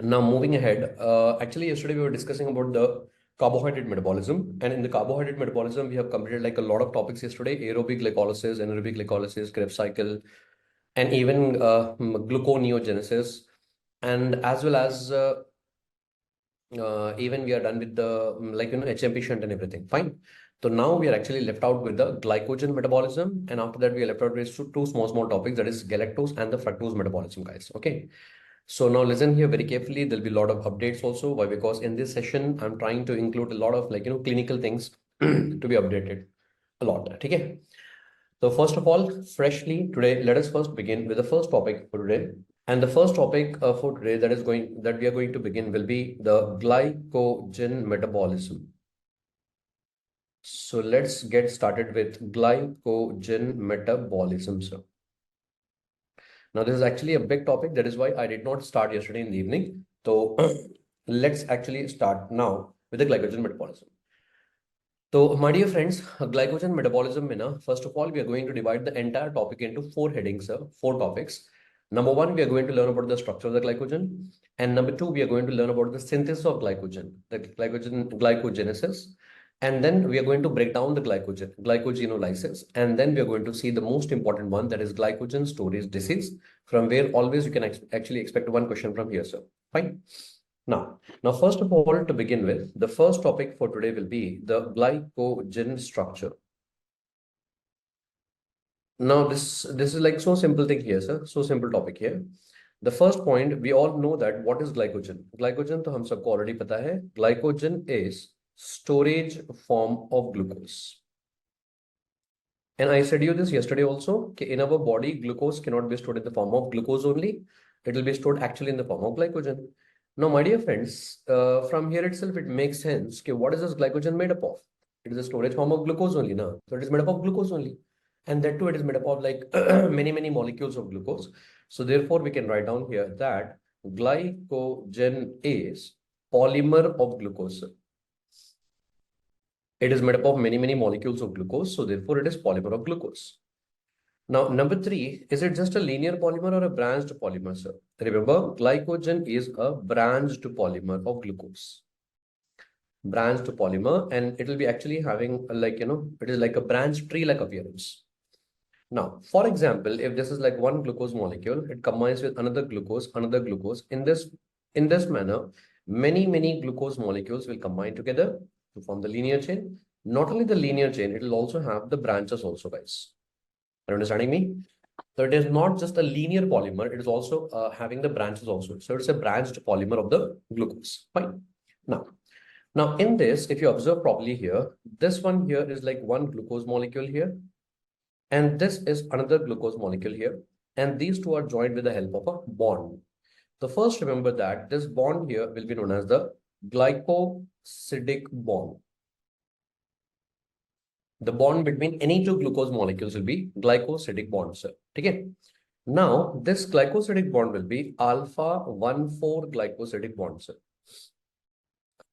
Now moving ahead, actually yesterday we were discussing about the carbohydrate metabolism, and in the carbohydrate metabolism we have completed like a lot of topics yesterday: aerobic glycolysis, anaerobic glycolysis, Krebs cycle, and even gluconeogenesis, and as well as even we are done with the HMP shunt and everything. Fine. So now we are actually left out with the glycogen metabolism, and after that we are left out with two small topics, that is galactose and the fructose metabolism, guys. Okay. So now listen here very carefully. There'll be a lot of updates also. Why? Because in this session, I'm trying to include a lot of clinical things to be updated a lot. Okay. So first of all, freshly today, let us first begin with the first topic for today. And the first topic for today that we are going to begin will be the glycogen metabolism. So let's get started with glycogen metabolism, sir. Now, this is actually a big topic. That is why I did not start yesterday in the evening. So let's actually start now with the glycogen metabolism. So, my dear friends, glycogen metabolism, first of all, we are going to divide the entire topic into four headings, four topics. Number one, we are going to learn about the structure of the glycogen. And number two, we are going to learn about the synthesis of glycogen, the glycogenesis. And then we are going to break down the glycogenolysis. And then we are going to see the most important one, that is glycogen storage disease, from where always you can actually expect one question from here, sir. Fine. Now, first of all, to begin with, the first topic for today will be the glycogen structure. Now, this is like so simple thing here, sir. So simple topic here. The first point, we all know that what is glycogen. Glycogen तो हम सबको already पता है. Glycogen is storage form of glucose. And I said you this yesterday also, that in our body, glucose cannot be stored in the form of glucose only. It will be stored actually in the form of glycogen. Now, my dear friends, from here itself, it makes sense. Okay, what is this glycogen made up of? It is a storage form of glucose only, no? So it is made up of glucose only. And that too, it is made up of like many molecules of glucose. So therefore, we can write down here that glycogen is polymer of glucose. It is made up of many molecules of glucose. So therefore, it is polymer of glucose. Now, number three, is it just a linear polymer or a branched polymer, sir? Remember, glycogen is a branched polymer of glucose. Branched polymer, and it will be actually having it is like a branch tree-like appearance. Now, for example, if this is like one glucose molecule, it combines with another glucose. In this manner, many glucose molecules will combine together to form the linear chain. Not only the linear chain, it will also have the branches also, guys. Are you understanding me? So it is not just a linear polymer, it is also having the branches also. So it's a branched polymer of the glucose. Fine. Now in this, if you observe properly here, this one here is like one glucose molecule here. And this is another glucose molecule here. And these two are joined with the help of a bond. So first remember that this bond here will be known as the glycosidic bond. The bond between any two glucose molecules will be glycosidic bond, sir. Okay. Now, this glycosidic bond will be alpha 1,4 glycosidic bond, sir.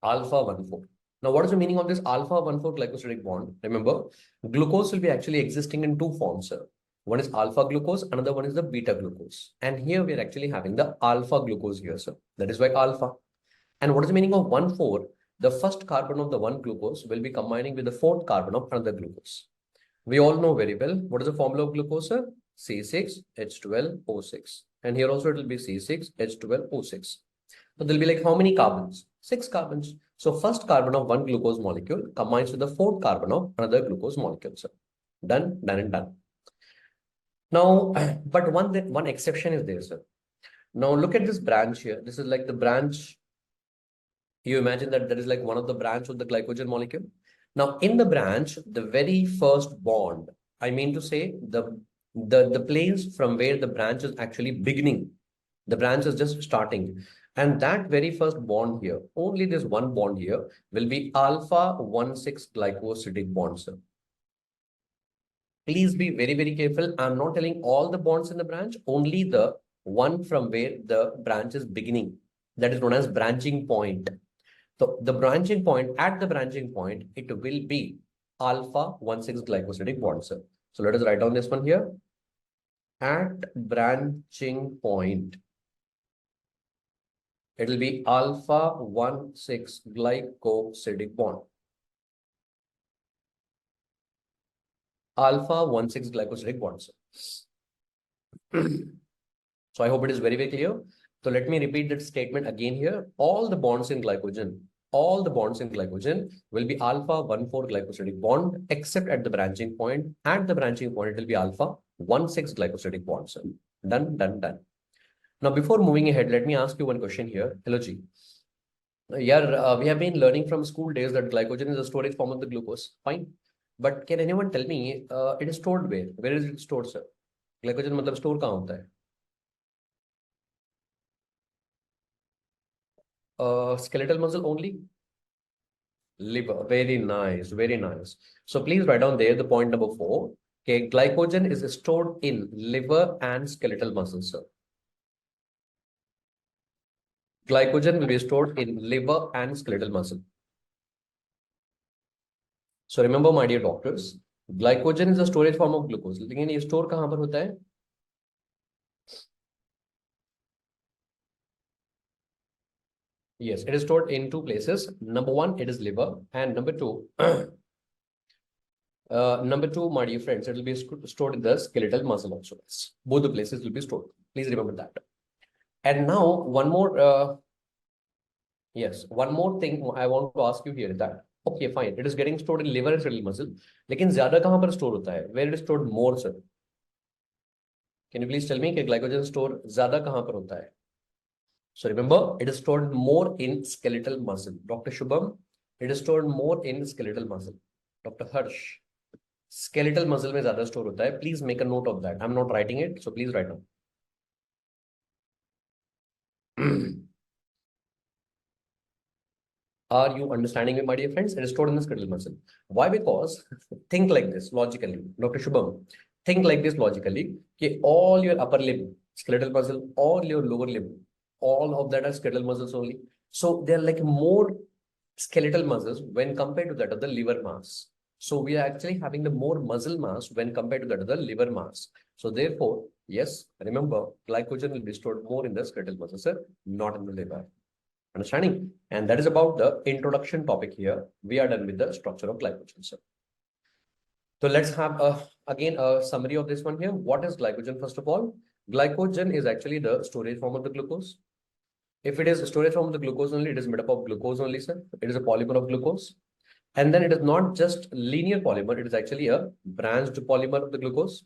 Alpha 1,4. Now, what is the meaning of this alpha 1,4 glycosidic bond? Remember, glucose will be actually existing in two forms, sir. One is alpha glucose, another one is the beta glucose. And here we are actually having the alpha glucose here, sir. That is why alpha. And what is the meaning of 1,4? The first carbon of the one glucose will be combining with the fourth carbon of another glucose. We all know very well what is the formula of glucose, sir? C6H12O6. And here also it will be C6H12O6. So there will be like how many carbons? 6 carbons. So first carbon of one glucose molecule combines with the fourth carbon of another glucose molecule, sir. Done, done, and done. Now, but one exception is there, sir. Now look at this branch here. This is like the branch. You imagine that there is like one of the branch of the glycogen molecule. Now in the branch, the very first bond, I mean to say the place from where the branch is actually beginning, the branch is just starting. And that very first bond here, only this one bond here will be alpha 1,6 glycosidic bond, sir. Please be very careful. I'm not telling all the bonds in the branch, only the one from where the branch is beginning. That is known as branching point. So the branching point, at the branching point, it will be alpha 1,6 glycosidic bond, sir. So let us write down this one here. At branching point, It will be alpha 1,6 glycosidic bond. Alpha 1,6 glycosidic bonds. So I hope it is very, very clear. So let me repeat that statement again here. All the bonds in glycogen will be alpha 1,4 glycosidic bond, except at the branching point. At the branching point, it will be alpha 1,6 glycosidic bonds. Done, done, done. Now, before moving ahead, let me ask you one question here. Hello, G. Yeah, we have been learning from school days that glycogen is a storage form of the glucose. Fine. But can anyone tell me it is stored where? Where is it stored, sir? Glycogen मतलब store कहाँ होता है? Skeletal muscle only? Liver. Very nice. Very nice. So please write down there the point number 4. Okay, glycogen is stored in liver and skeletal muscles, sir. Glycogen will be stored in liver and skeletal muscle. So remember, my dear doctors, glycogen is a storage form of glucose. लेकिन ये store कहाँ पर होता है? Yes, it is stored in two places. Number one, it is liver, and number two, my dear friends, it will be stored in the skeletal muscle also. Both the places will be stored. Please remember that. And now, one more, yes, one more thing I want to ask you here is that, okay, fine, it is getting stored in liver and skeletal muscle, लेकिन ज़्यादा कहाँ पर store होता है? Where it is stored more, sir? Can you please tell me कि glycogen store ज़्यादा कहाँ पर होता है? So remember, it is stored more in skeletal muscle. Dr. Shubham, it is stored more in skeletal muscle. Dr. Harsh, skeletal muscle में ज़्यादा store होता है. Please make a note of that. I'm not writing it, so please write down. Are you understanding me, my dear friends? It is stored in the skeletal muscle. Why? Because think like this logically. Dr. Shubham, think like this logically. कि all your upper limb, skeletal muscle, all your lower limb, all of that are skeletal muscles only. So they're like more skeletal muscles when compared to that of the liver mass. So we are actually having the more muscle mass when compared to that of the liver mass. So therefore, yes, remember, glycogen will be stored more in the skeletal muscle, sir, not in the liver. Understanding? And that is about the introduction topic here. We are done with the structure of glycogen, sir. So let's have again a summary of this one here. What is glycogen? First of all, glycogen is actually the storage form of the glucose. If it is a storage form of the glucose only, it is made up of glucose only, sir. It is a polymer of glucose. And then it is not just linear polymer, it is actually a branched polymer of the glucose.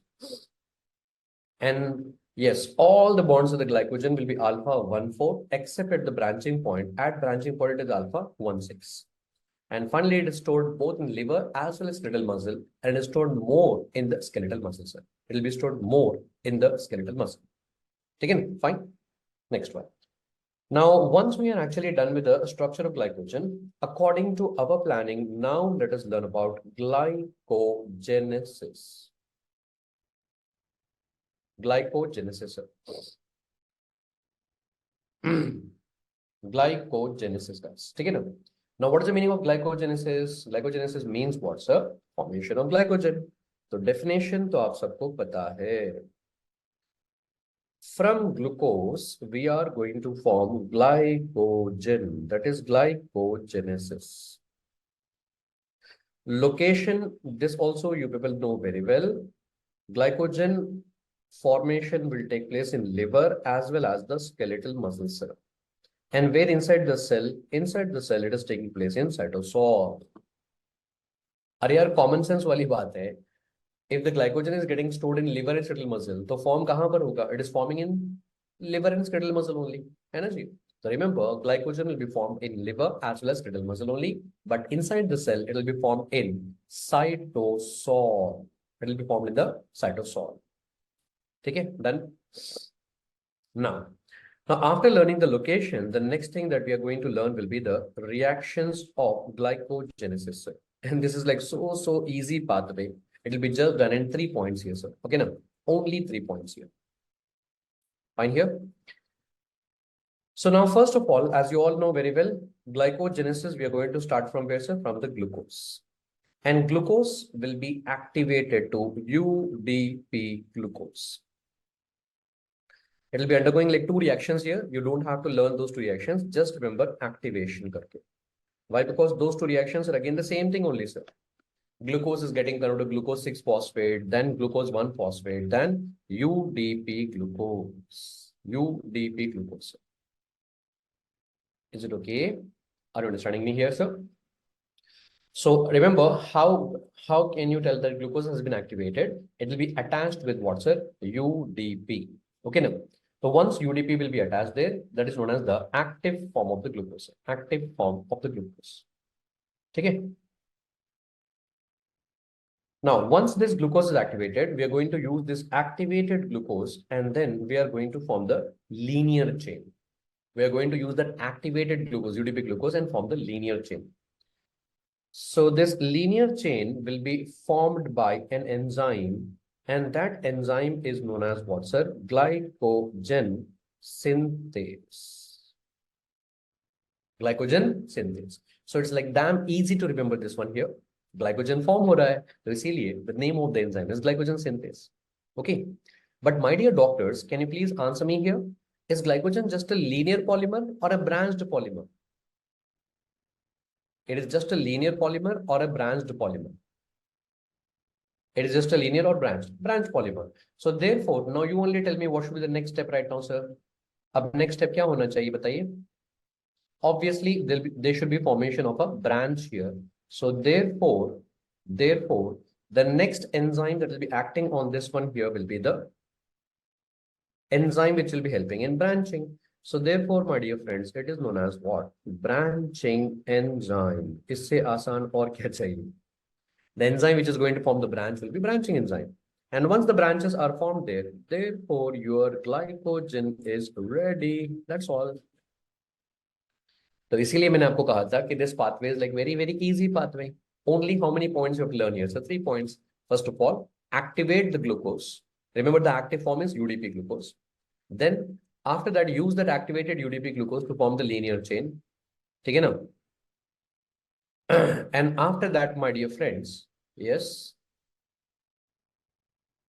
And yes, all the bonds of the glycogen will be alpha 1,4, except at the branching point. At branching point, it is alpha 1,6. And finally, it is stored both in liver as well as skeletal muscle, and it is stored more in the skeletal muscle, sir. It will be stored more in the skeletal muscle. Taken? Fine. Next one. Now, once we are actually done with the structure of glycogen, according to our planning, now let us learn about glycogenesis. Glycogenesis. Glycogenesis, guys. Take it up. Now, what is the meaning of glycogenesis? Glycogenesis means what, sir? Formation of glycogen. So definition तो आप सबको पता है. From glucose, we are going to form glycogen. That is glycogenesis. Location, this also you people know very well. Glycogen formation will take place in liver as well as the skeletal muscle cell. And where inside the cell? Inside the cell, it is taking place in cytosol. अरे यार common sense वाली बात है. If the glycogen is getting stored in liver and skeletal muscle, तो form कहाँ पर होगा? It is forming in liver and skeletal muscle only. है ना जी? So remember, glycogen will be formed in liver as well as skeletal muscle only, but inside the cell, it will be formed in cytosol. It will be formed in the cytosol. Okay, done. Now, after learning the location, the next thing that we are going to learn will be the reactions of glycogenesis. And this is like so easy pathway. It will be just done in 3 points here, sir. Okay, now only 3 points here. Fine here. So now, first of all, as you all know very well, glycogenesis, we are going to start from where, sir? From the glucose. And glucose will be activated to UDP glucose. It will be undergoing like two reactions here. You don't have to learn those two reactions. Just remember activation karke. Why? Because those two reactions are again the same thing only, sir. Glucose is getting converted to glucose 6 phosphate, then glucose 1 phosphate, then UDP glucose. UDP glucose. Is it okay? Are you understanding me here, sir? So remember how can you tell that glucose has been activated? It will be attached with what, sir? UDP. Okay, now. So once UDP will be attached there, that is known as the active form of the glucose. Active form of the glucose. Okay. Now, once this glucose is activated, we are going to use this activated glucose and then we are going to form the linear chain. We are going to use that activated glucose, UDP glucose, and form the linear chain. So this linear chain will be formed by an enzyme, and that enzyme is known as what, sir? Glycogen synthase. Glycogen synthase. So it's like damn easy to remember this one here. Glycogen form हो रहा है, तो इसीलिए the name of the enzyme is glycogen synthase. Okay. But my dear doctors, can you please answer me here? Is glycogen just a linear polymer or a branched polymer? It is just a linear polymer or a branched polymer? It is just a linear or branched polymer. So therefore, now you only tell me what should be the next step right now, sir. अब next step क्या होना चाहिए बताइए? Obviously, there should be formation of a branch here. So therefore, the next enzyme that will be acting on this one here will be the enzyme which will be helping in branching. So therefore, my dear friends, it is known as what? Branching enzyme. इससे आसान और क्या चाहिए? The enzyme which is going to form the branch will be branching enzyme. And once the branches are formed there, therefore your glycogen is ready. That's all. तो इसीलिए मैंने आपको कहा था कि this pathway is like very, very easy pathway. Only how many points you have to learn here? So 3 points. First of all, activate the glucose. Remember the active form is UDP glucose. Then after that, use that activated UDP glucose to form the linear chain. ठीक है ना? And after that, my dear friends, yes,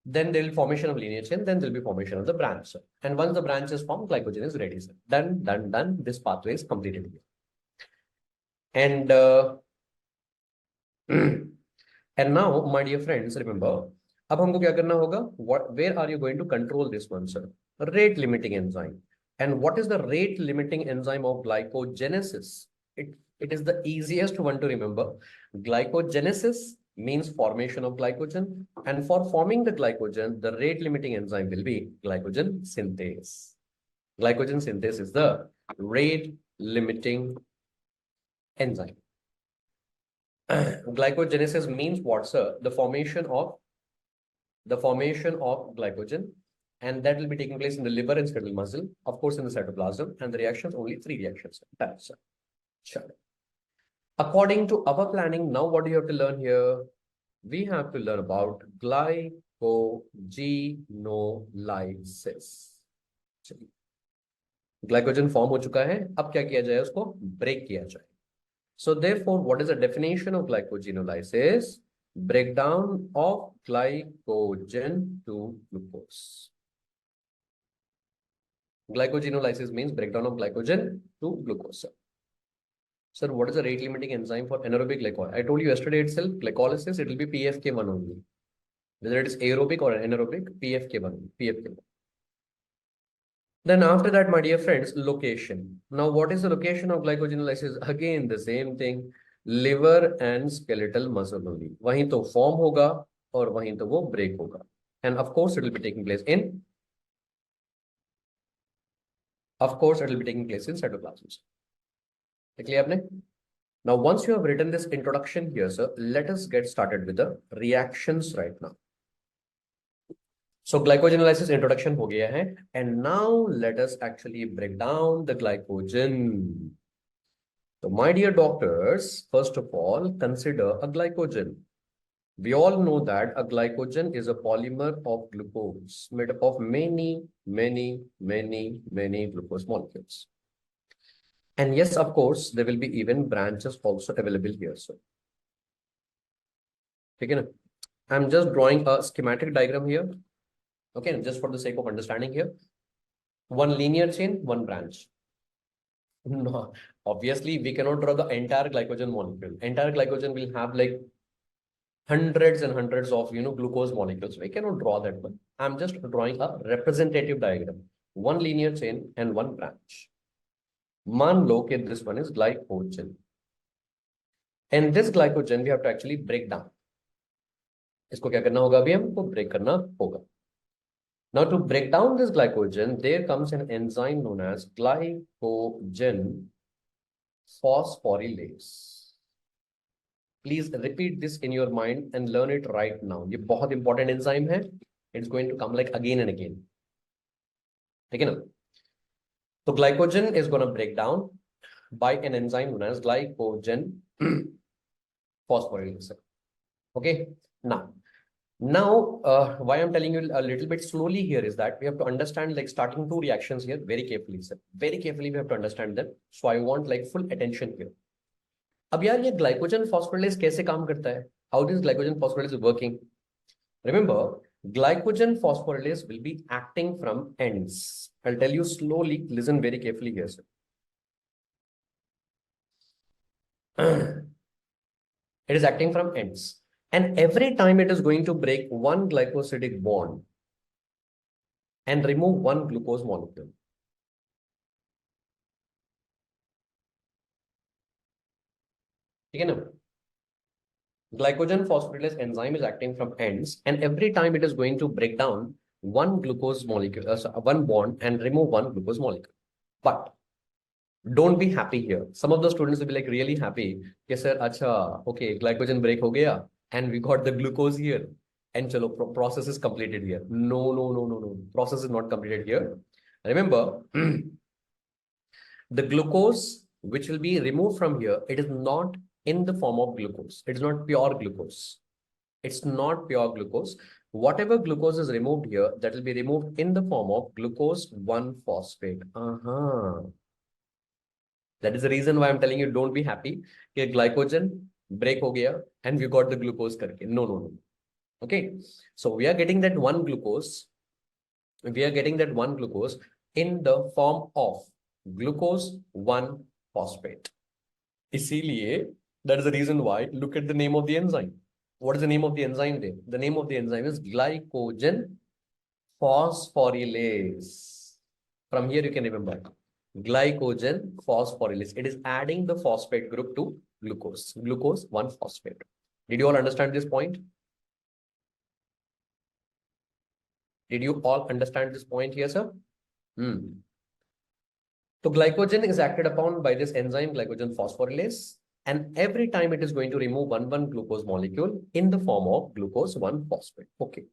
then there will be formation of linear chain, then there will be formation of the branch. And once the branch is formed, glycogen is ready. Sir. Done. This pathway is completed. And and now, my dear friends, remember, अब हमको क्या करना होगा? Where are you going to control this one, sir? Rate limiting enzyme. And what is the rate limiting enzyme of glycogenesis? It is the easiest one to remember. Glycogenesis means formation of glycogen. And for forming the glycogen, the rate limiting enzyme will be glycogen synthase. Glycogen synthase is the rate limiting enzyme. Glycogenesis means what, sir? The formation of glycogen, and that will be taking place in the liver and skeletal muscle, of course, in the cytoplasm, and the reactions, only 3 reactions. That's sir. Sure. According to our planning, now what do you have to learn here? We have to learn about glycogenolysis. Glycogen form हो चुका है, अब क्या किया जाए? उसको break किया जाए. So therefore, what is the definition of glycogenolysis? Breakdown of glycogen to glucose. Glycogenolysis means breakdown of glycogen to glucose. Sir, what is the rate limiting enzyme for anaerobic glycolysis? I told you yesterday itself, glycolysis, it will be PFK1 only. Whether it is aerobic or anaerobic, PFK1, PFK1. Then after that, my dear friends, location. Now, what is the location of glycogenolysis? Again, the same thing. Liver and skeletal muscle only. वहीं तो form होगा और वहीं तो वो break होगा. And of course, it will be taking place in. Of course, it will be taking place in cytoplasm. Clear आपने? Now, once you have written this introduction here, sir, let us get started with the reactions right now. So glycogenolysis introduction हो गया है, and now let us actually break down the glycogen. So my dear doctors, first of all, consider a glycogen. We all know that a glycogen is a polymer of glucose made up of many glucose molecules. And yes, of course, there will be even branches also available here. So, okay, I'm just drawing a schematic diagram here. Okay, just for the sake of understanding here. One linear chain, one branch. No, obviously we cannot draw the entire glycogen molecule. Entire glycogen will have like hundreds and hundreds of glucose molecules. We cannot draw that one. I'm just drawing a representative diagram. One linear chain and one branch. Man lo ke this one is glycogen. And this glycogen we have to actually break down. इसको क्या करना होगा अभी हमको break करना होगा. Now to break down this glycogen, there comes an enzyme known as glycogen phosphorylase. Please repeat this in your mind and learn it right now. ये बहुत important enzyme है. It's going to come like again and again. ठीक है ना? So glycogen is going to break down by an enzyme known as glycogen phosphorylase. Okay. Now, why I'm telling you a little bit slowly here is that we have to understand like starting two reactions here very carefully, sir. Very carefully we have to understand them. So I want like full attention here. अब यार ये glycogen phosphorylase कैसे काम करता है? How this glycogen phosphorylase is working? Remember, glycogen phosphorylase will be acting from ends. I'll tell you slowly. Listen very carefully here, sir. It is acting from ends. And every time it is going to break one glycosidic bond and remove one glucose molecule. ठीक है ना? Glycogen phosphorylase enzyme is acting from ends, and every time it is going to break down one glucose molecule, one bond, and remove one glucose molecule. But don't be happy here. Some of the students will be like really happy. Yes, sir. Acha, okay, glycogen break ho gaya, and we got the glucose here, and chalo, process is completed here. No, no, no, no, no. Process is not completed here. Remember, the glucose which will be removed from here, it is not in the form of glucose. It's not pure glucose. It's not pure glucose. Whatever glucose is removed here, that will be removed in the form of glucose 1-phosphate. That is the reason why I'm telling you, don't be happy. That glycogen break ho gaya and we got the glucose karke. No, no, no. Okay. So we are getting that one glucose. We are getting that one glucose in the form of glucose 1-phosphate. इसीलिए, that is the reason why, look at the name of the enzyme. What is the name of the enzyme there? The name of the enzyme is glycogen phosphorylase. From here you can remember. Glycogen phosphorylase. It is adding the phosphate group to glucose. Glucose 1-phosphate. Did you all understand this point? Did you all understand this point here, sir? So glycogen is acted upon by this enzyme glycogen phosphorylase, and every time it is going to remove one glucose molecule in the form of glucose 1-phosphate. Okay.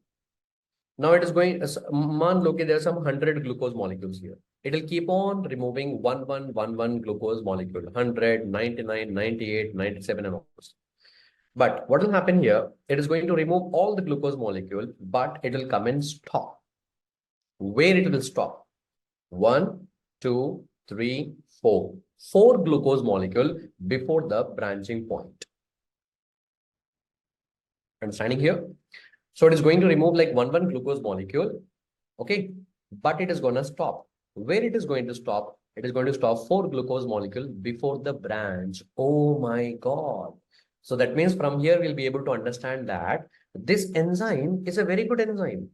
Now it is going, man look, there are some 100 glucose molecules here. It will keep on removing one glucose molecule, 100, 99, 98, 97 and all. But what will happen here? It is going to remove all the glucose molecule, but it will come and stop. Where it will stop? 1, 2, 3, 4. 4 glucose molecule before the branching point. Understanding here? So it is going to remove like one glucose molecule. Okay. But it is going to stop. Where it is going to stop? It is going to stop 4 glucose molecule before the branch. Oh my God. So that means from here we'll be able to understand that this enzyme is a very good enzyme.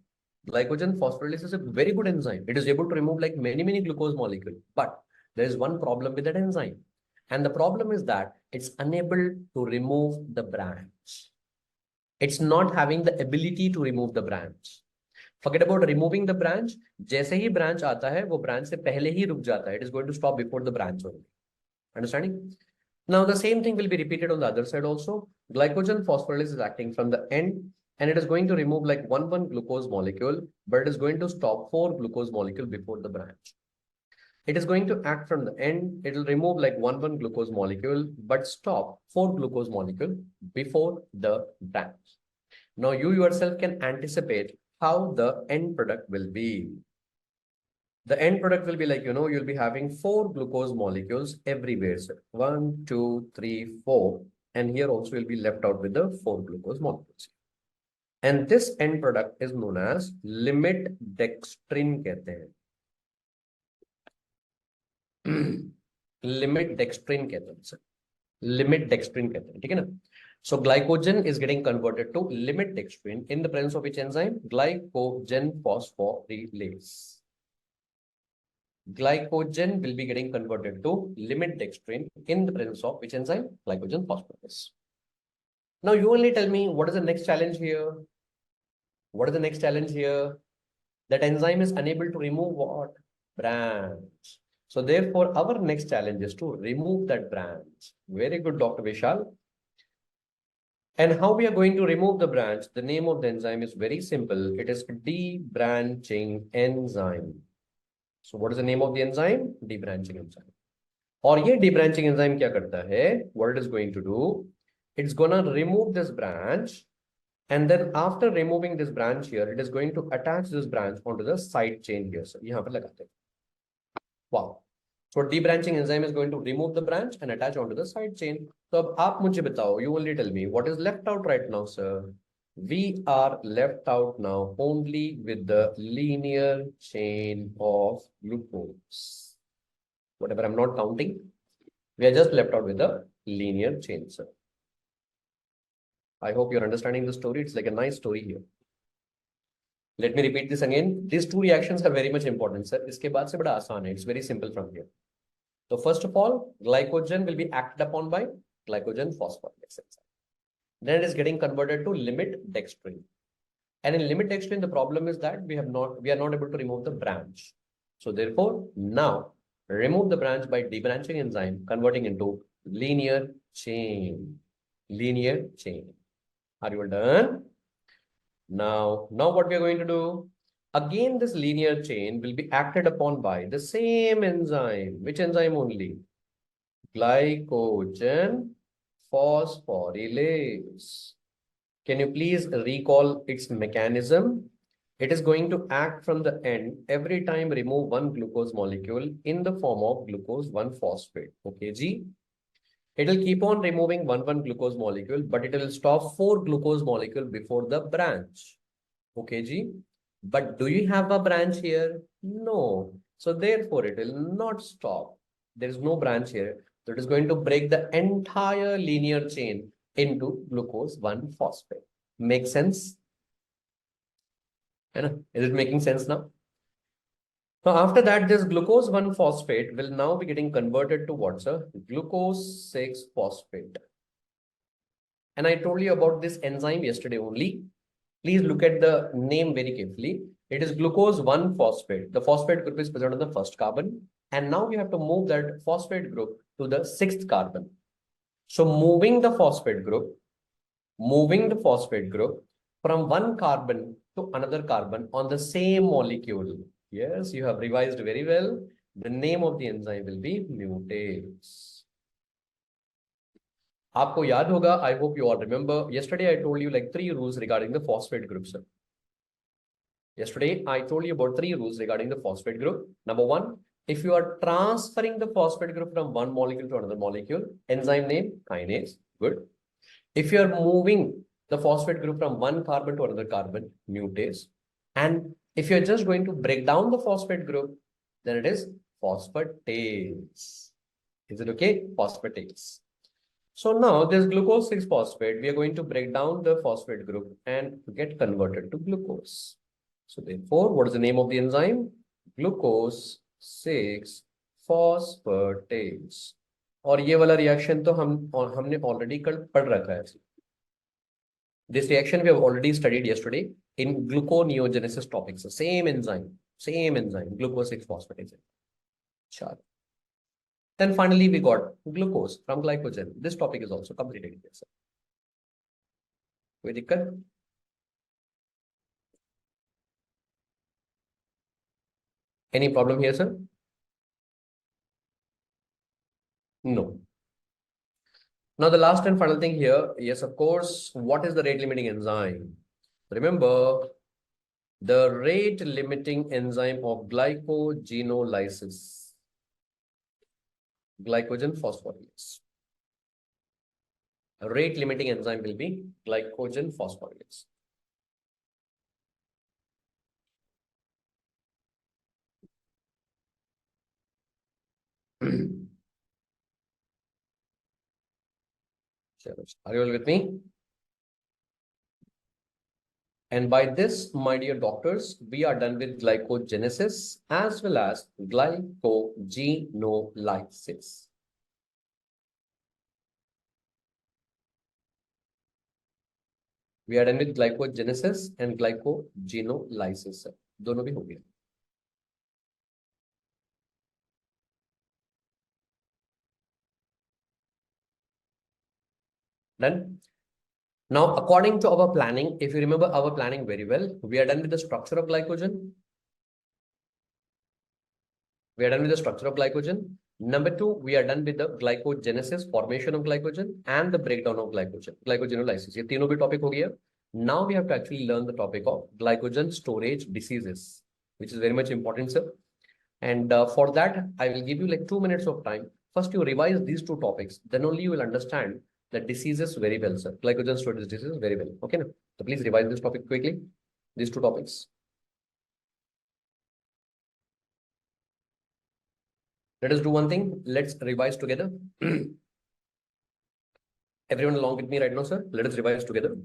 Glycogen phosphorylase is a very good enzyme. It is able to remove like many glucose molecules. But there is one problem with that enzyme. And the problem is that it's unable to remove the branch. It's not having the ability to remove the branch. Forget about removing the branch. जैसे ही branch आता है, वो branch से पहले ही रुक जाता है. It is going to stop before the branch only. Understanding? Now the same thing will be repeated on the other side also. Glycogen phosphorylase is acting from the end, and it is going to remove like one glucose molecule, but it is going to stop 4 glucose molecule before the branch. It is going to act from the end. It will remove like one glucose molecule, but stop 4 glucose molecule before the branch. Now you yourself can anticipate how the end product will be. The end product will be like, you'll be having 4 glucose molecules everywhere. So 1, 2, 3, 4. And here also you'll be left out with the 4 glucose molecules. And this end product is known as limit dextrin कहते हैं. Limit dextrin कहते हैं sir, limit dextrin कहते हैं, ठीक है ना। So glycogen is getting converted to limit dextrin in the presence of which enzyme? Glycogen phosphorylase. Glycogen will be getting converted to limit dextrin in the presence of which enzyme? Glycogen phosphorylase. Now you only tell me what is the next challenge here? What is the next challenge here? That enzyme is unable to remove what? Branch. So therefore, our next challenge is to remove that branch. Very good, Dr. Vishal. And how we are going to remove the branch? The name of the enzyme is very simple. It is debranching enzyme. So what is the name of the enzyme? Debranching enzyme. और ये debranching enzyme क्या करता है? What it is going to do? It's gonna remove this branch, and then after removing this branch here, it is going to attach this branch onto the side chain here. So यहाँ पे लगाते हैं. Wow. So debranching enzyme is going to remove the branch and attach onto the side chain. So अब आप मुझे बताओ, you only tell me what is left out right now, sir. We are left out now only with the linear chain of glucose. Whatever I'm not counting, we are just left out with the linear chain, sir. I hope you're understanding the story. It's like a nice story here. Let me repeat this again. These two reactions are very much important, sir. इसके बाद से बड़ा आसान है. It's very simple from here. So first of all, glycogen will be acted upon by glycogen phosphorylase enzyme. Then it is getting converted to limit dextrin. And in limit dextrin, the problem is that we are not able to remove the branch. So therefore, now remove the branch by debranching enzyme, converting into linear chain. Linear chain. Are you all done? Now what we are going to do? Again, this linear chain will be acted upon by the same enzyme. Which enzyme only? Glycogen phosphorylase. Can you please recall its mechanism? It is going to act from the end every time remove one glucose molecule in the form of glucose 1-phosphate. Okay, G. It will keep on removing one glucose molecule, but it will stop 4 glucose molecule before the branch. Okay, G. But do you have a branch here? No. So therefore, it will not stop. There is no branch here. So it is going to break the entire linear chain into glucose 1-phosphate. Make sense? Is it making sense now? Now, after that, this glucose 1-phosphate will now be getting converted to what's a glucose 6-phosphate. And I told you about this enzyme yesterday only. Please look at the name very carefully. It is glucose 1-phosphate. The phosphate group is present on the first carbon. And now you have to move that phosphate group to the 6th carbon. So moving the phosphate group from one carbon to another carbon on the same molecule. Yes, you have revised very well. The name of the enzyme will be mutase. आपको याद होगा, I hope you all remember. Yesterday I told you like 3 rules regarding the phosphate group, sir. Yesterday I told you about 3 rules regarding the phosphate group. Number 1, if you are transferring the phosphate group from one molecule to another molecule, enzyme name kinase, good. If you are moving the phosphate group from one carbon to another carbon, mutase. And if you're just going to break down the phosphate group, then it is phosphatase. Is it okay? Phosphatase. So now this glucose 6-phosphate, we are going to break down the phosphate group and get converted to glucose. So therefore, what is the name of the enzyme? Glucose 6-phosphatase. और ये वाला reaction तो हमने already कल पढ़ रखा है. This reaction we have already studied yesterday in gluconeogenesis topics. Same enzyme, glucose 6-phosphatase. Sure. Then finally we got glucose from glycogen. This topic is also completed here, sir. कोई दिक्कत? Any problem here, sir? No. Now the last and final thing here, yes, of course, what is the rate limiting enzyme? Remember, the rate limiting enzyme of glycogenolysis, glycogen phosphorylase. A rate limiting enzyme will be glycogen phosphorylase. Are you all with me? And by this, my dear doctors, we are done with glycogenesis as well as glycogenolysis. We are done with glycogenesis and glycogenolysis. दोनों भी हो गया. Done. Now, according to our planning, if you remember our planning very well, we are done with the structure of glycogen. We are done with the structure of glycogen. Number two, we are done with the glycogenesis, formation of glycogen, and the breakdown of glycogen, glycogenolysis. ये तीनों भी topic हो गया. Now we have to actually learn the topic of glycogen storage diseases, which is very much important, sir. And for that, I will give you like 2 minutes of time. First, you revise these two topics. Then only you will understand the diseases very well, sir. Glycogen storage diseases very well. Okay, now? So please revise this topic quickly. These two topics. Let us do one thing. Let's revise together. Everyone along with me right now, sir. Let us revise together.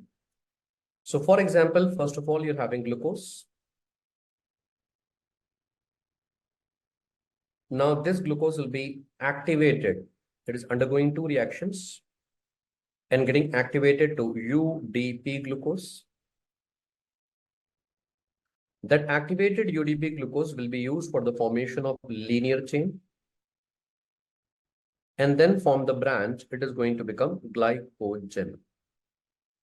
So for example, first of all, you're having glucose. Now this glucose will be activated. It is undergoing two reactions and getting activated to UDP glucose. That activated UDP glucose will be used for the formation of linear chain. And then from the branch, it is going to become glycogen.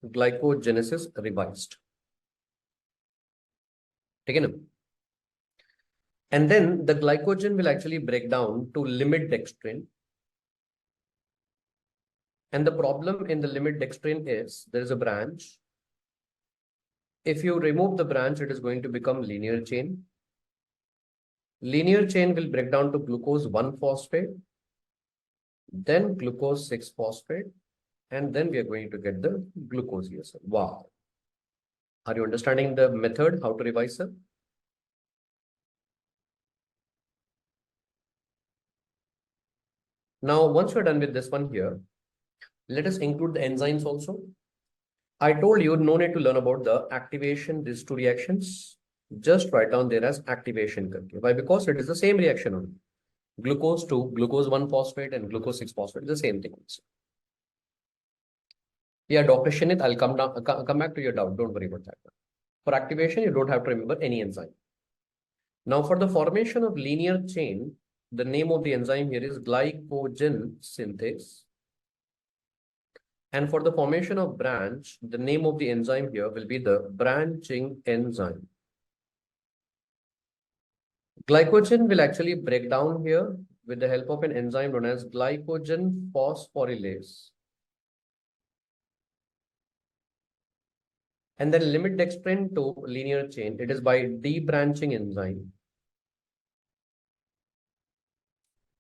Glycogenesis revised. Take it. And then the glycogen will actually break down to limit dextrin. And the problem in the limit dextrin is there is a branch. If you remove the branch, it is going to become linear chain. Linear chain will break down to glucose 1-phosphate, then glucose 6-phosphate, and then we are going to get the glucose here, sir. Wow. Are you understanding the method, how to revise, sir? Now, once you're done with this one here, let us include the enzymes also. I told you no need to learn about the activation, these two reactions. Just write down there as activation. Why? Because it is the same reaction only. Glucose 2, glucose 1-phosphate and glucose 6-phosphate, the same thing. Yeah, Dr. Shinit, I'll come back to your doubt. Don't worry about that. For activation, you don't have to remember any enzyme. Now, for the formation of linear chain, the name of the enzyme here is glycogen synthase. And for the formation of branch, the name of the enzyme here will be the branching enzyme. Glycogen will actually break down here with the help of an enzyme known as glycogen phosphorylase. And then limit dextrin to linear chain. It is by debranching enzyme.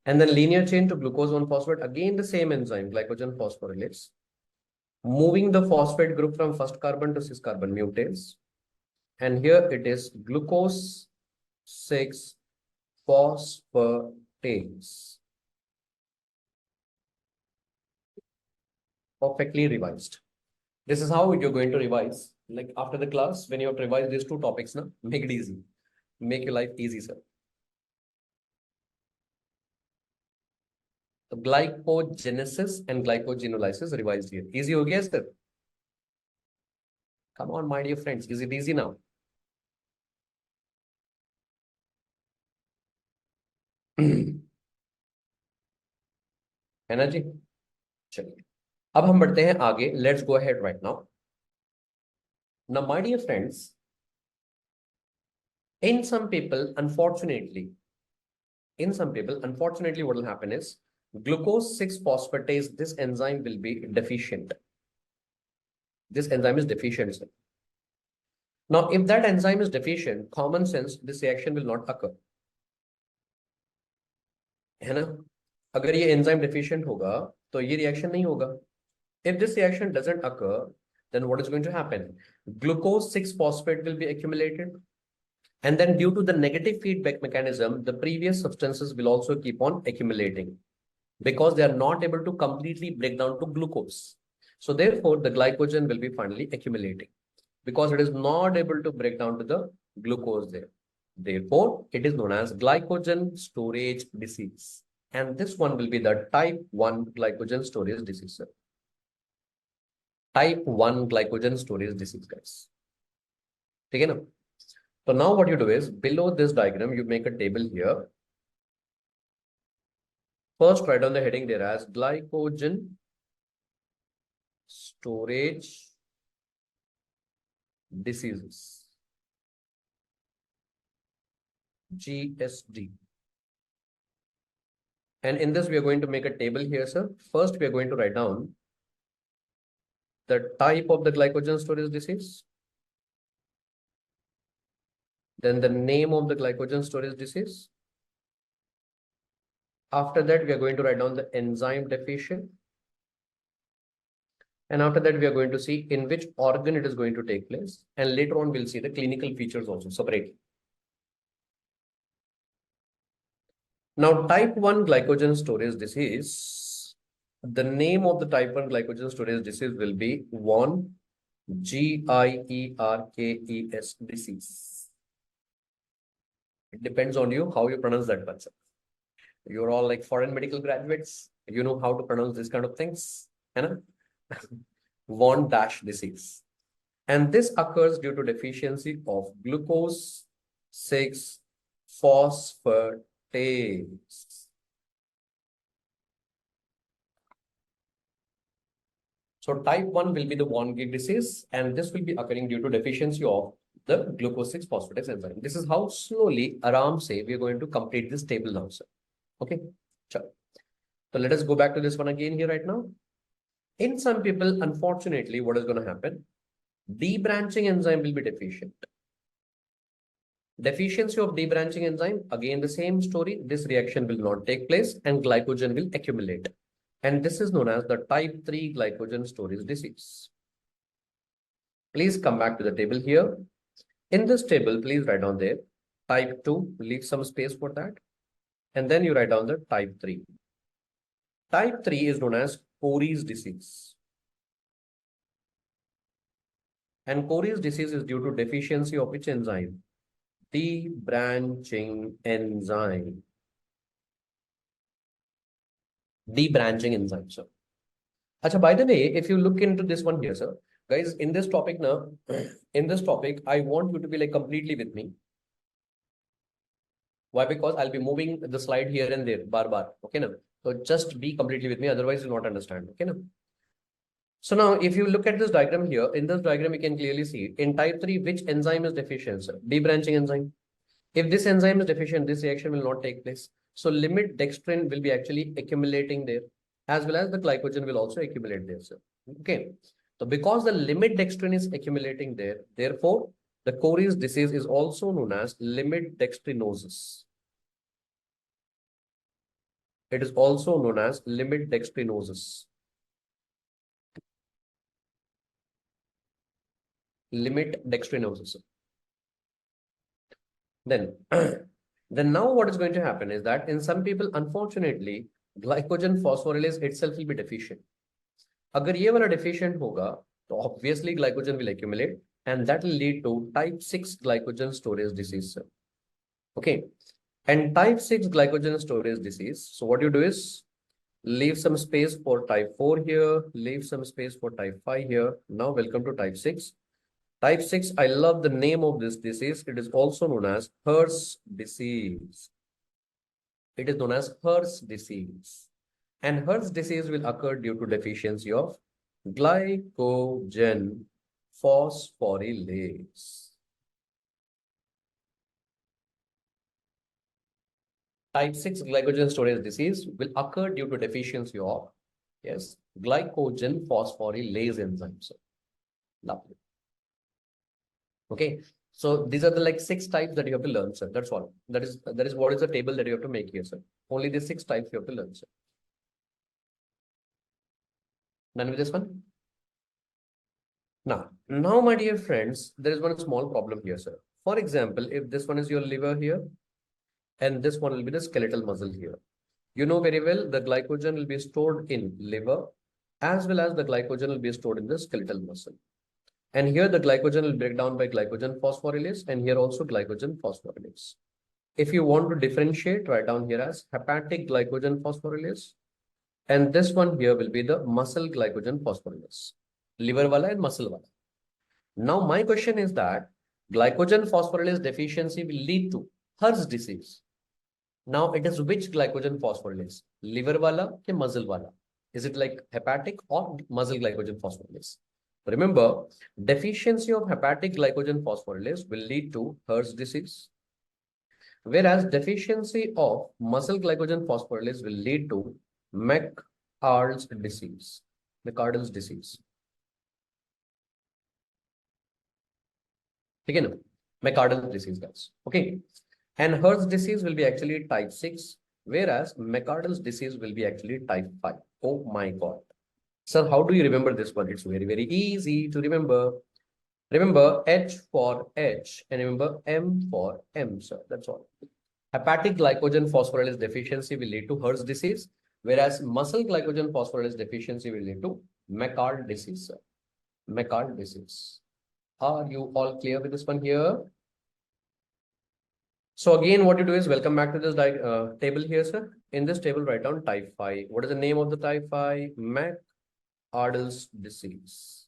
And then linear chain to glucose 1-phosphate, again the same enzyme, glycogen phosphorylase. Moving the phosphate group from first carbon to cis carbon mutase. And here it is glucose 6-phosphatase. Perfectly revised. This is how you're going to revise. Like after the class, when you have to revise these two topics, now make it easy. Make your life easy, sir. So glycogenesis and glycogenolysis revised here. Easy ho gaya, sir? Come on, my dear friends. Is it easy now? है ना जी? चलिए अब हम बढ़ते हैं आगे. Let's go ahead right now. Now, my dear friends, in some people, unfortunately, what will happen is glucose 6-phosphatase, this enzyme will be deficient. This enzyme is deficient, sir. Now, if that enzyme is deficient, common sense, this reaction will not occur. है ना? अगर ये enzyme deficient होगा, तो ये reaction नहीं होगा. If this reaction doesn't occur, then what is going to happen? Glucose 6-phosphate will be accumulated. And then due to the negative feedback mechanism, the previous substances will also keep on accumulating because they are not able to completely break down to glucose. So therefore, the glycogen will be finally accumulating because it is not able to break down to the glucose there. Therefore, it is known as glycogen storage disease. And this one will be the type 1 glycogen storage disease. Sir. Type 1 glycogen storage disease, guys. Okay, now? So now what you do is below this diagram, you make a table here. First, write down the heading there as glycogen storage diseases. GSD. And in this, we are going to make a table here, sir. First, we are going to write down the type of the glycogen storage disease. Then the name of the glycogen storage disease. After that, we are going to write down the enzyme deficient. And after that, we are going to see in which organ it is going to take place. And later on, we'll see the clinical features also separately. Now, type 1 glycogen storage disease, the name of the type 1 glycogen storage disease will be von Gierkes disease. It depends on you how you pronounce that one. You're all like foreign medical graduates. You know how to pronounce these kind of things. Von dash disease. And this occurs due to deficiency of glucose 6 phosphatase. So type 1 will be the von Gierke disease, and this will be occurring due to deficiency of the glucose 6 phosphatase enzyme. This is how slowly, aram say, we are going to complete this table now, sir. Okay. Sure. So let us go back to this one again here right now. In some people, unfortunately, what is going to happen? Debranching enzyme will be deficient. Deficiency of debranching enzyme, again the same story. This reaction will not take place and glycogen will accumulate. And this is known as the type 3 glycogen storage disease. Please come back to the table here. In this table, please write down there type 2, leave some space for that. And then you write down the type 3. Type 3 is known as Cory's disease. And Cory's disease is due to deficiency of which enzyme? Debranching enzyme. Debranching enzyme, sir. Achha, by the way, if you look into this one here, sir, guys, in this topic now, in this topic, I want you to be like completely with me. Why? Because I'll be moving the slide here and there, bar. Okay, now. So just be completely with me, otherwise you'll not understand. Okay, now. So now, if you look at this diagram here, in this diagram, you can clearly see in type 3, which enzyme is deficient, sir? Debranching enzyme. If this enzyme is deficient, this reaction will not take place. So limit dextrin will be actually accumulating there, as well as the glycogen will also accumulate there, sir. Okay. So because the limit dextrin is accumulating there, therefore, the Cory's disease is also known as limit dextrinosis. It is also known as limit dextrinosis. Limit dextrinosis. Then, then now what is going to happen is that in some people, unfortunately, glycogen phosphorylase itself will be deficient. Agar ye wala deficient hoga, so obviously glycogen will accumulate and that will lead to type 6 glycogen storage disease, sir. Okay. And type 6 glycogen storage disease. So what you do is leave some space for type 4 here, leave some space for type 5 here. Now welcome to type 6. Type 6, I love the name of this disease. It is also known as Hirsch disease. It is known as Hirsch disease. And Hirsch disease will occur due to deficiency of glycogen phosphorylase. Type 6 glycogen storage disease will occur due to deficiency of, yes, glycogen phosphorylase enzymes. Lovely. Okay. So these are the like 6 types that you have to learn, sir. That's all. That is what is the table that you have to make here, sir. Only the 6 types you have to learn, sir. Done with this one? Now, my dear friends, there is one small problem here, sir. For example, if this one is your liver here, and this one will be the skeletal muscle here. You know very well the glycogen will be stored in liver as well as the glycogen will be stored in the skeletal muscle. And here the glycogen will break down by glycogen phosphorylase and here also glycogen phosphorylase. If you want to differentiate, write down here as hepatic glycogen phosphorylase. And this one here will be the muscle glycogen phosphorylase. Liver wala and muscle wala. Now my question is that glycogen phosphorylase deficiency will lead to Hertz disease. Now it is which glycogen phosphorylase? Liver wala or muscle wala? Is it like hepatic or muscle glycogen phosphorylase? Remember, deficiency of hepatic glycogen phosphorylase will lead to Hertz disease, whereas deficiency of muscle glycogen phosphorylase will lead to McArdle's disease. McArdle's disease. Again, McArdle's disease, guys. Okay. And Hertz disease will be actually type 6, whereas McArdle's disease will be actually type 5. Oh my God. Sir, how do you remember this one? It's very, very easy to remember. Remember H for H and remember M for M, sir. That's all. Hepatic glycogen phosphorylase deficiency will lead to Hertz disease, whereas muscle glycogen phosphorylase deficiency will lead to McArdle disease, sir. McArdle disease. Are you all clear with this one here? So again, what you do is welcome back to this table here, sir. In this table, write down type 5. What is the name of the type 5? McArdle's disease.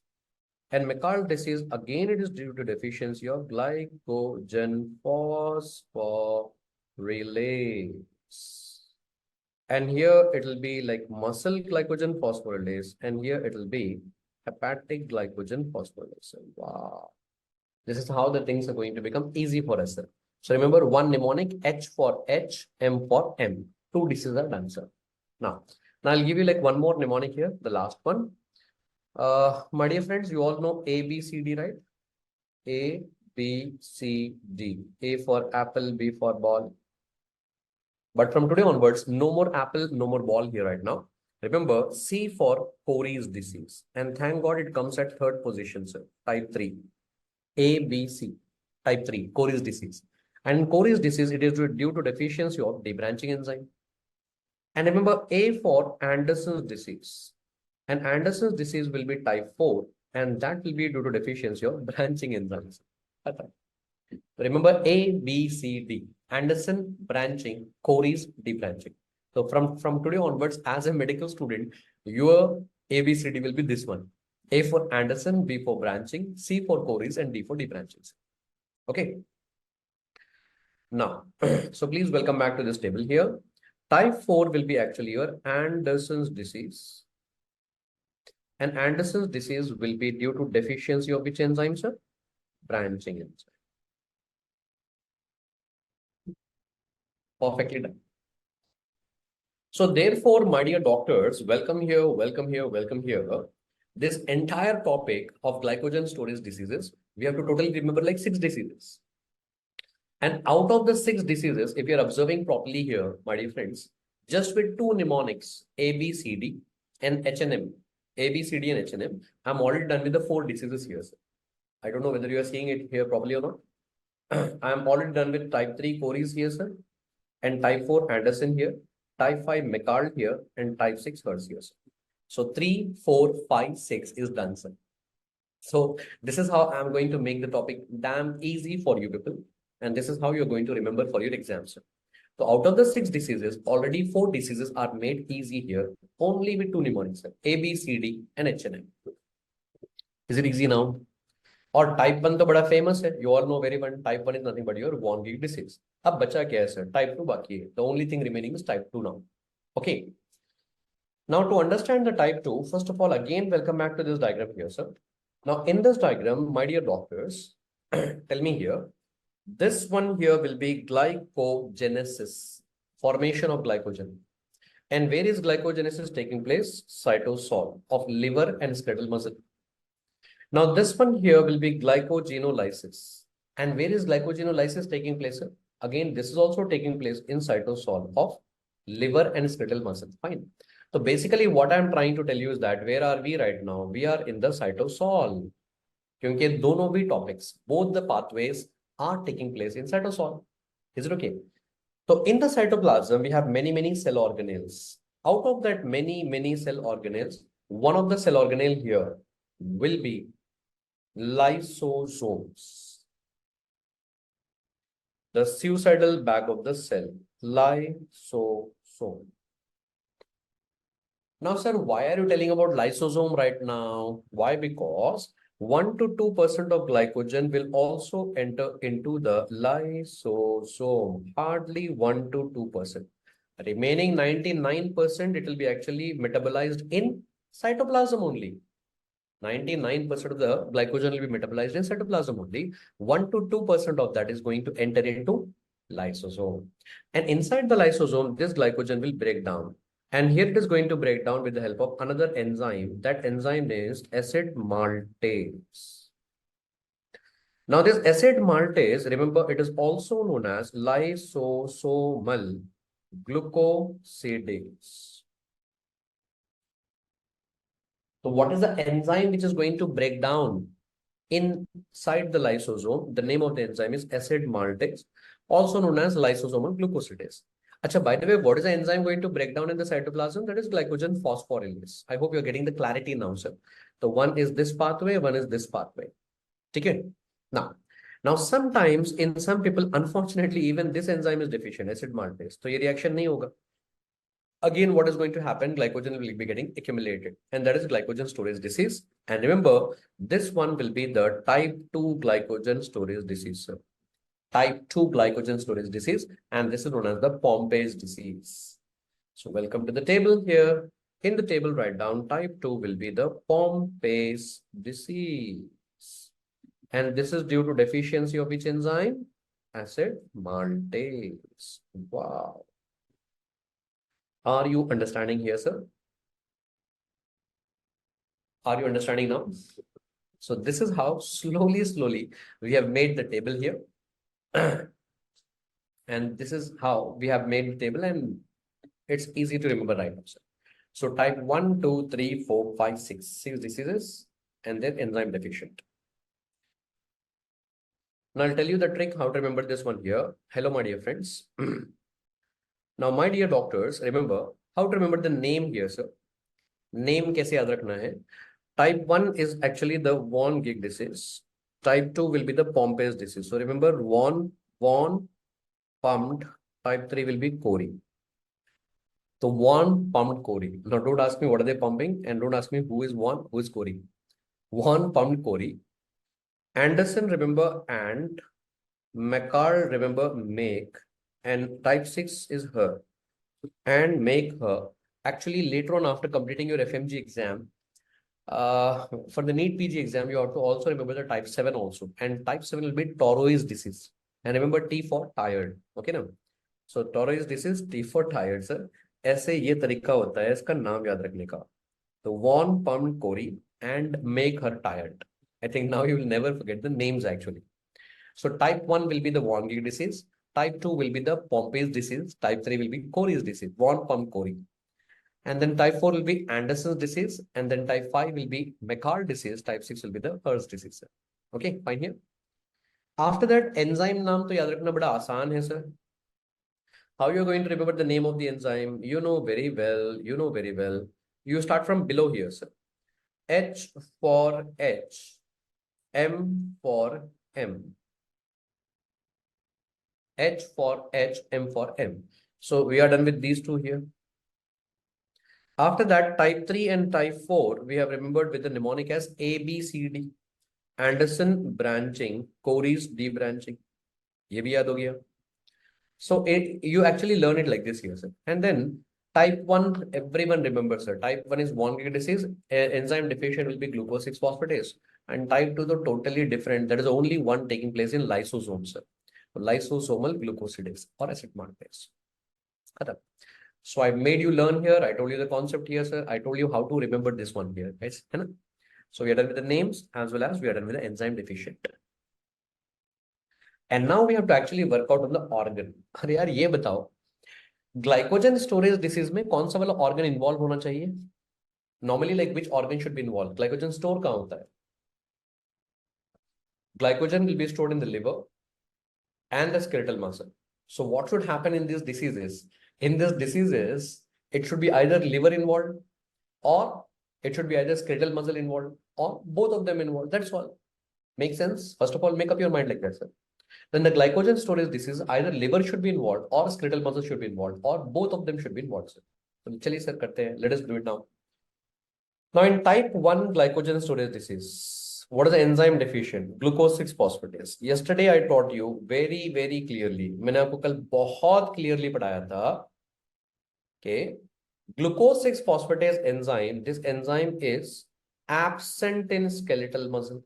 And McArdle disease, again, it is due to deficiency of glycogen phosphorylase. And here it will be like muscle glycogen phosphorylase. And here it will be hepatic glycogen phosphorylase. Wow. This is how the things are going to become easy for us, sir. So remember one mnemonic, H for H, M for M. Two diseases are done, sir. Now I'll give you like one more mnemonic here, the last one. My dear friends, you all know A, B, C, D, right? A, B, C, D. A for apple, B for ball. But from today onwards, no more apple, no more ball here right now. Remember, C for Cory's disease. And thank God it comes at third position, sir. Type 3. A, B, C. Type 3, Cory's disease. And in Cory's disease, it is due to deficiency of debranching enzyme. And remember A for Anderson's disease. And Anderson's disease will be type 4. And that will be due to deficiency of branching enzymes. Remember A, B, C, D. Anderson branching, Cory's debranching. So from today onwards, as a medical student, your ABCD will be this one. A for Anderson, B for branching, C for Cory's, and D for debranching. Okay. Now, so please welcome back to this table here. Type 4 will be actually your Anderson's disease. And Anderson's disease will be due to deficiency of which enzyme, sir? Branching enzyme. Perfectly done. So therefore, my dear doctors, welcome here, welcome here, welcome here. This entire topic of glycogen storage diseases, we have to totally remember like 6 diseases. And out of the 6 diseases, if you're observing properly here, my dear friends, just with 2 mnemonics, A, B, C, D, and H&M, A, B, C, D, and H&M, I'm already done with the 4 diseases here, sir. I don't know whether you are seeing it here properly or not. I'm already done with type 3 Cory's here, sir, and type 4 Anderson here, type 5 McArdle here, and type 6 Hertz here, sir. So 3, 4, 5, 6 is done, sir. So this is how I'm going to make the topic damn easy for you people. And this is how you're going to remember for your exams, sir. So out of the 6 diseases, already 4 diseases are made easy here, only with 2 mnemonics, sir. A, B, C, D, and H&M. Is it easy now? Or type 1 to bada famous hai. You all know very well, type 1 is nothing but your von Wegen disease. Ab bacha kya hai, sir? Type 2 baki hai. The only thing remaining is type 2 now. Okay. Now to understand the type 2, first of all, again, welcome back to this diagram here, sir. Now in this diagram, my dear doctors, tell me here, this one here will be glycogenesis, formation of glycogen. And where is glycogenesis taking place? Cytosol of liver and skeletal muscle. Now this one here will be glycogenolysis. And where is glycogenolysis taking place? Again, this is also taking place in cytosol of liver and skeletal muscle. Fine. So basically what I'm trying to tell you is that where are we right now? We are in the cytosol. क्योंकि दोनों भी topics, both the pathways are related to cytosol. are taking place in cytosol. Is it okay? So in the cytoplasm, we have many cell organelles. Out of that many cell organelles, one of the cell organelle here will be lysosomes, the suicidal bag of the cell, lysosome. Now, sir, why are you telling about lysosome right now? Why? Because 1 to 2% of glycogen will also enter into the lysosome. Hardly 1 to 2%. Remaining 99%, it will be actually metabolized in cytoplasm only. 99% of the glycogen will be metabolized in cytoplasm only. 1 to 2% of that is going to enter into lysosome. And inside the lysosome, this glycogen will break down. And here it is going to break down with the help of another enzyme. That enzyme is acid maltase. Now, this acid maltase, remember, it is also known as lysosomal glucosidase. So, what is the enzyme which is going to break down inside the lysosome? The name of the enzyme is acid maltase, also known as lysosomal glucosidase. Acha, by the way, what is the enzyme going to break down in the cytoplasm? That is glycogen phosphorylase. I hope you're getting the clarity now, sir. So one is this pathway, one is this pathway. Okay. Now, sometimes in some people, unfortunately, even this enzyme is deficient, acid maltase. So, ये reaction नहीं होगा. Again, what is going to happen? Glycogen will be getting accumulated, and that is glycogen storage disease. And remember, this one will be the type 2 glycogen storage disease, sir. Type 2 glycogen storage disease, and this is known as the Pompey's disease. So, welcome to the table here. In the table, write down type 2 will be the Pompey's disease. And this is due to deficiency of which enzyme? Acid maltase. Wow. Are you understanding here, sir? Are you understanding now? So this is how slowly we have made the table here. And this is how we have made the table, and it's easy to remember right now, sir. So type 1, 2, 3, 4, 5, 6. 6 diseases, and then enzyme deficient. Now I'll tell you the trick how to remember this one here. Hello, my dear friends. Now, my dear doctors, remember how to remember the name here, sir. Name कैसे याद रखना है? Type 1 is actually the von Gig disease. Type 2 will be the Pompey's disease. So remember von pumped. Type 3 will be Cori. So von pumped Cori. Now don't ask me what are they pumping, and don't ask me who is von, who is Cori. Von pumped Cori. Anderson, remember and. Macquarie, remember make. And type 6 is her. And make her. Actually, later on, after completing your FMG exam, for the NEET PG exam, you have to also remember the type 7 also. And type 7 will be Toro's disease. And remember T for tired. Okay, now. So Toro's disease, T for tired, sir. ऐसे ये तरीका होता है इसका नाम याद रखने का. So Von pumped Cori and make her tired. I think now you will never forget the names actually. So type 1 will be the Von Gig disease. Type 2 will be the Pompey's disease. Type 3 will be Cori's disease. Von pumped Cori. And then type 4 will be Anderson's disease. And then type 5 will be Macquarie disease. Type 6 will be the Her's disease. Okay, fine here. After that, enzyme naam to yaad rakhna bada aasan hai, sir. How you are going to remember the name of the enzyme? You know very well. You know very well. You start from below here, sir. H for H. M for M. H for H, M for M. So we are done with these two here. After that, type 3 and type 4, we have remembered with the mnemonic as A, B, C, D. Anderson branching, Cori's debranching. ये भी याद हो गया. So you actually learn it like this here, sir. And then type 1, everyone remembers, sir. Type 1 is von Gig disease. Enzyme deficient will be glucose 6-phosphatase. And type 2 is totally different. There is only one taking place in lysosomes, sir. Lysosomal glucosidase or acid maltase. So I made you learn here. I told you the concept here, sir. I told you how to remember this one here, guys. So we are done with the names as well as we are done with the enzyme deficient. And now we have to actually work out on the organ. अरे यार ये बताओ, glycogen storage disease में कौन सा वाला organ involve होना चाहिए? Normally, like which organ should be involved? Glycogen store कहाँ होता है? Glycogen will be stored in the liver. and the skeletal muscle. So what should happen in these diseases? In these diseases, it should be either liver involved, or it should be either skeletal muscle involved, or both of them involved. That's all. Make sense? First of all, make up your mind like that, sir. Then the glycogen storage disease, either liver should be involved, or skeletal muscle should be involved, or both of them should be involved, sir. So chaliye sir karte hain. Let us do it now. Now in type 1 glycogen storage disease, what is the enzyme deficient? Glucose 6 phosphatase. Yesterday I taught you very, very clearly. मैंने आपको कल बहुत clearly पढ़ाया था. Okay. Glucose 6 phosphatase enzyme, this enzyme is absent in skeletal muscle.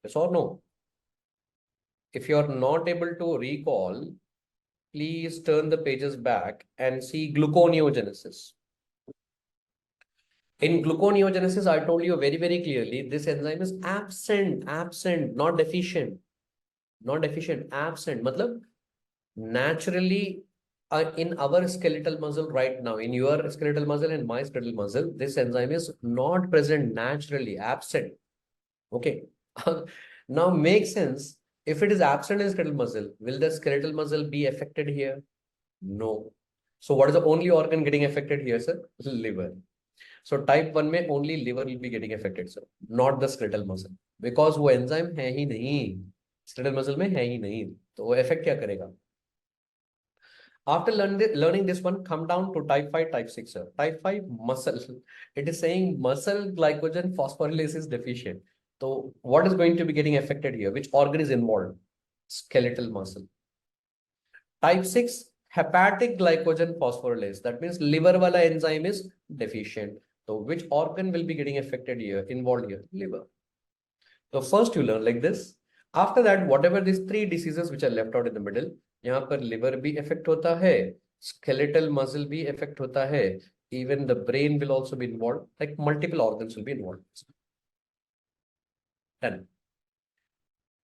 Yes or no? If you are not able to recall, please turn the pages back and see gluconeogenesis. In gluconeogenesis, I told you very, very clearly, this enzyme is absent, not deficient. Not deficient, absent. Matlab, naturally, in our skeletal muscle right now, in your skeletal muscle and my skeletal muscle, this enzyme is not present naturally, absent. Okay. Now, make sense. If it is absent in skeletal muscle, will the skeletal muscle be affected here? No. So what is the only organ getting affected here, sir? Liver. So type 1 में only liver will be getting affected, sir, not the skeletal muscle, because वो enzyme है ही नहीं, skeletal muscle में है ही नहीं, तो वो affect क्या करेगा? After learning this one, come down to type 5, type 6, sir. Type 5 muscle. It is saying muscle glycogen phosphorylase is deficient. So what is going to be getting affected here? Which organ is involved? Skeletal muscle. Type 6, hepatic glycogen phosphorylase. That means liver wala enzyme is deficient. So which organ will be getting affected here, involved here? Liver. So first you learn like this. After that, whatever these three diseases which are left out in the middle, यहाँ पर liver भी affect होता है, skeletal muscle भी affect होता है, even the brain will also be involved, like multiple organs will be involved. Done.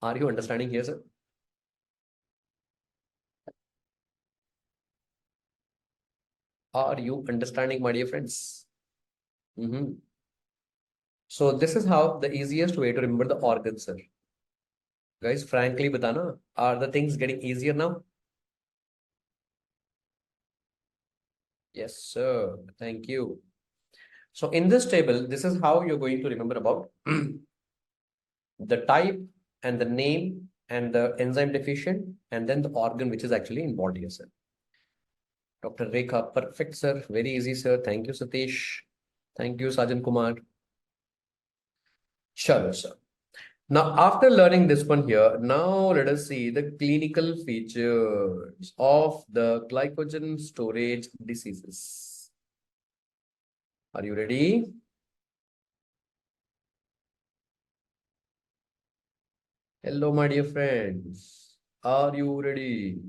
Are you understanding here, sir? Are you understanding, my dear friends? So this is how the easiest way to remember the organs, sir. Guys, frankly, batana, are the things getting easier now? Yes, sir. Thank you. So in this table, this is how you're going to remember about the type and the name and the enzyme deficient, and then the organ which is actually involved here, sir. Dr. Rekha, perfect, sir. Very easy, sir. Thank you, Satish. Thank you, Sajan Kumar. Sure, sir. Now, after learning this one here, now let us see the clinical features of the glycogen storage diseases. Are you ready? Hello, my dear friends. Are you ready?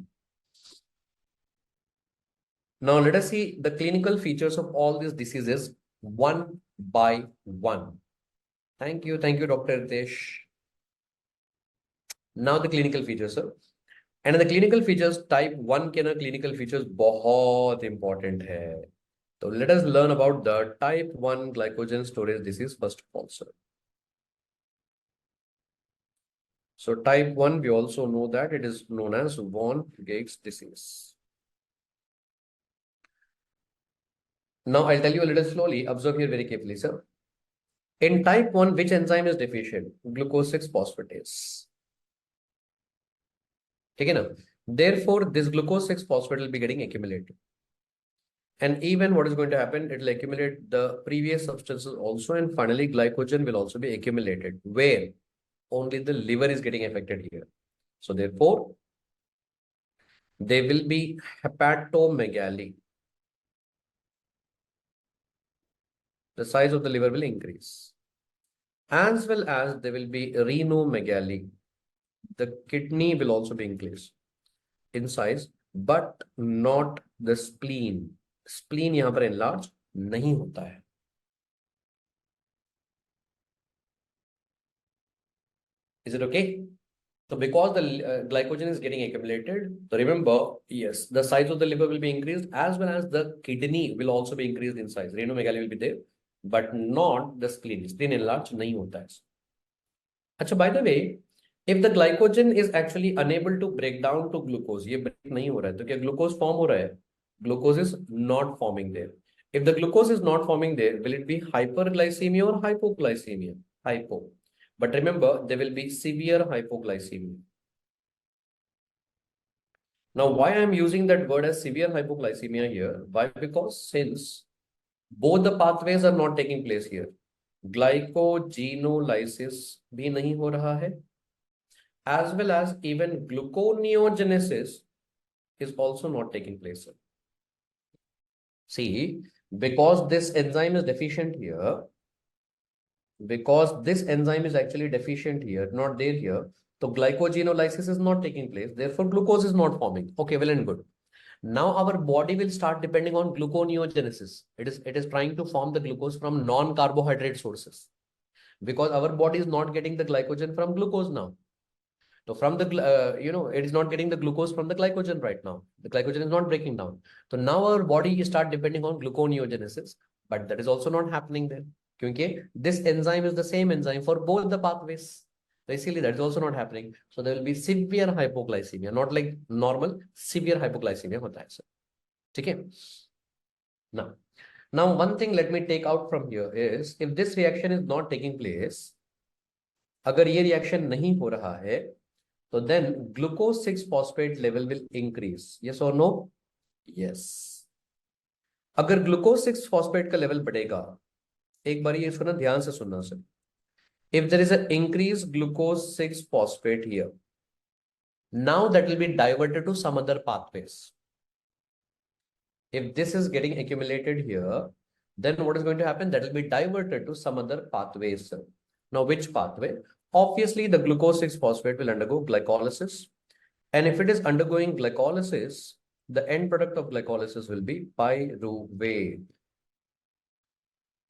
Now, let us see the clinical features of all these diseases one by one. Thank you, Dr. Ritesh. Now the clinical features, sir. And in the clinical features, type 1 के ना clinical features बहुत important है. So let us learn about the type 1 glycogen storage disease first of all, sir. So type 1, we also know that it is known as von Gates disease. Now I'll tell you a little slowly. Observe here very carefully, sir. In type 1, which enzyme is deficient? Glucose 6 phosphatase. Okay, now, therefore, this glucose 6 phosphate will be getting accumulated. And even what is going to happen, it will accumulate the previous substances also, and finally glycogen will also be accumulated, where only the liver is getting affected here. So therefore, there will be hepatomegaly. The size of the liver will increase. As well as there will be renomegaly. The kidney will also be increased in size, but not the spleen. Spleen यहाँ पर enlarge नहीं होता है. Is it okay? So because the glycogen is getting accumulated, so remember, yes, the size of the liver will be increased, as well as the kidney will also be increased in size. Renomegaly will be there, but not the spleen. Spleen enlarge नहीं होता है. अच्छा, by the way, If the glycogen is actually unable to break down to glucose, ये break नहीं हो रहा है, तो क्या glucose form हो रहा है? Glucose is not forming there. If the glucose is not forming there, will it be hyperglycemia or hypoglycemia? Hypo. But remember, there will be severe hypoglycemia. Now, why I am using that word as severe hypoglycemia here? Why? Because since both the pathways are not taking place here, glycogenolysis भी नहीं हो रहा है, as well as even gluconeogenesis is also not taking place. See, because this enzyme is deficient here, because this enzyme is actually deficient here, not there here, so glycogenolysis is not taking place. Therefore, glucose is not forming. Okay, well and good. Now our body will start depending on gluconeogenesis. It is trying to form the glucose from non-carbohydrate sources because our body is not getting the glycogen from glucose now. So from the, it is not getting the glucose from the glycogen right now. The glycogen is not breaking down. So now our body start depending on gluconeogenesis, but that is also not happening there. Because this enzyme is the same enzyme for both the pathways. Basically, that is also not happening. So there will be severe hypoglycemia, not like normal, severe hypoglycemia hota hai sir. Okay. Now one thing let me take out from here is if this reaction is not taking place, अगर ये reaction नहीं हो रहा है, so then glucose 6 phosphate level will increase. Yes or no? Yes. अगर glucose 6 phosphate का level बढ़ेगा, एक बार ये इसको ना ध्यान से सुनना sir. If there is an increased glucose 6 phosphate here, now that will be diverted to some other pathways. If this is getting accumulated here, then what is going to happen? That will be diverted to some other pathways. Sir. Now, which pathway? Obviously, the glucose 6 phosphate will undergo glycolysis. And if it is undergoing glycolysis, the end product of glycolysis will be pyruvate.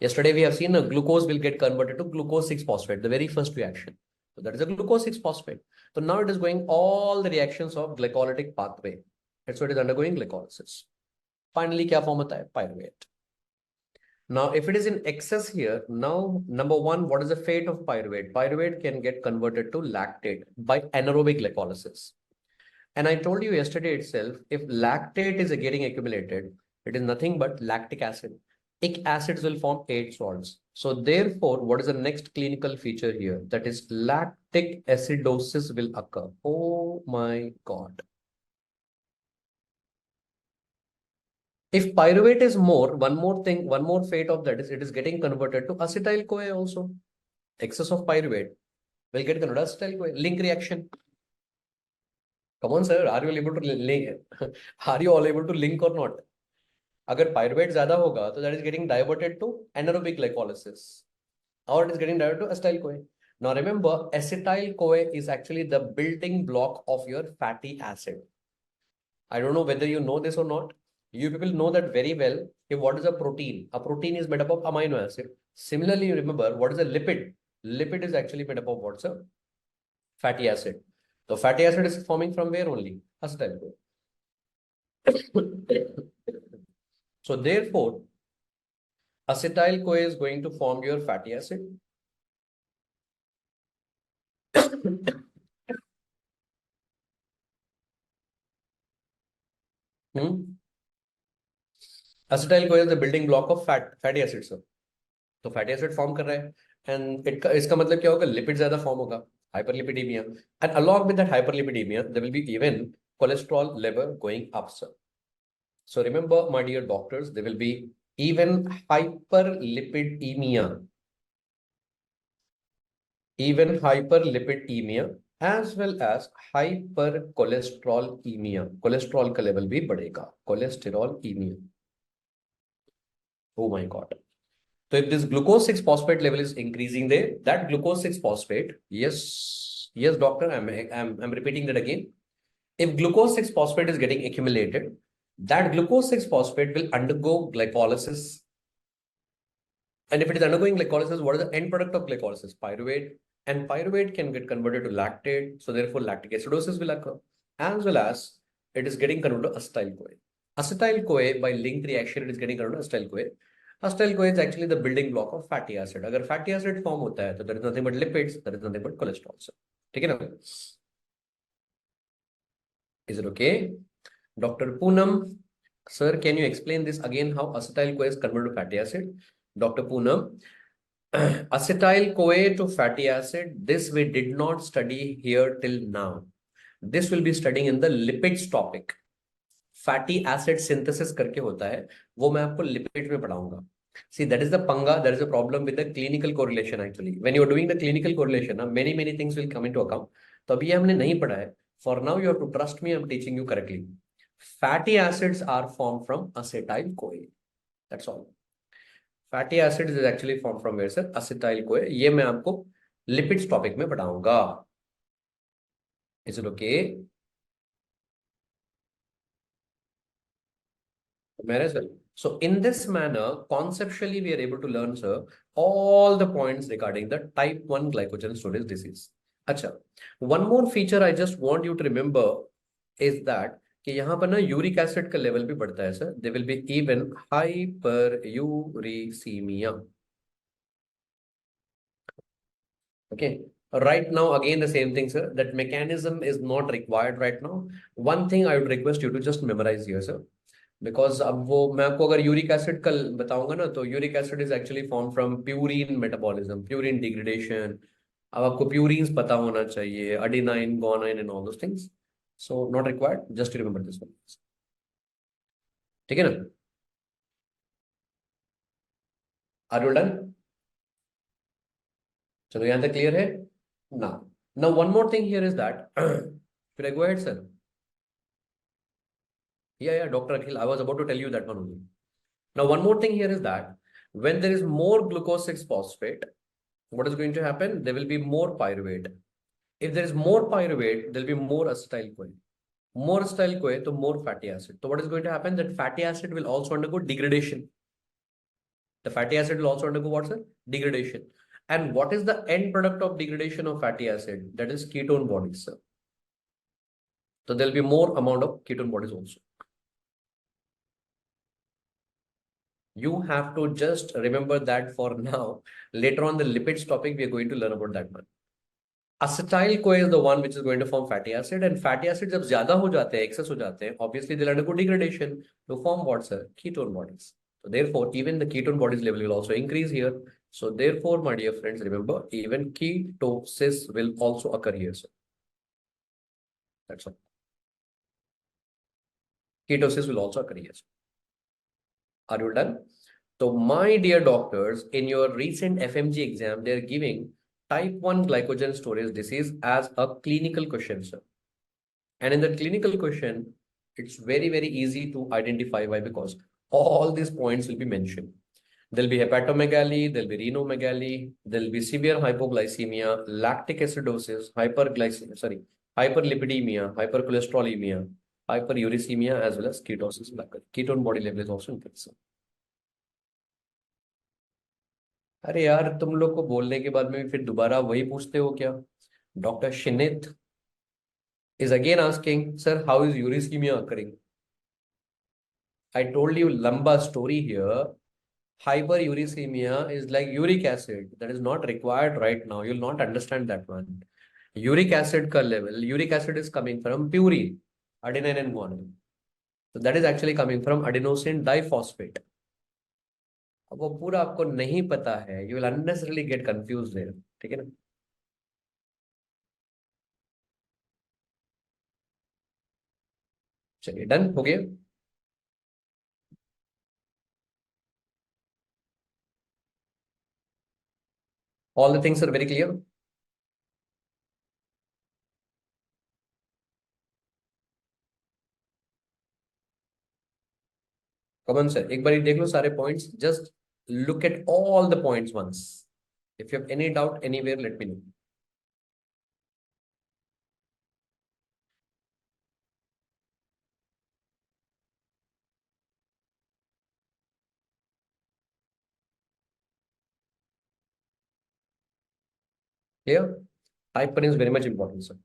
Yesterday, we have seen a glucose will get converted to glucose 6 phosphate, the very first reaction. So that is a glucose 6 phosphate. So now it is going all the reactions of glycolytic pathway. And so it is undergoing glycolysis. Finally, क्या form होता है? Pyruvate. Now, if it is in excess here, now number one, what is the fate of pyruvate? Pyruvate can get converted to lactate by anaerobic glycolysis. And I told you yesterday itself, if lactate is getting accumulated, it is nothing but lactic acid. Ic acids will form 8 salts. So therefore, what is the next clinical feature here? That is lactic acidosis will occur. Oh my God. If pyruvate is more, one more thing, one more fate of that is it is getting converted to acetyl-CoA also. Excess of pyruvate will get converted to acetyl-CoA. Link reaction. Come on, sir. Are you able to link? Are you all able to link or not? अगर pyruvate ज़्यादा होगा, तो that is getting diverted to anaerobic glycolysis, or it is getting diverted to acetyl-CoA. Now remember, acetyl-CoA is actually the building block of your fatty acid. I don't know whether you know this or not. You people know that very well. What is a protein? A protein is made up of amino acid. Similarly, you remember what is a lipid? Lipid is actually made up of what's a fatty acid. So fatty acid is forming from where only? Acetyl-CoA. So therefore, acetyl-CoA is going to form your fatty acid. Acetyl-CoA is the building block of fatty acid, sir. तो fatty acid form कर रहा है and इसका मतलब क्या होगा? Lipid ज्यादा form होगा, hyperlipidemia, and along with that hyperlipidemia there will be even cholesterol level going up, sir. So remember, my dear doctors, there will be even hyperlipidemia, as well as hypercholesterolemia. cholesterol का level भी बढ़ेगा, cholesterolemia. Oh my God. So if this glucose 6 phosphate level is increasing there, that glucose 6 phosphate, yes, doctor, I'm repeating that again. If glucose 6 phosphate is getting accumulated, that glucose 6 phosphate will undergo glycolysis. And if it is undergoing glycolysis, what is the end product of glycolysis? Pyruvate. And pyruvate can get converted to lactate. So therefore, lactic acidosis will occur. As well as it is getting converted to acetyl-CoA. Acetyl-CoA, by linked reaction, it is getting converted to acetyl-CoA. Acetyl-CoA is actually the building block of fatty acid. Agar fatty acid form hota hai, so there is nothing but lipids, there is nothing but cholesterol. ठीक है ना? Is it okay? Doctor Poonam, sir, can you explain this again, how acetyl CoA is converted to fatty acid? Dr. Poonam, acetyl CoA to fatty acid, this we did not study here till now. This will be studying in the lipids topic. Fatty acid synthesis करके होता है, वो मैं आपको lipid में पढ़ाऊंगा. See, that is the panga, there is a problem with the clinical correlation actually. When you are doing the clinical correlation, many things will come into account. तो अभी ये हमने नहीं पढ़ा है. For now, you have to trust me, I'm teaching you correctly. Fatty acids are formed from acetyl CoA. That's all. Fatty acids is actually formed from where, sir? Acetyl CoA. ये मैं आपको lipids topic में पढ़ाऊंगा. Is it okay? Marriage well. So in this manner, conceptually, we are able to learn, sir, all the points regarding the type 1 glycogen storage disease. Acha, one more feature I just want you to remember is that कि यहाँ पर ना uric acid का level भी बढ़ता है sir. They will be even hyper uricaemia. Okay. Right now, again, the same thing, sir. That mechanism is not required right now. One thing I would request you to just memorize here, sir. Because अब वो मैं आपको अगर uric acid का बताऊंगा ना, तो uric acid is actually form from purine metabolism, purine degradation. अब आपको प्यूरिन्स पता होना चाहिए, adenine, guanine and all those things. So not required, just remember this one. ठीक है ना? Are you done? चलो यहां तक क्लियर है ना? Now one more thing here is that should I go ahead, sir? Yeah, Dr. Akhil, I was about to tell you that one only. Now, one more thing here is that when there is more glucose 6 phosphate, what is going to happen? There will be more pyruvate. If there is more pyruvate, there will be more acetyl CoA. More acetyl CoA, so more fatty acid. So what is going to happen? That fatty acid will also undergo degradation. The fatty acid will also undergo what, sir? Degradation. And what is the end product of degradation of fatty acid? That is ketone bodies, sir. So there will be more amount of ketone bodies also. You have to just remember that for now. Later on the lipids topic, we are going to learn about that one. Acetyl CoA is the one which is going to form fatty acid, and fatty acids जब ज्यादा हो जाते हैं, excess हो जाते हैं, obviously they'll undergo degradation to form what, sir? Ketone bodies. So therefore, even the ketone bodies level will also increase here. So therefore, my dear friends, remember, even ketosis will also occur here, sir. That's all. Ketosis will also occur here, sir. Are you done? So my dear doctors, in your recent FMG exam, they're giving type 1 glycogen storage disease as a clinical question, sir. And in the clinical question, it's very easy to identify. Why? Because all these points will be mentioned. There'll be hepatomegaly, there'll be renomegaly, there'll be severe hypoglycemia, lactic acidosis, hyperlipidemia, hypercholesterolemia, hyperuricemia, as well as ketosis. Ketone body level is also increased. अरे यार, तुम लोग को बोलने के बाद में फिर दोबारा वही पूछते हो क्या? डॉक्टर शिनित is again asking, sir, how is uricemia occurring? I told you lamba story here. Hyperuricemia is like uric acid that is not required right now. You'll not understand that one. Uric acid ka level, uric acid is coming from purine, adenine and guanine. So that is actually coming from adenosine diphosphate. अब वो पूरा आपको नहीं पता है, you will unnecessarily get confused there. ठीक है ना? चलिए, डन हो गया. All the things are very clear. Come on sir, एक बार देख लो सारे points. Just look at all the points once. If you have any doubt anywhere, let me know. Here, hyper is very much important, sir.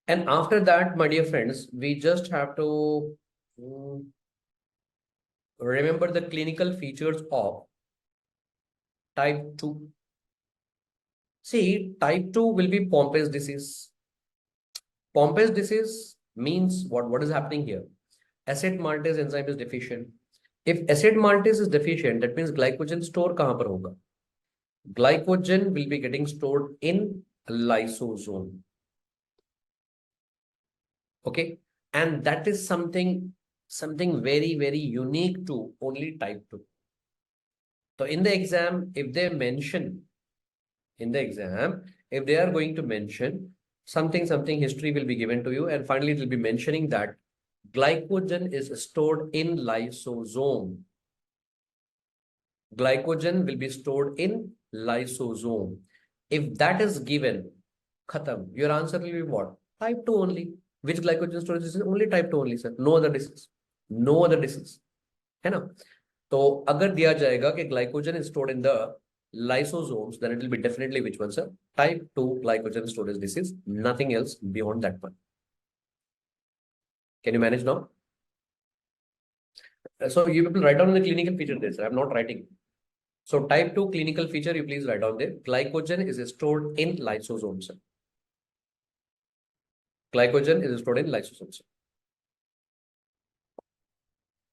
And after that, my dear friends, we just have to remember the clinical features of type 2. See, type 2 will be Pompey's disease. Pompey's disease means what? What is happening here? Acid maltase enzyme is deficient. If acid maltase is deficient, that means glycogen store कहाँ पर होगा? Glycogen will be getting stored in lysosome. Okay, and that is something very, very unique to only type 2. So in the exam, if they mention in the exam, if they are going to mention something history will be given to you, and finally it will be mentioning that glycogen is stored in lysosome. Glycogen will be stored in lysosome. If that is given, khatam, your answer will be what? Type 2 only. Which glycogen storage disease? Only type 2 only, sir. No other disease. No other disease. है ना? तो अगर दिया जाएगा कि glycogen is stored in the lysosomes, then it will be definitely which one, sir? Type 2 glycogen storage disease. Nothing else beyond that one. Can you manage now? So you people write down the clinical feature there, sir. I'm not writing. So type 2 clinical feature, you please write down there. Glycogen is stored in lysosomes. Glycogen is stored in lysosomes.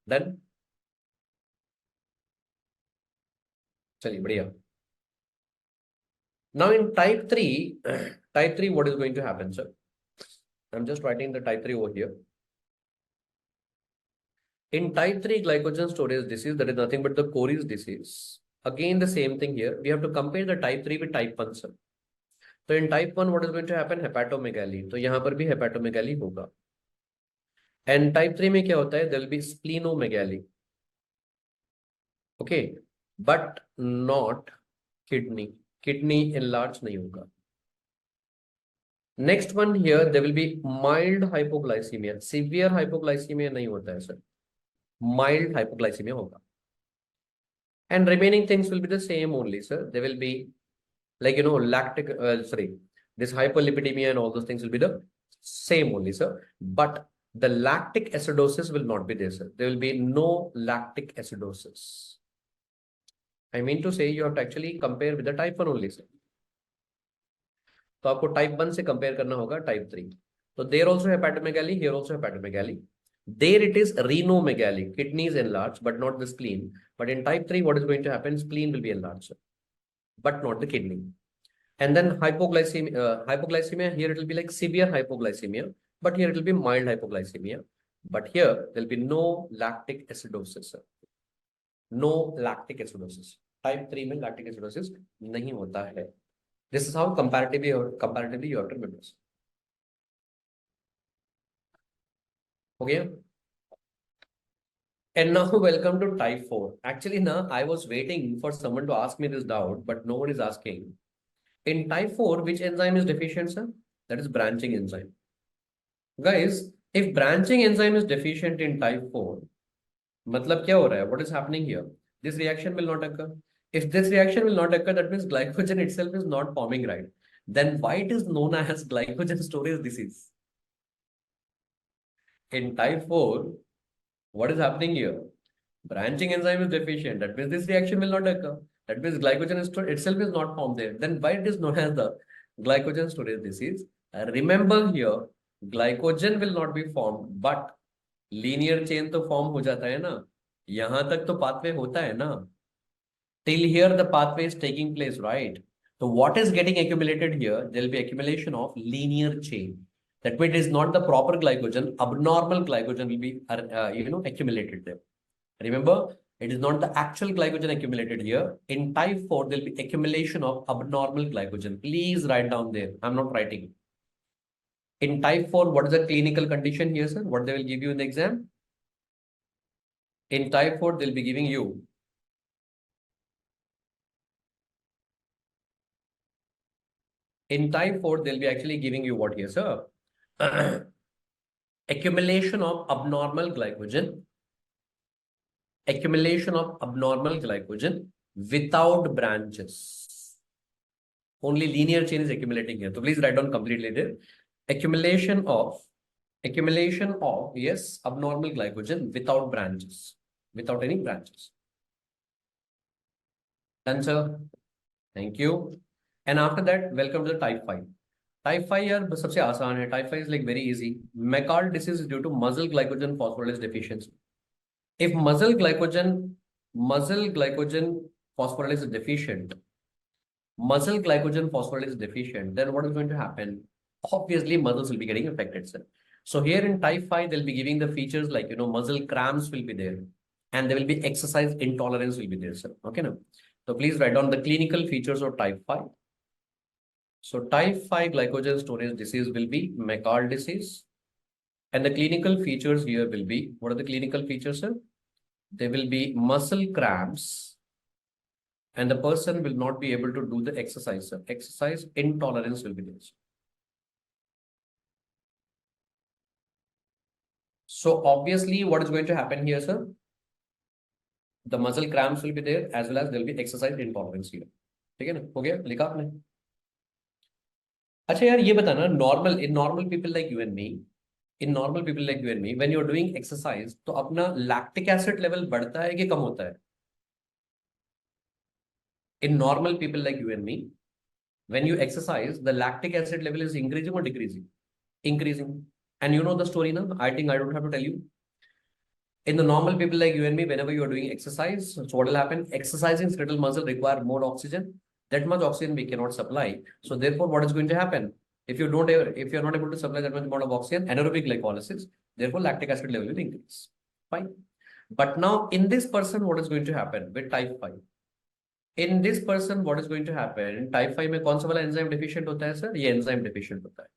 Then, चलिए बढ़िया. Now in type 3, type 3, what is going to happen, sir? I'm just writing the type 3 over here. In type 3 glycogen storage disease, that is nothing but the Cory's disease. Again, the same thing here. We have to compare the type 3 with type 1, sir. So in type 1, what is going to happen? Hepatomegaly. तो यहाँ पर भी hepatomegaly होगा. And type 3 में क्या होता है? There will be splenomegaly. Okay, but not kidney. Kidney enlarge नहीं होगा. Next one here, there will be mild hypoglycemia. Severe hypoglycemia नहीं होता है, sir. Mild hypoglycemia होगा. And remaining things will be the same only, sir. There will be like, this hyperlipidemia and all those things will be the same only, sir. But the lactic acidosis will not be there, sir. There will be no lactic acidosis. I mean to say you have to actually compare with the type 1 only, sir. तो आपको type 1 से compare करना होगा type 3. So there also hepatomegaly, here also hepatomegaly. There it is renomegaly. Kidney is enlarged, but not the spleen. But in type 3, what is going to happen? Spleen will be enlarged, sir, but not the kidney. And then hypoglycemia, here it will be like severe hypoglycemia, but here it will be mild hypoglycemia. But here there will be no lactic acidosis, sir. No lactic acidosis. Type 3 में lactic acidosis नहीं होता है. This is how comparatively you have to remember. Okay. And now welcome to type 4. Actually, now I was waiting for someone to ask me this doubt, but no one is asking. In type 4, which enzyme is deficient, sir? That is branching enzyme. Guys, if branching enzyme is deficient in type 4, मतलब क्या हो रहा है? What is happening here? This reaction will not occur. If this reaction will not occur, that means glycogen itself is not forming, right? Then why it is known as glycogen storage disease? In type 4, what is happening here? Branching enzyme is deficient. That means this reaction will not occur. That means glycogen itself is not formed there. Then why it is known as the glycogen storage disease? Remember here, glycogen will not be formed, but linear chain तो form हो जाता है ना. यहाँ तक तो pathway होता है ना. Till here the pathway is taking place, right? So what is getting accumulated here? There will be accumulation of linear chain. That means it is not the proper glycogen. Abnormal glycogen will be accumulated there. Remember, it is not the actual glycogen accumulated here. In type 4, there will be accumulation of abnormal glycogen. Please write down there. I'm not writing. In type 4, what is the clinical condition here, sir? What they will give you in the exam? In type 4, they'll be giving you in type 4, they'll be actually giving you what here, sir? Accumulation of abnormal glycogen. Accumulation of abnormal glycogen without branches. Only linear chain is accumulating here. So please write down completely there. Accumulation of yes, abnormal glycogen without branches, without any branches. Answer. Thank you. And after that, welcome to the type 5. Type 5 यार सबसे आसान है. Type 5 is like very easy. McCall disease is due to muscle glycogen phosphorylase deficiency. If muscle glycogen phosphorylase is deficient, then what is going to happen? Obviously, muscles will be getting affected, sir. So here in type 5, they'll be giving the features like, muscle cramps will be there and there will be exercise intolerance will be there, sir. Okay, now. So please write down the clinical features of type 5. So type 5 glycogen storage disease will be McCall disease. And the clinical features here will be, what are the clinical features, sir? There will be muscle cramps and the person will not be able to do the exercise, sir. Exercise intolerance will be there. So obviously what is going to happen here, sir? The muscle cramps will be there as well as there will be exercise intolerance here. ठीक है ना? हो गया? लिखा आपने? अच्छा यार ये बताना in normal people like you and me, when you are doing exercise, तो अपना lactic acid level बढ़ता है कि कम होता है? In normal people like you and me, when you exercise, the lactic acid level is increasing or decreasing? Increasing. And you know the story now? I think I don't have to tell you. In the normal people like you and me, whenever you are doing exercise, so what will happen? Exercising skeletal muscle require more oxygen. That much oxygen we cannot supply. So therefore, what is going to happen? If you're not able to supply that much amount of oxygen, anaerobic glycolysis, therefore lactic acid level will increase. Fine. But now in this person, what is going to happen with type 5? In this person, what is going to happen? Type 5 में कौन सा वाला enzyme deficient होता है sir? ये enzyme deficient होता है.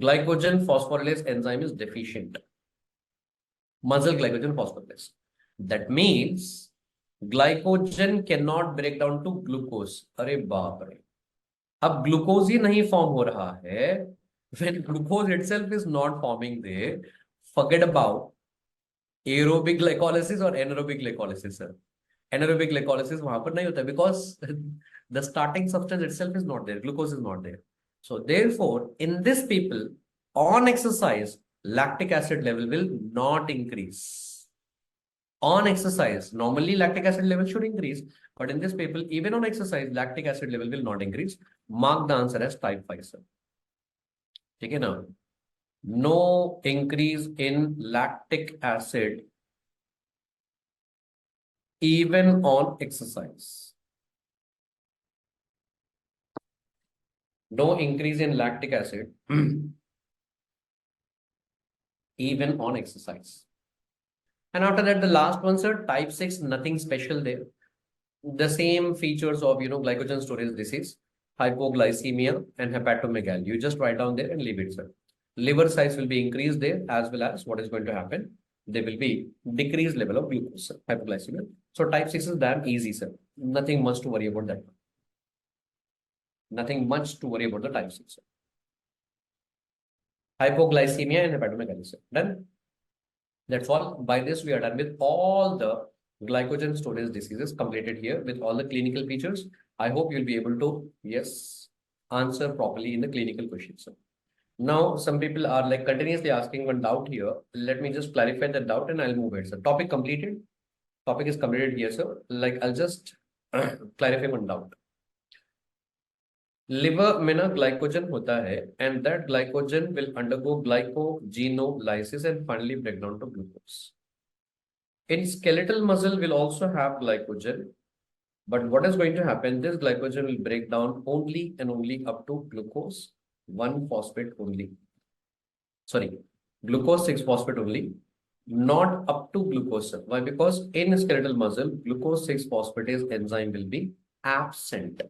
Glycogen phosphorylase enzyme is deficient. Muscle glycogen phosphorylase. That means glycogen cannot break down to glucose. अरे बाप रे. अब ग्लूकोज ही नहीं फॉर्म हो रहा है. When glucose itself is not forming there, forget about aerobic glycolysis or anaerobic glycolysis, sir. Anaerobic glycolysis वहां पर नहीं होता because the starting substance itself is not there. Glucose is not there. So therefore, in this people, on exercise, lactic acid level will not increase. On exercise, normally lactic acid level should increase, but in this people, even on exercise, lactic acid level will not increase. Mark the answer as type 5, sir. Okay, now, no increase in lactic acid even on exercise. No increase in lactic acid even on exercise. And after that, the last one, sir, type 6, nothing special there. The same features of, glycogen storage disease, hypoglycemia and hepatomegaly. You just write down there and leave it, sir. Liver size will be increased there as well as what is going to happen? There will be decreased level of glucose, sir, hypoglycemia. So type 6 is damn easy, sir. Nothing much to worry about that. Nothing much to worry about the type 6, sir. Hypoglycemia and hepatomegaly, sir. Done? That's all. By this, we are done with all the glycogen storage diseases completed here with all the clinical features. I hope you'll be able to, yes, answer properly in the clinical questions, sir. Now, some people are like continuously asking one doubt here. Let me just clarify the doubt and I'll move it, sir. Topic completed. Topic is completed here, sir. Like I'll just clarify one doubt. Liver में ना glycogen होता है and that glycogen will undergo glycogenolysis and finally break down to glucose. In skeletal muscle will also have glycogen, but what is going to happen? This glycogen will break down only and only up to glucose 1-phosphate only. Sorry, glucose 6-phosphate only, not up to glucose. Why? Because in skeletal muscle, glucose 6-phosphatase enzyme will be absent.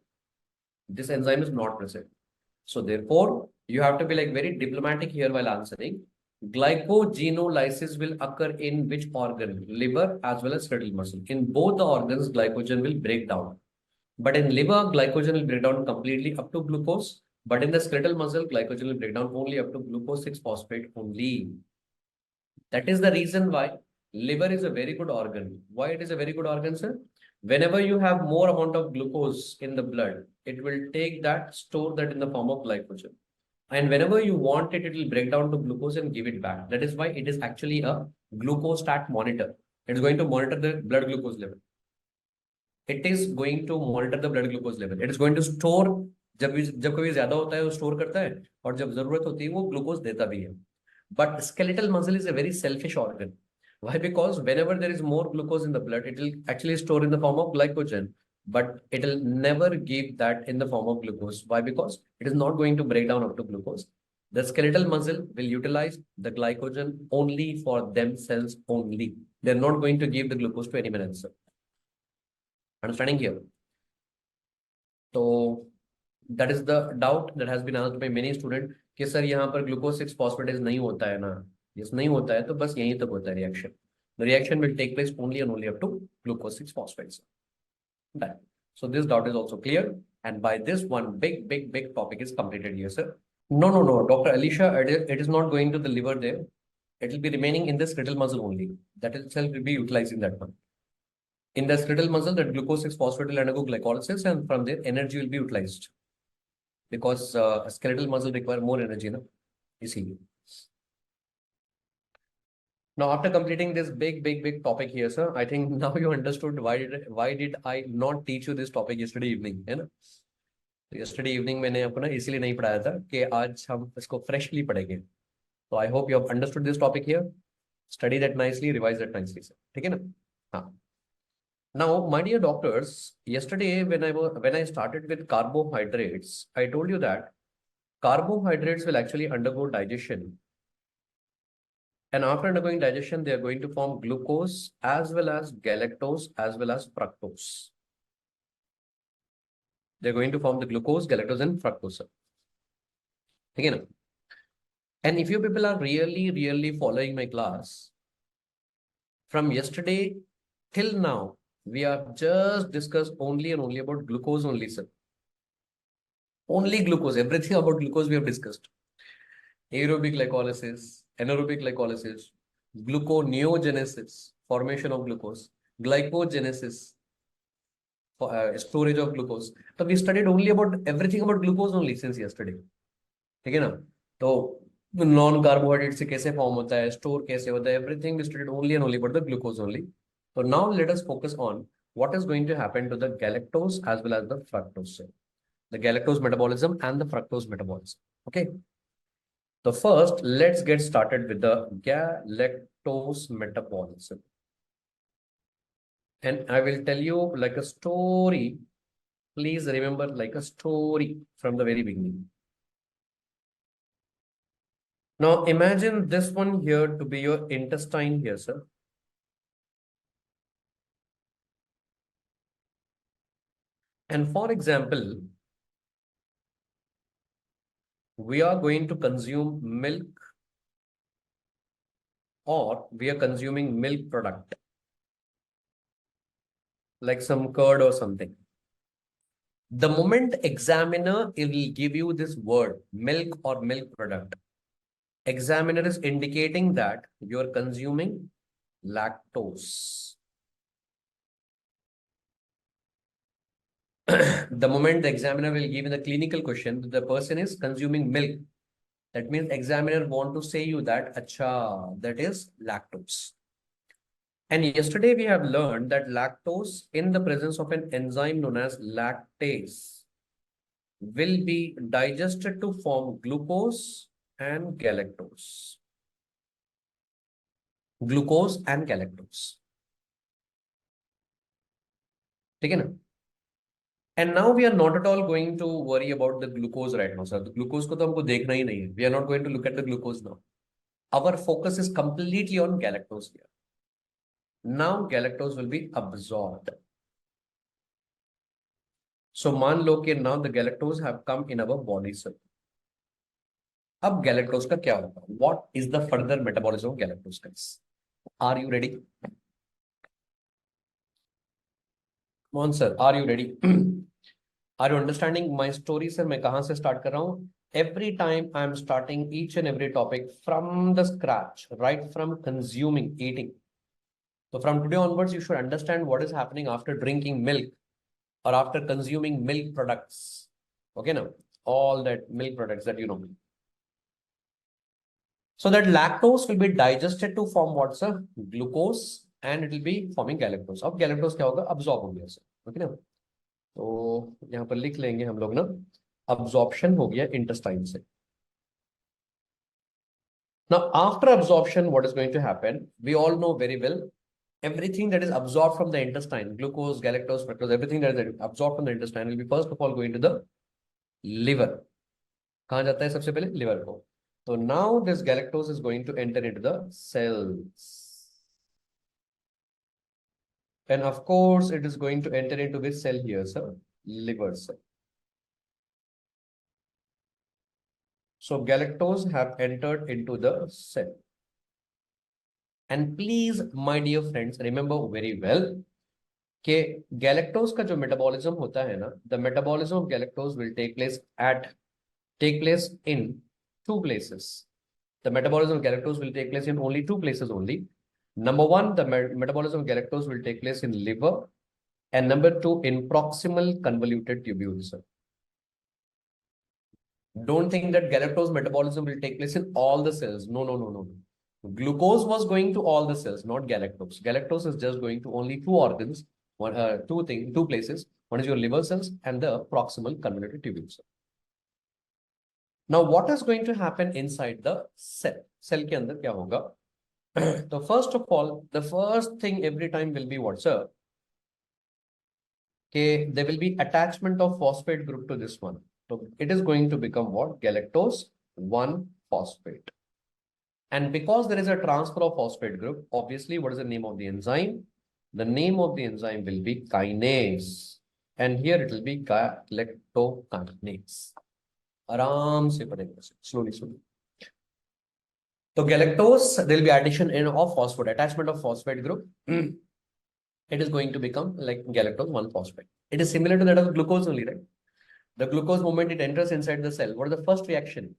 This enzyme is not present. So therefore, you have to be like very diplomatic here while answering. Glycogenolysis will occur in which organ? Liver as well as skeletal muscle. In both the organs, glycogen will break down. But in liver, glycogen will break down completely up to glucose. But in the skeletal muscle, glycogen will break down only up to glucose 6-phosphate only. That is the reason why liver is a very good organ. Why it is a very good organ, sir? Whenever you have more amount of glucose in the blood, it will take that, store that in the form of glycogen. And whenever you want it, it will break down to glucose and give it back. That is why it is actually a glucostat monitor. It is going to monitor the blood glucose level. it is going to monitor the blood glucose level. It is going to store, जब कभी ज्यादा होता है वो store करता है, और जब जरूरत होती है वो ग्लूकोज देता भी है. But skeletal muscle is a very selfish organ. Why? Because whenever there is more glucose in the blood, it will actually store in the form of glycogen, but it will never give that in the form of glucose. Why? Because it is not going to break down up to glucose. The skeletal muscle will utilize the glycogen only for themselves only. They're not going to give the glucose to anyone else. Understanding here? So that is the doubt that has been asked by many students कि sir यहाँ पर glucose 6 phosphatase नहीं होता है ना. Yes, नहीं होता है तो बस यहीं तक होता है reaction. The reaction will take place only and only up to glucose 6 phosphates. Done. So this doubt is also clear, and by this one big topic is completed here, sir. No, Dr. Alicia, it is not going to the liver there. It will be remaining in the skeletal muscle only. That itself will be utilizing that one. In the skeletal muscle, that glucose 6 phosphate will undergo glycolysis, and from there energy will be utilized. Because skeletal muscle require more energy, na? Easily. Now, after completing this big topic here, sir, I think now you understood why did I not teach you this topic yesterday evening, है ना? Yesterday evening मैंने आपको ना इसीलिए नहीं पढ़ाया था कि आज हम इसको freshly पढ़ेंगे. So I hope you have understood this topic here. Study that nicely, revise that nicely, sir. ठीक है ना? हाँ. Now, my dear doctors, yesterday when I started with carbohydrates, I told you that carbohydrates will actually undergo digestion. And after undergoing digestion, they are going to form glucose as well as galactose as well as fructose. They're going to form the glucose, galactose, and fructose. Again, and if you people are really following my class, from yesterday till now, we have just discussed only and only about glucose only, sir. Only glucose, everything about glucose we have discussed. Aerobic glycolysis, anaerobic glycolysis, gluconeogenesis, formation of glucose, glycogenesis, storage of glucose. So we studied only about everything about glucose only since yesterday. ठीक है ना? तो non carbohydrate से कैसे form होता है, store कैसे होता है, everything we studied only and only about the glucose only. So now let us focus on what is going to happen to the galactose as well as the fructose. The galactose metabolism and the fructose metabolism. Okay. So first, let's get started with the galactose metabolism. And I will tell you like a story. Please remember like a story from the very beginning. Now imagine this one here to be your intestine here, sir. And for example, we are going to consume milk or we are consuming milk product like some curd or something. The moment examiner will give you this word milk or milk product, examiner is indicating that you are consuming lactose. The moment the examiner will give in the clinical question, the person is consuming milk. That means examiner want to say you that, acha, that is lactose. And yesterday we have learned that lactose in the presence of an enzyme known as lactase will be digested to form glucose and galactose. Glucose and galactose. ठीक है ना? And now we are not at all going to worry about the glucose right now, sir. The glucose को तो हमको देखना ही नहीं है. We are not going to look at the glucose now. Our focus is completely on galactose here. Now galactose will be absorbed. So मान लो कि now the galactose have come in our body, sir. अब galactose का क्या होगा? What is the further metabolism of galactose, guys? Are you ready? Come on, sir. Are you ready? Are you understanding my story, sir? मैं कहाँ से start कर रहा हूँ? Every time I am starting each and every topic from the scratch, right from consuming, eating. So from today onwards, you should understand what is happening after drinking milk or after consuming milk products. Okay, now all that milk products that you know. So that lactose will be digested to form what, sir? Glucose and it will be forming galactose. अब galactose क्या होगा, absorb हो गया sir. Okay ना. तो यहाँ पर लिख लेंगे हम लोग ना, अब्सॉर्प्शन हो गया इंटेस्टाइन से. Now, after absorption, what is going to happen? We all know very well everything that is absorbed from the intestine, glucose, galactose, fructose, everything that is absorbed from the intestine will be first of all going to the liver. कहाँ जाता है सबसे पहले, liver को. So now this galactose is going to enter into the cells. And of course, it is going to enter into which cell here, sir? Liver cell. So galactose have entered into the cell. And please, my dear friends, remember very well कि galactose का जो metabolism होता है ना, the metabolism of galactose will take place in two places. The metabolism of galactose will take place in only two places only. Number one, the metabolism of galactose will take place in liver, and number two, in proximal convoluted tubules. Don't think that galactose metabolism will take place in all the cells. No, no, no, no. Glucose was going to all the cells, not galactose. Galactose is just going to only two organs, two places. One is your liver cells and the proximal convoluted tubules. Now, what is going to happen inside the cell? Cell के अंदर क्या होगा? So first of all, the first thing every time will be what, sir? Okay, there will be attachment of phosphate group to this one. So it is going to become what? Galactose 1-phosphate. And because there is a transfer of phosphate group, obviously, what is the name of the enzyme? The name of the enzyme will be kinase. And here it will be galactokinase. Aram se padega, slowly, slowly. So galactose, there will be addition of phosphate, attachment of phosphate group. It is going to become like galactose 1-phosphate. It is similar to that of glucose only, right? The glucose moment it enters inside the cell. What is the first reaction?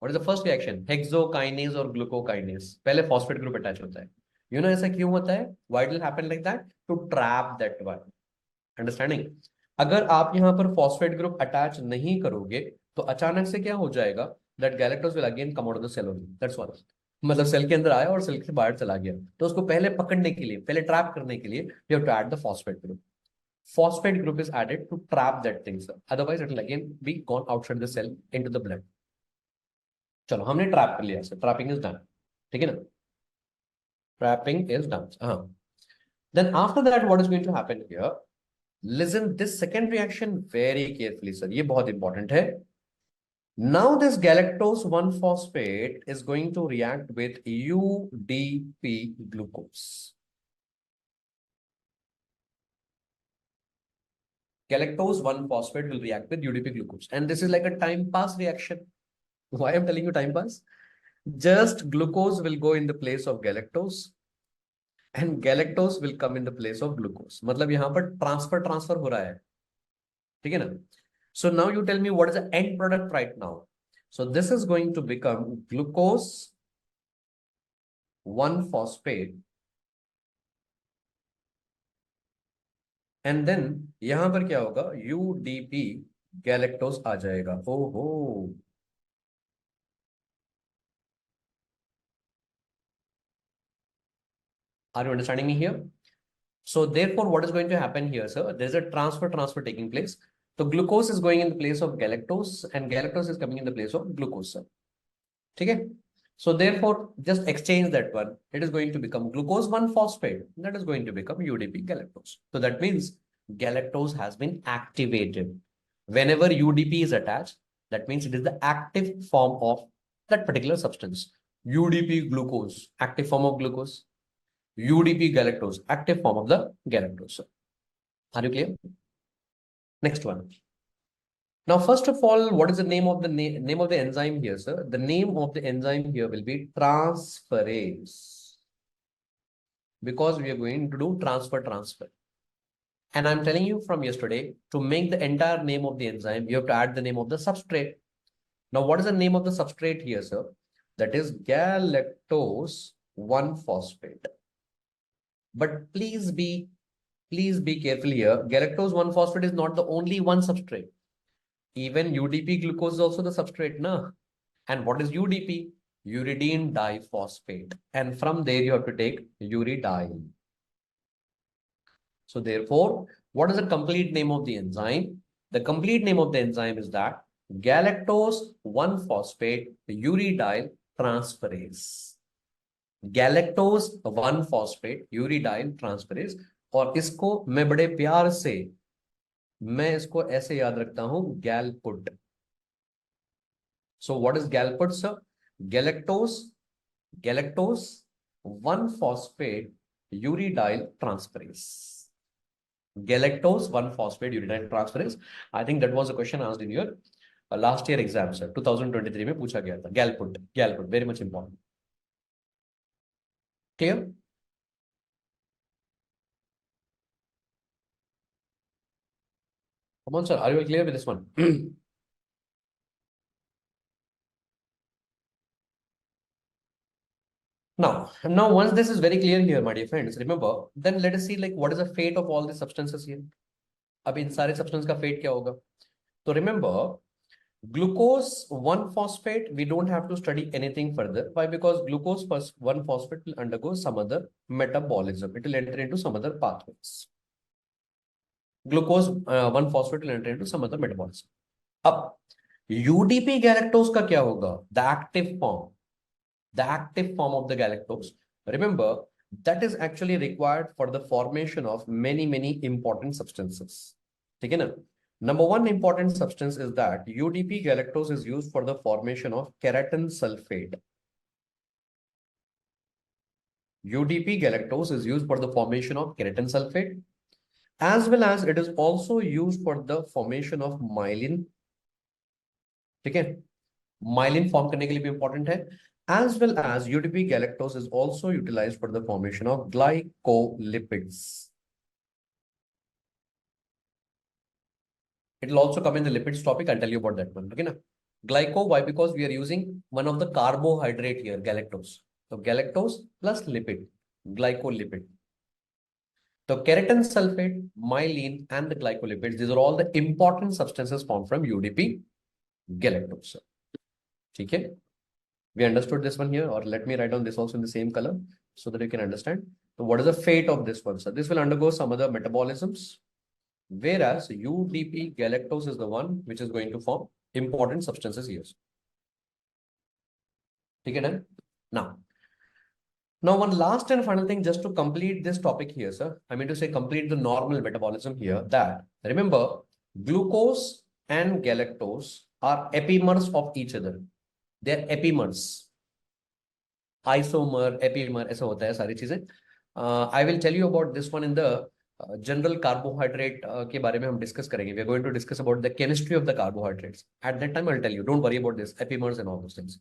What is the first reaction? Hexokinase or glucokinase. पहले phosphate group attach होता है. You know ऐसा क्यों होता है? Why it will happen like that? To trap that one. Understanding? अगर आप यहाँ पर phosphate group attach नहीं करोगे, तो अचानक से क्या हो जाएगा? That galactose will again come out of the cell only. That's what. मतलब सेल के अंदर आया और सेल से बाहर चला गया, तो उसको पहले पकड़ने के लिए, पहले ट्रैप करने के लिए, you have to add the phosphate group. Phosphate group is added to trap that thing, sir. Otherwise, it will again be gone outside the cell into the blood. चलो हमने ट्रैप कर लिया सर, ट्रैपिंग इज डन. ठीक है ना, trapping is done. हाँ. Then after that, what is going to happen here? Listen this second reaction very carefully, sir. ये बहुत important है. Now this galactose 1-phosphate is going to react with UDP glucose. Galactose 1-phosphate will react with UDP glucose, and this is like a time pass reaction. Why I'm telling you time pass? Just glucose will go in the place of galactose and galactose will come in the place of glucose. मतलब यहाँ पर transfer हो रहा है. ठीक है ना? So now you tell me what is the end product right now. So this is going to become glucose 1-phosphate. And then यहाँ पर क्या होगा? UDP galactose आ जाएगा. ओहो. Are you understanding me here? So therefore, what is going to happen here, sir? There is a transfer taking place. So glucose is going in the place of galactose and galactose is coming in the place of glucose, sir. Okay? So therefore, just exchange that one. It is going to become glucose 1-phosphate. That is going to become UDP galactose. So that means galactose has been activated. Whenever UDP is attached, that means it is the active form of that particular substance. UDP glucose, active form of glucose. UDP galactose, active form of the galactose. Are you clear? Next one. Now, first of all, what is the name of the name of the enzyme here, sir? The name of the enzyme here will be transferase, because we are going to do transfer. And I'm telling you from yesterday, to make the entire name of the enzyme, you have to add the name of the substrate. Now, what is the name of the substrate here, sir? That is galactose 1-phosphate. But please be careful here. Galactose 1-phosphate is not the only one substrate. Even UDP glucose is also the substrate, na? And what is UDP? uridine diphosphate. And from there, you have to take uridyl. So therefore, what is the complete name of the enzyme? The complete name of the enzyme is that galactose 1-phosphate uridyl transferase. Galactose 1-phosphate uridyl transferase. और इसको मैं बड़े प्यार से मैं इसको ऐसे याद रखता हूं गैलपुट. So what is galput, sir? Galactose 1-phosphate uridyl transferase. Galactose 1-phosphate uridyl transferase. I think that was a question asked in your last year exam, sir. 2023 में पूछा गया था. Galput, very much important. Clear? Come on, sir. Are you clear with this one? Now, once this is very clear here, my dear friends, remember, then let us see like what is the fate of all the substances here. अब इन सारे substance का fate क्या होगा? So remember, glucose 1-phosphate, we don't have to study anything further. Why? Because glucose 1-phosphate will undergo some other metabolism. It will enter into some other pathways. Glucose 1-phosphate will enter into some other metabolism. अब UDP galactose का क्या होगा? The active form of the galactose. Remember, that is actually required for the formation of many important substances. ठीक है ना? Number one important substance is that UDP galactose is used for the formation of keratin sulfate. UDP galactose is used for the formation of keratin sulfate, as well as it is also used for the formation of myelin. ठीक है? Myelin form करने के लिए भी important है. As well as UDP galactose is also utilized for the formation of glycolipids. It will also come in the lipids topic. I'll tell you about that one. Okay, na? Glyco, why? Because we are using one of the carbohydrate here, galactose. So galactose plus lipid, glycolipid. So keratin sulfate, myelin, and the glycolipids, these are all the important substances formed from UDP galactose. Okay? We understood this one here, or let me write down this also in the same color so that you can understand. So what is the fate of this one? So this will undergo some other metabolisms, whereas UDP galactose is the one which is going to form important substances here. Okay, done? Now, one last and final thing just to complete this topic here, sir. I mean to say complete the normal metabolism here, that remember glucose and galactose are epimers of each other. They are epimers. Isomer, epimer, ऐसा होता है सारी चीजें. I will tell you about this one in the general carbohydrate के बारे में हम discuss करेंगे. We are going to discuss about the chemistry of the carbohydrates. At that time, I'll tell you. Don't worry about this epimers and all those things.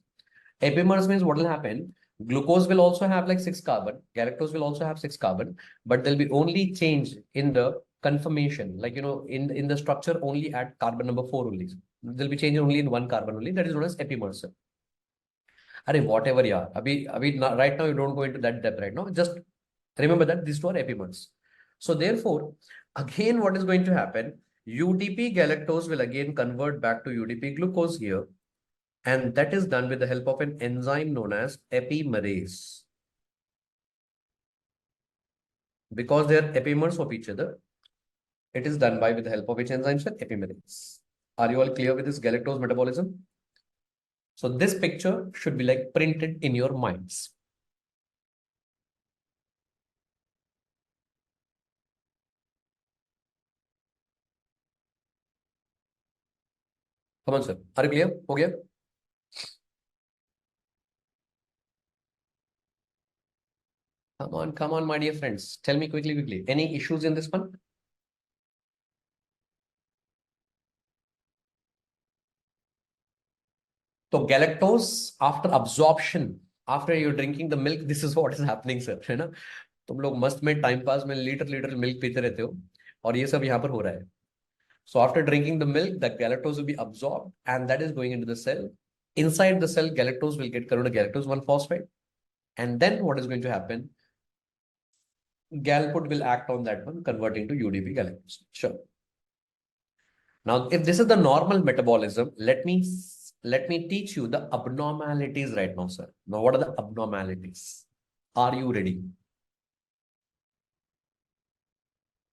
Epimers means what will happen? Glucose will also have like 6 carbon. Galactose will also have 6 carbon, but there'll be only change in the conformation. Like, you know, in the structure only at carbon number 4 only. There'll be change only in 1 carbon only. That is known as epimers. Whatever, yeah. Right now, you don't go into that depth right now. Just remember that these two are epimers. So therefore, again, what is going to happen? UDP galactose will again convert back to UDP glucose here. And that is done with the help of an enzyme known as epimerase. Because they are epimers of each other, it is done with the help of which enzyme, sir? Epimerase. Are you all clear with this galactose metabolism? So this picture should be like printed in your minds. Come on, sir. Are you clear? हो गया? Come on, my dear friends. Tell me quickly. Any issues in this one? So galactose after absorption, after you're drinking the milk, this is what is happening, sir. है ना? तुम लोग मस्त में time pass में litre milk पीते रहते हो और ये सब यहाँ पर हो रहा है. So after drinking the milk, the galactose will be absorbed and that is going into the cell. Inside the cell, galactose will get converted to galactose 1-phosphate. And then what is going to happen? Galput will act on that one, converting to UDP galactose. Sure. Now, if this is the normal metabolism, let me let me teach you the abnormalities right now, sir. Now, what are the abnormalities? Are you ready?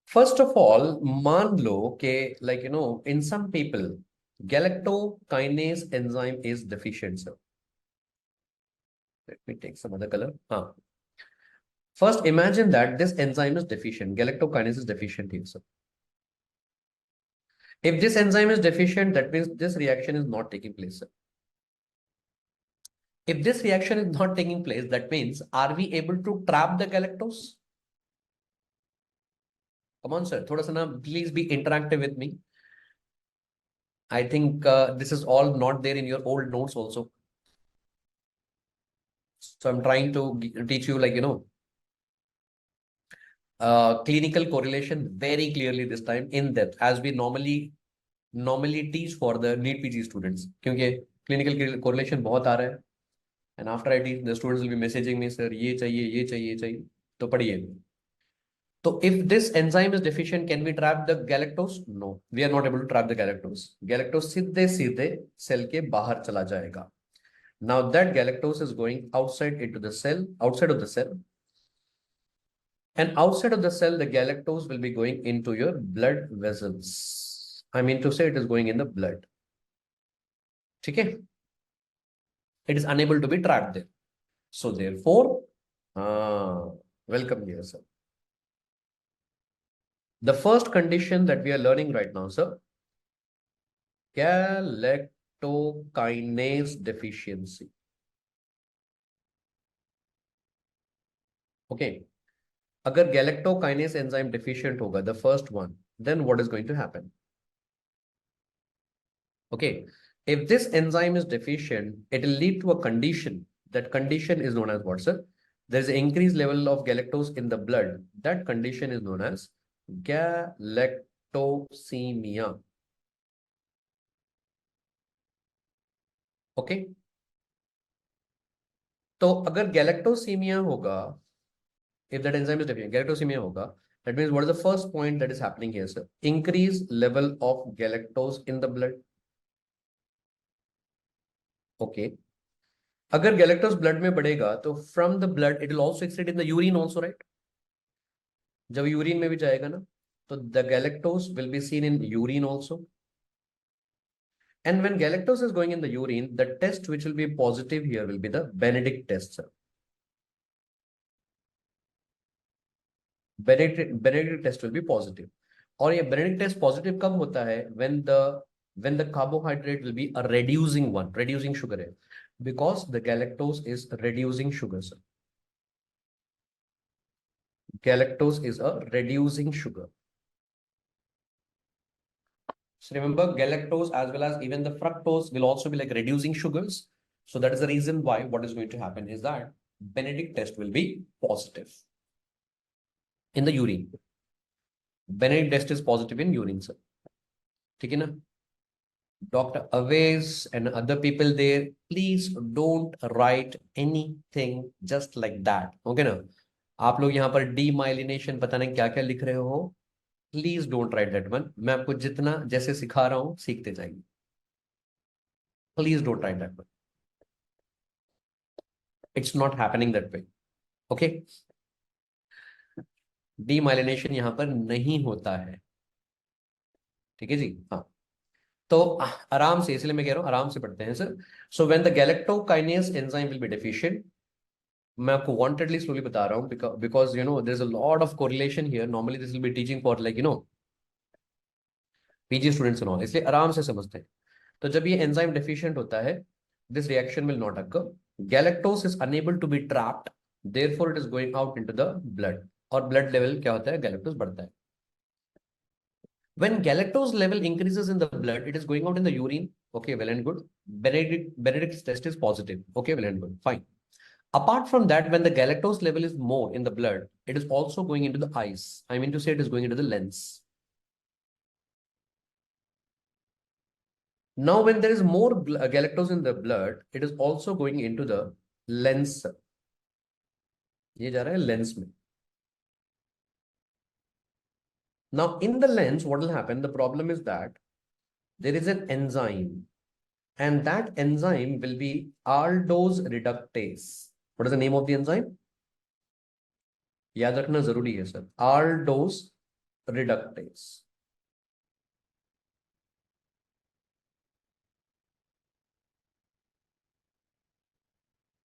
First of all, मान लो कि like in some people galactokinase enzyme is deficient, sir. Let me take some other color. First, imagine that this enzyme is deficient. Galactokinase is deficient here, sir. If this enzyme is deficient, that means this reaction is not taking place, sir. If this reaction is not taking place, that means are we able to trap the galactose? Come on, sir. Thoda sa na, please be interactive with me. I think this is all not there in your old notes also. So I'm trying to teach you clinical correlation very clearly this time in depth as we normally teach for the NEET PG students. क्योंकि clinical correlation बहुत आ रहा है. And after I teach, the students will be messaging me, sir, ये चाहिए, ये चाहिए, ये चाहिए. तो पढ़िए. So if this enzyme is deficient, can we trap the galactose? No, we are not able to trap the galactose. Galactose सीधे सीधे cell के बाहर चला जाएगा. Now that galactose is going outside into the cell, outside of the cell. And outside of the cell, the galactose will be going into your blood vessels. I mean to say it is going in the blood. Okay? It is unable to be trapped there. So therefore, welcome here, sir. The first condition that we are learning right now, sir, galactokinase deficiency. Okay. Agar galactokinase enzyme deficient hoga, the first one, then what is going to happen? Okay. If this enzyme is deficient, it will lead to a condition. That condition is known as what, sir? There is an increased level of galactose in the blood. That condition is known as galactosemia. Okay. तो अगर galactosemia होगा, if that enzyme is deficient, galactosemia होगा, that means what is the first point that is happening here, sir? Increased level of galactose in the blood. Okay. अगर galactose blood में बढ़ेगा, तो from the blood it will also excrete in the urine also, right? जब urine में भी जाएगा ना, तो the galactose will be seen in urine also. And when galactose is going in the urine, the test which will be positive here will be the Benedict test, sir. Benedict test will be positive. और ये Benedict test positive कब होता है? When the carbohydrate will be a reducing sugar है. Because the galactose is reducing sugar, sir. Galactose is a reducing sugar. So remember, galactose as well as even the fructose will also be like reducing sugars. So that is the reason why what is going to happen is that Benedict test will be positive in the urine. Benedict test is positive in urine, sir. ठीक है ना? Dr. Aves and other people there, please don't write anything just like that. Okay ना? आप लोग यहाँ पर demyelination पता नहीं क्या क्या लिख रहे हो. Please don't write that one. मैं आपको जितना जैसे सिखा रहा हूँ सीखते जाइए. Please don't write that one. It's not happening that way. Okay? Demyelination यहाँ पर नहीं होता है. ठीक है जी? हाँ. तो आराम से, इसलिए मैं कह रहा हूं आराम से पढ़ते हैं sir. So when the galactokinase enzyme will be deficient, मैं आपको वांटेडली स्लोली बता रहा हूं because there is a lot of correlation here. Normally this will be teaching for PG students and all, इसलिए आराम से समझते हैं. तो जब ये एंजाइम डेफिशिएंट होता है, this reaction will not occur. Galactose is unable to be trapped, therefore it is going out into the blood. और ब्लड लेवल क्या होता है? गैलेक्टोस बढ़ता है. When galactose level increases in the blood, it is going out in the urine. Okay, well and good. Benedict's test is positive. Okay, well and good. Fine. Apart from that, when the galactose level is more in the blood, it is also going into the eyes. I mean to say it is going into the lens. Now, when there is more galactose in the blood, it is also going into the lens. ये जा रहा है lens में. Now, in the lens, what will happen? The problem is that there is an enzyme and that enzyme will be aldose reductase. What is the name of the enzyme? याद रखना जरूरी है sir, aldose reductase.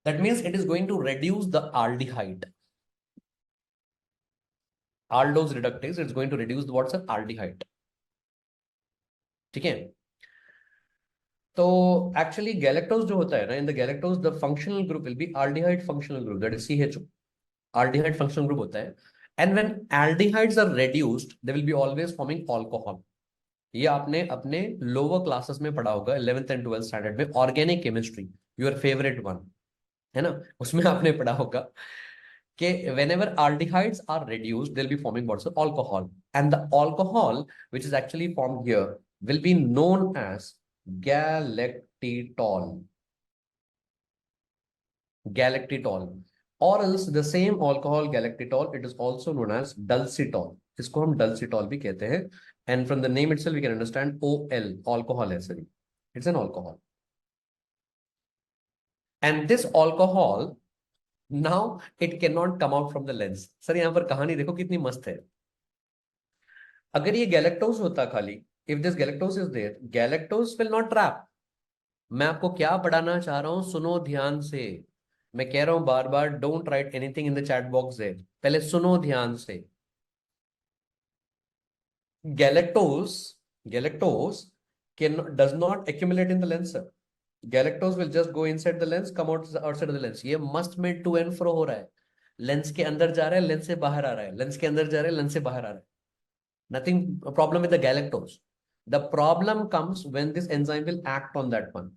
That means it is going to reduce the aldehyde. Aldose reductase, it's going to reduce the what's aldehyde. ठीक है. तो actually galactose जो होता है ना, in the galactose the functional group will be aldehyde functional group, that is CHO. Aldehyde functional group होता है. And when aldehydes are reduced, they will be always forming alcohol. ये आपने अपने लोअर क्लासेस में पढ़ा होगा, 11th एंड 12th स्टैंडर्ड में, organic chemistry, your favourite one, है ना. उसमें आपने पढ़ा होगा कि whenever aldehydes are reduced, they'll be forming what's alcohol, and the alcohol which is actually formed here will be known as galactitol. Galactitol, or else the same alcohol galactitol, it is also known as dulcitol. इसको हम dulcitol भी कहते हैं, and from the name itself we can understand OL, alcohol है sir, it's an alcohol. And this alcohol now it cannot come out from the lens. Sir यहाँ पर कहानी देखो कितनी मस्त है. अगर ये गैलेक्टोज होता खाली, if this galactose is there, galactose will not trap. मैं आपको क्या पढ़ाना चाह रहा हूं, सुनो ध्यान से. मैं कह रहा हूं बार बार, don't write anything in the chat box there, पहले सुनो ध्यान से. Galactose, galactose can does not accumulate in the lens. Galactose will just go inside the lens, come outside the lens. ये मस्त में टू एंड फ्रो हो रहा है. लेंस के अंदर जा रहा है, लेंस से बाहर आ रहा है, लेंस के अंदर जा रहा है, लेंस से बाहर आ रहा है. Nothing problem with the galactose. The problem comes when this enzyme will act on that one.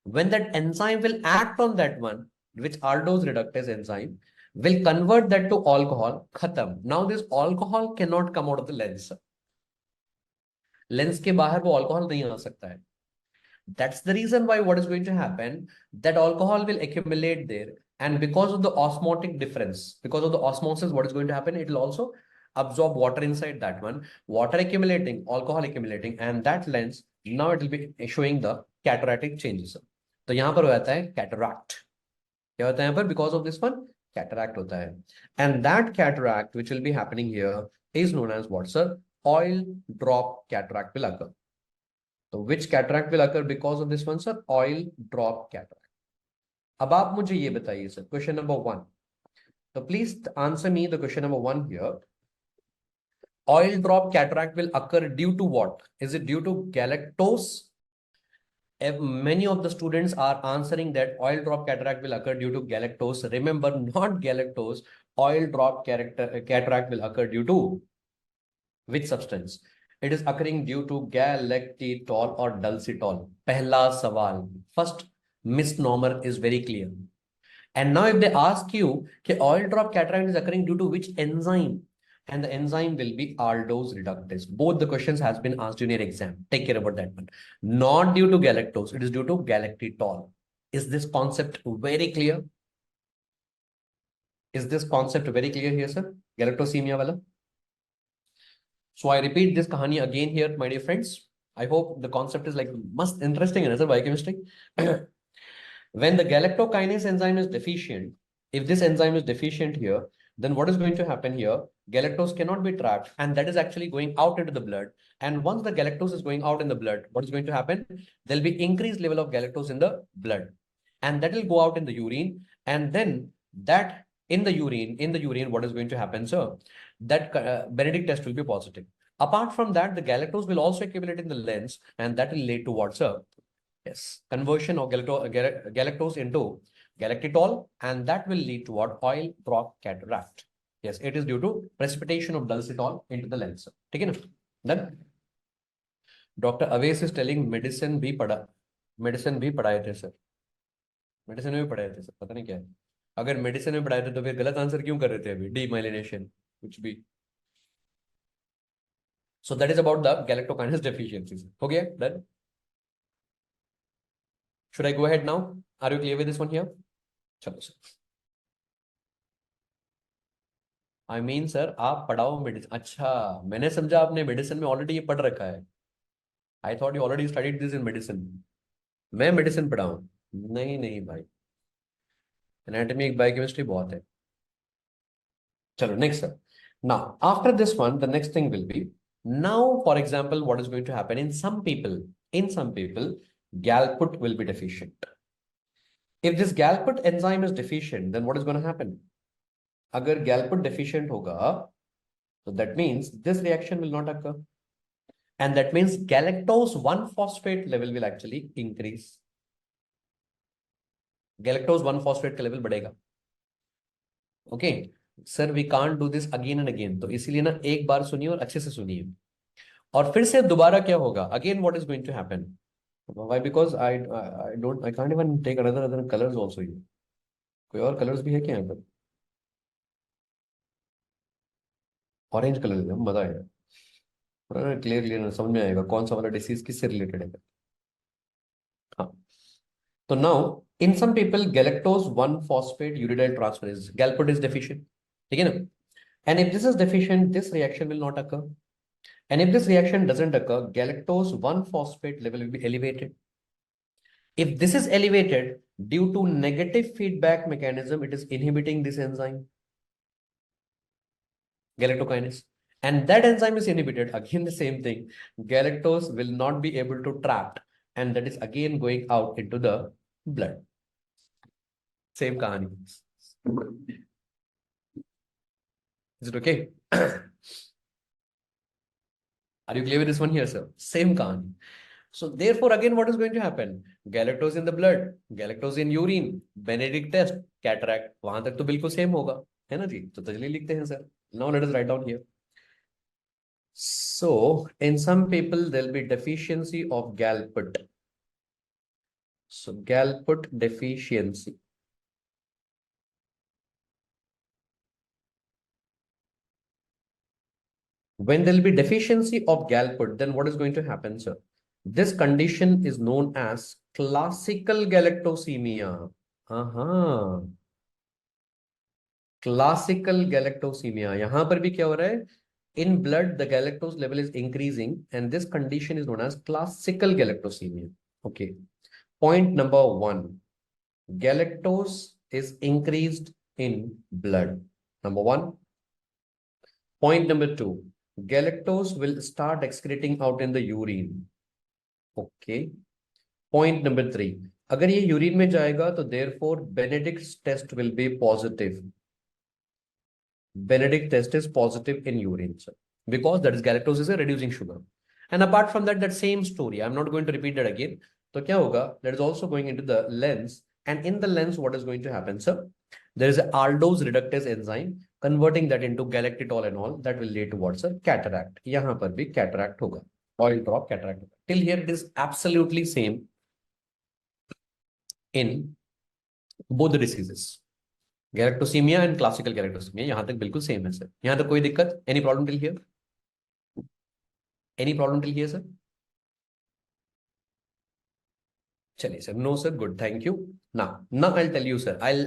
When that enzyme will act on that one, which aldose reductase enzyme will convert that to alcohol, khatam. Now this alcohol cannot come out of the lens. Lens के बाहर वो alcohol नहीं आ सकता है. That's the reason why what is going to happen, that alcohol will accumulate there, and because of the osmotic difference, because of the osmosis, what is going to happen, it will also absorb water inside that one, water accumulating, alcohol accumulating, and that lens now it will be showing the cataractic changes. तो यहाँ पर हो जाता है cataract. क्या होता है यहाँ पर? Because of this one, cataract होता है. And that cataract which will be happening here is known as what, sir? Oil drop cataract will occur. तो which cataract will occur because of this one, sir? Oil drop cataract. अब आप मुझे ये बताइए sir, question number 1. तो please answer me the question number 1 here. Oil drop cataract will occur due to what? Is it due to galactose? Many of the students are answering that oil drop cataract will occur due to galactose. Remember, not galactose. Oil drop cataract will occur due to which substance? It is occurring due to galactitol or dulcitol. Pehla sawal. First misnomer is very clear. And now if they ask you, कि oil drop cataract is occurring due to which enzyme? And the enzyme will be aldose reductase. Both the questions has been asked in your exam. Take care about that one. Not due to galactose, it is due to galactitol. Is this concept very clear? Is this concept very clear here, sir? Galactosemia wala? So I repeat this kahani again here, my dear friends. I hope the concept is like must interesting in biochemistry. When the galactokinase enzyme is deficient, if this enzyme is deficient here, then what is going to happen here? Galactose cannot be trapped, and that is actually going out into the blood. And once the galactose is going out in the blood, what is going to happen? There'll be increased level of galactose in the blood, and that will go out in the urine. And then that in the urine, what is going to happen, sir? That Benedict test will be positive. Apart from that, the galactose will also accumulate in the lens, and that will lead to what, sir? Yes, conversion of galactose into galactitol, and that will lead to what? Oil drop cataract. Yes, it is due to precipitation of dulcitol into the lens. ठीक है ना? Then Dr. Aves is telling medicine भी पढ़ाए थे sir. Medicine में भी पढ़ाए थे सर, पता नहीं क्या है. अगर मेडिसिन में पढ़ाए थे तो फिर गलत आंसर क्यों कर रहे थे अभी? डीमाइलिनेशन कुछ भी. So that is about the galactokinase deficiencies. हो गया? Done. Should I go ahead now? Are you clear with this one here? चलो सर. I mean सर, आप पढ़ाओ मेडिसिन. अच्छा, मैंने समझा आपने मेडिसिन में ऑलरेडी ये पढ़ रखा है. I thought you already studied this in medicine. मैं मेडिसिन पढ़ा हूँ। नहीं नहीं भाई, एनाटॉमी एक बायोकेमिस्ट्री बहुत है। चलो next sir. Now after this one the next thing will be, now for example what is going to happen in some people, in some people galput will be deficient. If this galput enzyme is deficient, then what is going to happen? अगर galput deficient होगा, so that means this reaction will not occur, and that means galactose 1 phosphate level will actually increase. galactose 1 phosphate का level बढ़ेगा। Okay sir, we can't do this again and again, तो इसीलिए ना एक बार सुनिए और अच्छे से सुनिए। और फिर से दोबारा क्या होगा, again what is going to happen, why, because I don't, I can't even take another colours also here. कोई और कलर्स भी है क्या यहाँ पर? ऑरेंज कलर है, मजा आएगा। क्लियर क्लियर समझ में आएगा कौन सा वाला डिसीज किससे रिलेटेड है। हाँ, तो now in some people galactose 1 phosphate uridyl transferase galput is deficient, ठीक है ना? And if this is deficient, this reaction will not occur. And if this reaction doesn't occur, galactose 1 phosphate level will be elevated. If this is elevated due to negative feedback mechanism, it is inhibiting this enzyme, galactokinase. And that enzyme is inhibited, again the same thing, galactose will not be able to trap, and that is again going out into the blood. Same kahani. Is it okay? Are you clear with this one here, sir? Same kahani. So therefore, again, what is going to happen? Galactose in the blood, galactose in urine, Benedict test, cataract. वहां तक तो बिल्कुल same होगा, है ना जी? तो तजली लिखते हैं sir. Now let us write down here. So in some people there will be deficiency of galput. So galput deficiency. When there will be deficiency of galput, then what is going to happen, sir? This condition is known as classical galactosemia. Uh-huh. Classical galactosemia. यहाँ पर भी क्या हो रहा है? In blood, the galactose level is increasing, and this condition is known as classical galactosemia. Okay. Point number 1. Galactose is increased in blood. Number 1. Point number 2. Galactose will start excreting out in the urine. Okay. Point number 3. अगर ये urine में जाएगा तो therefore Benedict's test will be positive. Benedict test is positive in urine, sir, because that is galactose is a reducing sugar. And apart from that, that same story, I'm not going to repeat that again. So kya hoga? That is also going into the lens, and in the lens, what is going to happen, sir? There is a aldose reductase enzyme converting that into galactitol and all that will lead to what, sir? Cataract. यहाँ पर भी cataract होगा. Oil drop cataract. Till here, it is absolutely same in both the diseases. Galactosaemia and classical galactosaemia यहां तक बिल्कुल same है sir. यहां तक कोई दिक्कत? Any problem till here? Any problem till here sir? चलिए sir, no sir, good, thank you. Now I tell you sir, I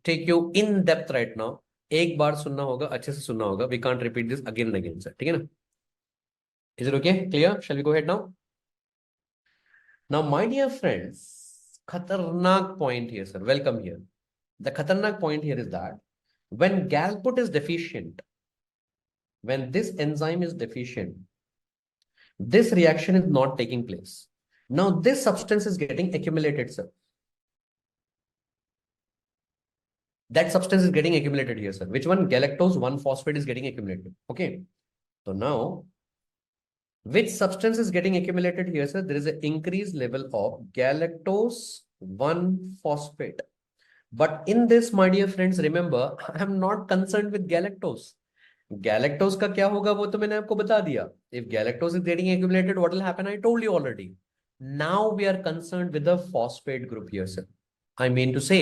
take you in depth right now. एक बार सुनना होगा, अच्छे से सुनना होगा, we can't repeat this again and again sir, ठीक है ना? Is it okay, clear? Shall we go head now? Now my dear friends, खतरनाक point here sir, welcome here. The खतरनाक point here is that when galput is deficient, when this enzyme is deficient, this reaction is not taking place. Now this substance is getting accumulated, sir. That substance is getting accumulated here, sir. Which one? Galactose 1 phosphate is getting accumulated. Okay. So now, which substance is getting accumulated here, sir? There is an increased level of galactose 1 phosphate. But in this, my dear friends, remember, I am not concerned with galactose. गैलेक्टोज का क्या होगा वो तो मैंने आपको बता दिया। If galactose is getting accumulated, what will happen? I told you already. Now we are concerned with the phosphate group here sir. I mean to say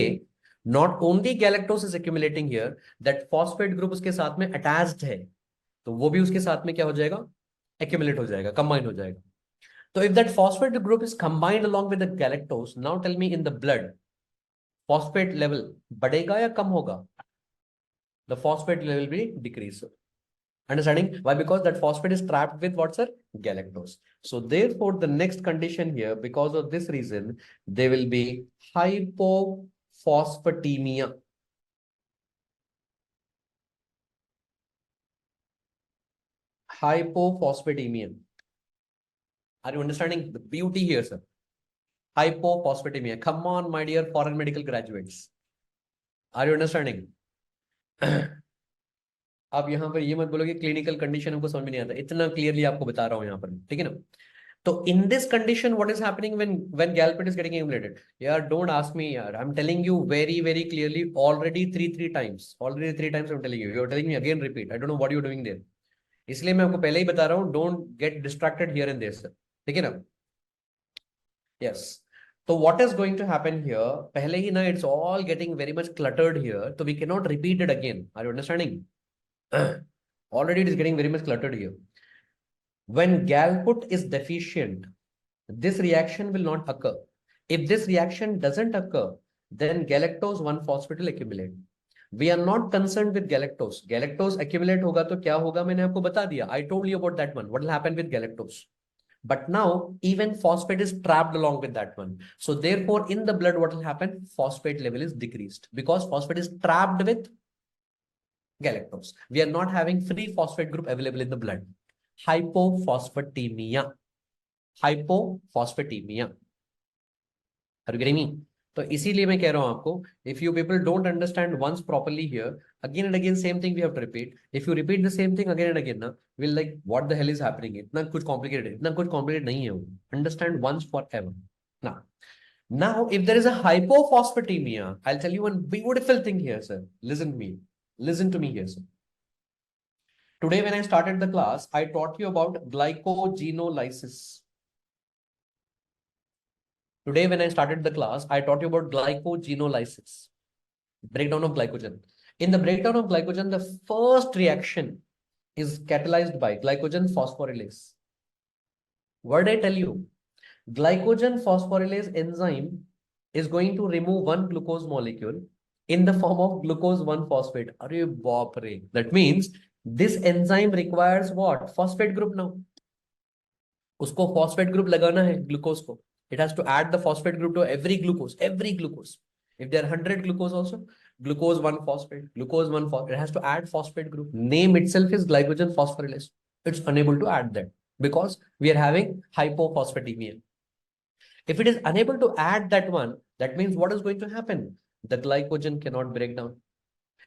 not only galactose is accumulating here, that phosphate group उसके साथ में attached है, तो वो भी उसके साथ में क्या हो जाएगा? एक्यूमुलेट हो जाएगा, कंबाइन हो जाएगा। तो if that phosphate group is combined along with the galactose, now tell me in the blood phosphate level बढ़ेगा या कम होगा? द फॉस्फेट लेवल भी decrease. Understanding why? Because that phosphate is trapped with what, sir? Galactose. So therefore, the next condition here, because of this reason, there will be hypophosphatemia. Hypophosphatemia. Are you understanding the beauty here, sir? Hypophosphatemia. Come on, my dear foreign medical graduates. Are you understanding? आप यहाँ पर ये मत बोलो कि clinical condition हमको समझ में नहीं आता, इतना क्लियरली आपको बता रहा हूँ यहाँ पर, ठीक है ना? तो in this condition, what is happening when gallpit is getting accumulated? Yeah, don't ask me, yaar. I'm telling you very clearly already three times. Already three times I'm telling you. You're telling me again, repeat. I don't know what you're doing there. इसलिए मैं आपको पहले ही बता रहा हूँ, don't get distracted here and there, sir. ठीक है ना? Yes. So what is going to happen here? पहले ही ना, it's all getting very much cluttered here. So we cannot repeat it again. Are you understanding? Already it is getting very much cluttered here. When galput is deficient, this reaction will not occur. If this reaction doesn't occur, then galactose 1-phosphate will accumulate. We are not concerned with galactose. Galactose accumulate होगा तो क्या होगा, मैंने आपको बता दिया. I told you about that one. What will happen with galactose? But now even phosphate is trapped along with that one. So therefore, in the blood, what will happen? Phosphate level is decreased because phosphate is trapped with galactose. We are not having free phosphate group available in the blood. Hypophosphatemia. Hypophosphatemia. Are you getting me? तो इसीलिए मैं कह रहा हूं आपको, if you people don't understand once properly here, again and again same thing we have to repeat. If you repeat the same thing again and again, na, we'll like, what the hell is happening? इतना कुछ complicated, इतना कुछ complicated नहीं है वो. Understand once forever. Now, if there is a hypophosphatemia, I'll tell you one beautiful thing here, sir. Listen to me. Listen to me here, sir. Today, when I started the class, I taught you about glycogenolysis. Today, when I started the class, I taught you about glycogenolysis, breakdown of glycogen. In the breakdown of glycogen, the first reaction is catalyzed by glycogen phosphorylase. What did I tell you? Glycogen phosphorylase enzyme is going to remove one glucose molecule in the form of glucose 1-phosphate. Arey baap re. That means this enzyme requires what? Phosphate group now. उसको phosphate group लगाना है glucose को. It has to add the phosphate group to every glucose. If there are 100 glucose also, glucose 1-phosphate, glucose 1-phosphate, it has to add phosphate group. Name itself is glycogen phosphorylase. It's unable to add that because we are having hypophosphatemia. If it is unable to add that one, that means what is going to happen? The glycogen cannot break down.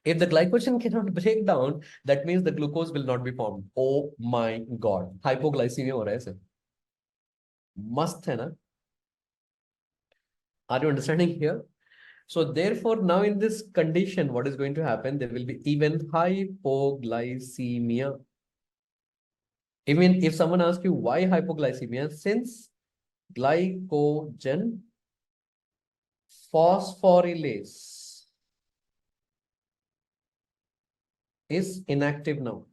If the glycogen cannot break down, that means the glucose will not be formed. Oh my God. Hypoglycemia हो रहा है sir. मस्त है ना? Are you understanding here? So therefore, now in this condition, what is going to happen? There will be even hypoglycemia. Even if someone asks you why hypoglycemia, since glycogen phosphorylase is inactive now.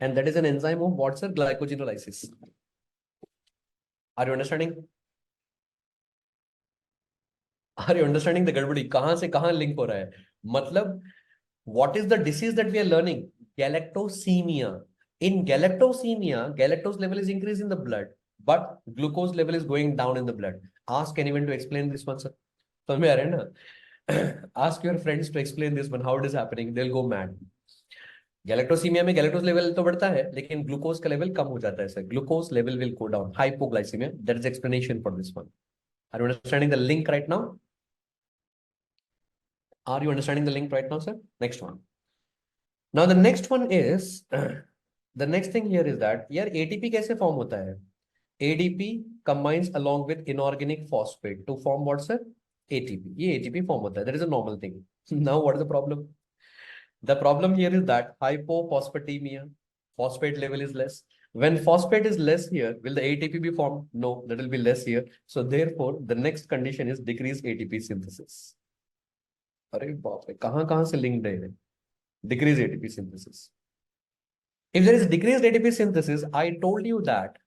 And that is an enzyme of what's a glycogenolysis. Are you understanding? Are you understanding the गड़बड़ी कहां से कहां link हो रहा है? मतलब what is the disease that we are learning? Galactosemia. In galactosemia, galactose level is increased in the blood, but glucose level is going down in the blood. Ask anyone to explain this one, sir. समझ में आ रहा है ना? Ask your friends to explain this one, how it is happening. They'll go mad. Galactosaemia में galactose level तो बढ़ता है, लेकिन ग्लूकोज का लेवल कम हो जाता है sir. Glucose level will go down. Hypoglycemia. That is explanation for this one. Are you understanding the link right now? Are you understanding the link right now, sir? Next one. Now the next one is the next thing here is that यार ATP कैसे form होता है? ADP combines along with inorganic phosphate to form what, sir? ATP. ये ATP form होता है. That is a normal thing. Now what is the problem? The problem here is that hypophosphatemia, phosphate level is less. When phosphate is less here, will the ATP be formed? No, that will be less here. So therefore, the next condition is decreased ATP synthesis. अरे बाप रे, कहां से linked है? Decreased ATP synthesis. If there is decreased ATP synthesis, I told you that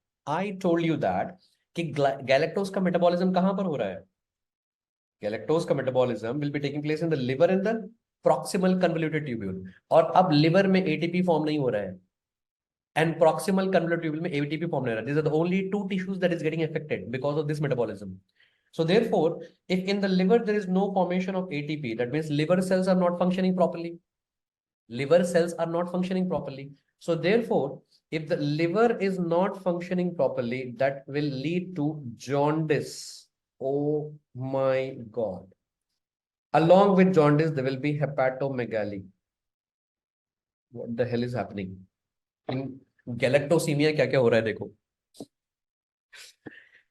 कि galactose का metabolism कहां पर हो रहा है? Galactose का metabolism will be taking place in the liver and the proximal convoluted tubule, और अब लिवर में एटीपी फॉर्म नहीं हो रहा है and proximal convoluted tubule में ATP form नहीं हो रहा है. These are the only two tissues that is getting affected because of this metabolism. So therefore, if in the liver there is no formation of ATP, that means liver cells are not functioning properly. Liver cells are not functioning properly. So therefore, if the liver is not functioning properly, that will lead to jaundice. Oh my God. Along with jaundice, there will be hepatomegaly. What the hell is happening? In galactosemia क्या क्या हो रहा है देखो.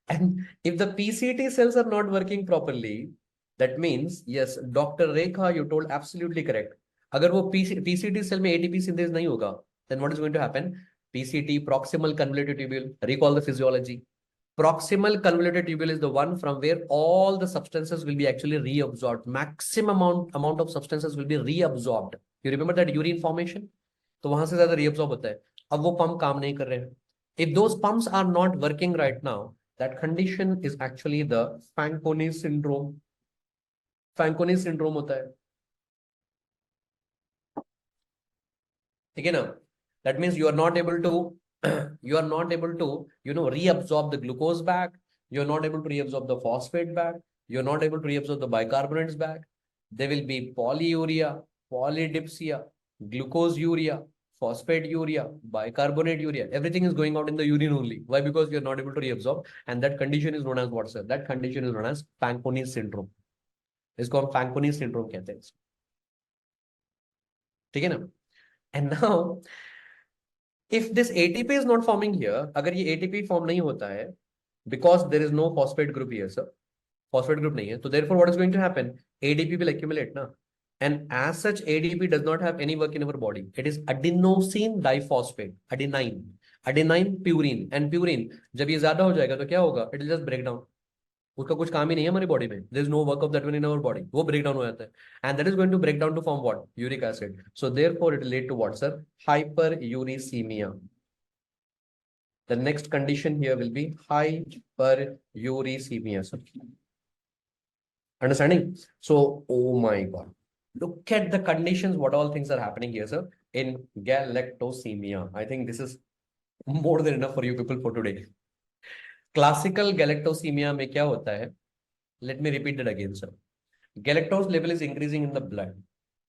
And if the PCT cells are not working properly, that means, yes, Dr. Rekha, you told absolutely correct. अगर वो PCT cell में ATP synthase नहीं होगा, then what is going to happen? PCT, proximal convoluted tubule, recall the physiology. Proximal convoluted tubule is the one from where all the substances will be actually reabsorbed. Maximum amount of substances will be reabsorbed. You remember that urine formation? तो वहां से ज्यादा reabsorb होता है. अब वो pump काम नहीं कर रहे हैं. If those pumps are not working right now, that condition is actually the Fanconi syndrome. Fanconi syndrome होता है, ठीक है ना? That means you are not able to reabsorb the glucose back. You are not able to reabsorb the phosphate back. You are not able to reabsorb the bicarbonates back. There will be polyuria, polydipsia, glucose uria, phosphate urea, bicarbonate urea. Everything is going out in the urine only. Why? Because you are not able to reabsorb, and that condition is known as what, sir? That condition is known as Fanconi syndrome. इसको हम Fanconi syndrome कहते हैं, ठीक है ना? And now, if this ATP is not forming here, अगर ये ATP form नहीं होता है, because there is no phosphate group here, sir. Phosphate group नहीं है, so therefore what is going to happen? ADP will accumulate ना. And as such, ADP does not have any work in our body. It is adenosine diphosphate, adenine purine, and purine जब ये ज्यादा हो जाएगा तो क्या होगा? It will just break down. उसका कुछ काम ही नहीं है हमारी बॉडी में. There is no work of that one in our body. वो break down हो जाता है, and that is going to break down to form what? Uric acid. So therefore it will lead to what, sir? Hyperuricemia. The next condition here will be hyperuricemia, sir. Understanding? So, oh my God. Look at the conditions, what all things are happening here, sir, in galactosemia. I think this is more than enough for you people for today. Classical galactosemia में क्या होता है? Let me repeat it again, sir. Galactose level is increasing in the blood.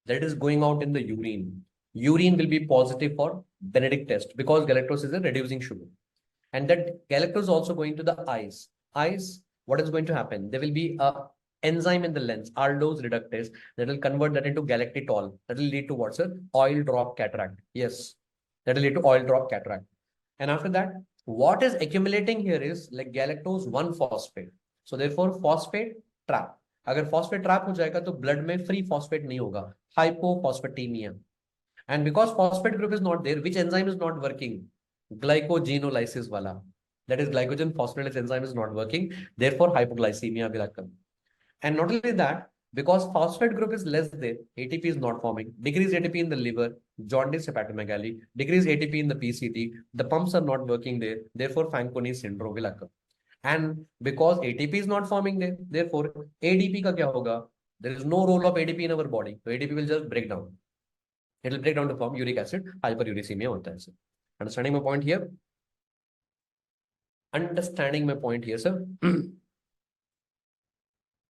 That is going out in the urine. Urine will be positive for Benedict test because galactose is a reducing sugar. And that galactose is also going to the eyes. Eyes, what is going to happen? There will be a enzyme in the lens, aldose reductase, that will convert that into galactitol. That will lead to what, sir? Oil drop cataract. Yes, that will lead to oil drop cataract. And after that, what is accumulating here is like galactose 1 phosphate. So therefore, phosphate trap. अगर phosphate trap हो जाएगा तो blood में free phosphate नहीं होगा, hypophosphatemia. And because phosphate group is not there, which enzyme is not working? Glycogenolysis wala. That is glycogen phosphorylase enzyme is not working. Therefore, hypoglycemia will occur. And not only that, because phosphate group is less there, ATP is not forming, decreased ATP in the liver, jaundice, hepatomegaly, decreased ATP in the PCT, the pumps are not working there, therefore Fanconi syndrome will occur. And because ATP is not forming there, therefore ADP का क्या होगा? There is no role of ADP in our body, so ADP will just break down. It will break down to form uric acid, hyperuricemia होता है, sir. Understanding my point here? Understanding my point here, sir?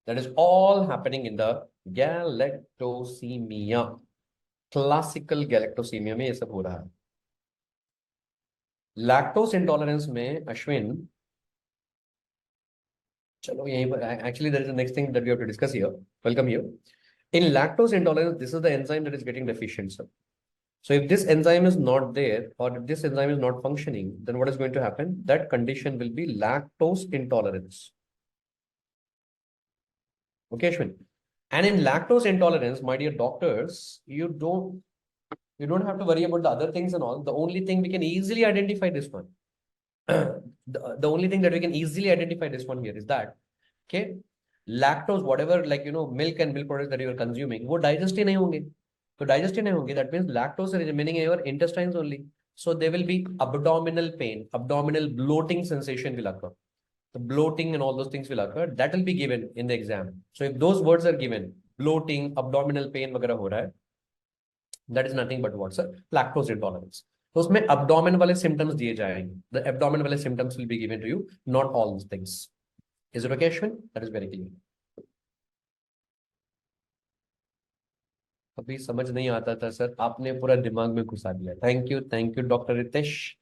That is all happening in the galactosemia. Classical galactosemia में ये सब हो रहा है. Lactose intolerance में अश्विन, चलो यहीं पर, actually there is the next thing that we have to discuss here. Welcome here. In lactose intolerance, this is the enzyme that is getting deficient, sir. So if this enzyme is not there, or if this enzyme is not functioning, then what is going to happen? That condition will be lactose intolerance. Okay, Ashwin. And in lactose intolerance, my dear doctors, you don't have to worry about the other things and all. The only thing we can easily identify this one. The only thing that we can easily identify this one here is that, okay, lactose, whatever, like, milk and milk products that you are consuming, वो digest ही नहीं होंगे. So digest ही नहीं होंगे. That means lactose is remaining in your intestines only. So there will be abdominal pain, abdominal bloating sensation will occur. The bloating and all those things will occur. That will be given in the exam. So if those words are given, bloating, abdominal pain वगैरह हो रहा है, that is nothing but what, sir? Lactose intolerance. तो उसमें abdomen वाले symptoms दिए जाएंगे. The abdomen वाले symptoms will be given to you, not all these things. Is it okay, Ashwin? That is very clear. अभी समझ नहीं आता था सर, आपने पूरा दिमाग में घुसा दिया. Thank you doctor Ritesh,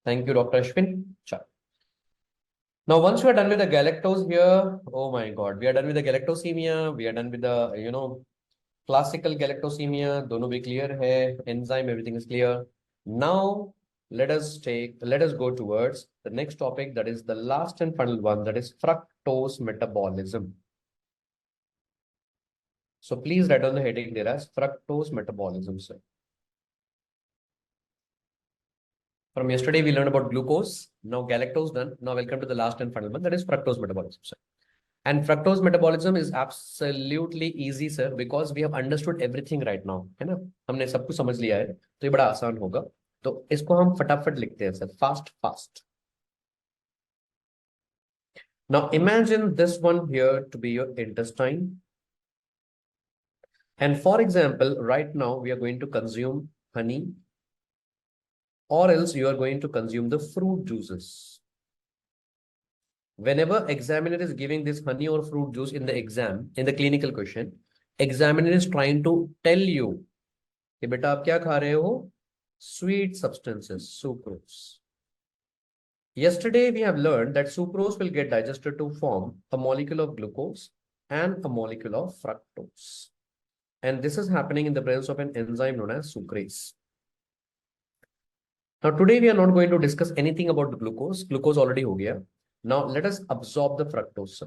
thank you doctor Ashwin. चलो. Now, once we are done with the galactose here, oh my God, we are done with the galactosemia. We are done with the, classical galactosemia. दोनों भी clear है. Enzyme, everything is clear. Now, let us go towards the next topic. That is the last and final one. That is fructose metabolism. So please write on the heading there as fructose metabolism, sir. From yesterday, we learned about glucose. Now galactose done. Now welcome to the last and final one. That is fructose metabolism, sir. And fructose metabolism is absolutely easy, sir, because we have understood everything right now. है ना? हमने सब कुछ समझ लिया है, तो ये बड़ा आसान होगा. तो इसको हम फटाफट लिखते हैं, sir. Fast. Now imagine this one here to be your intestine. And for example, right now we are going to consume honey, or else you are going to consume the fruit juices. Whenever examiner is giving this honey or fruit juice in the exam, in the clinical question, examiner is trying to tell you कि बेटा आप क्या खा रहे हो? Sweet substances, sucrose. Yesterday we have learned that sucrose will get digested to form a molecule of glucose and a molecule of fructose. And this is happening in the presence of an enzyme known as sucrase. Now today we are not going to discuss anything about the glucose. Glucose already ho gaya. Now let us absorb the fructose.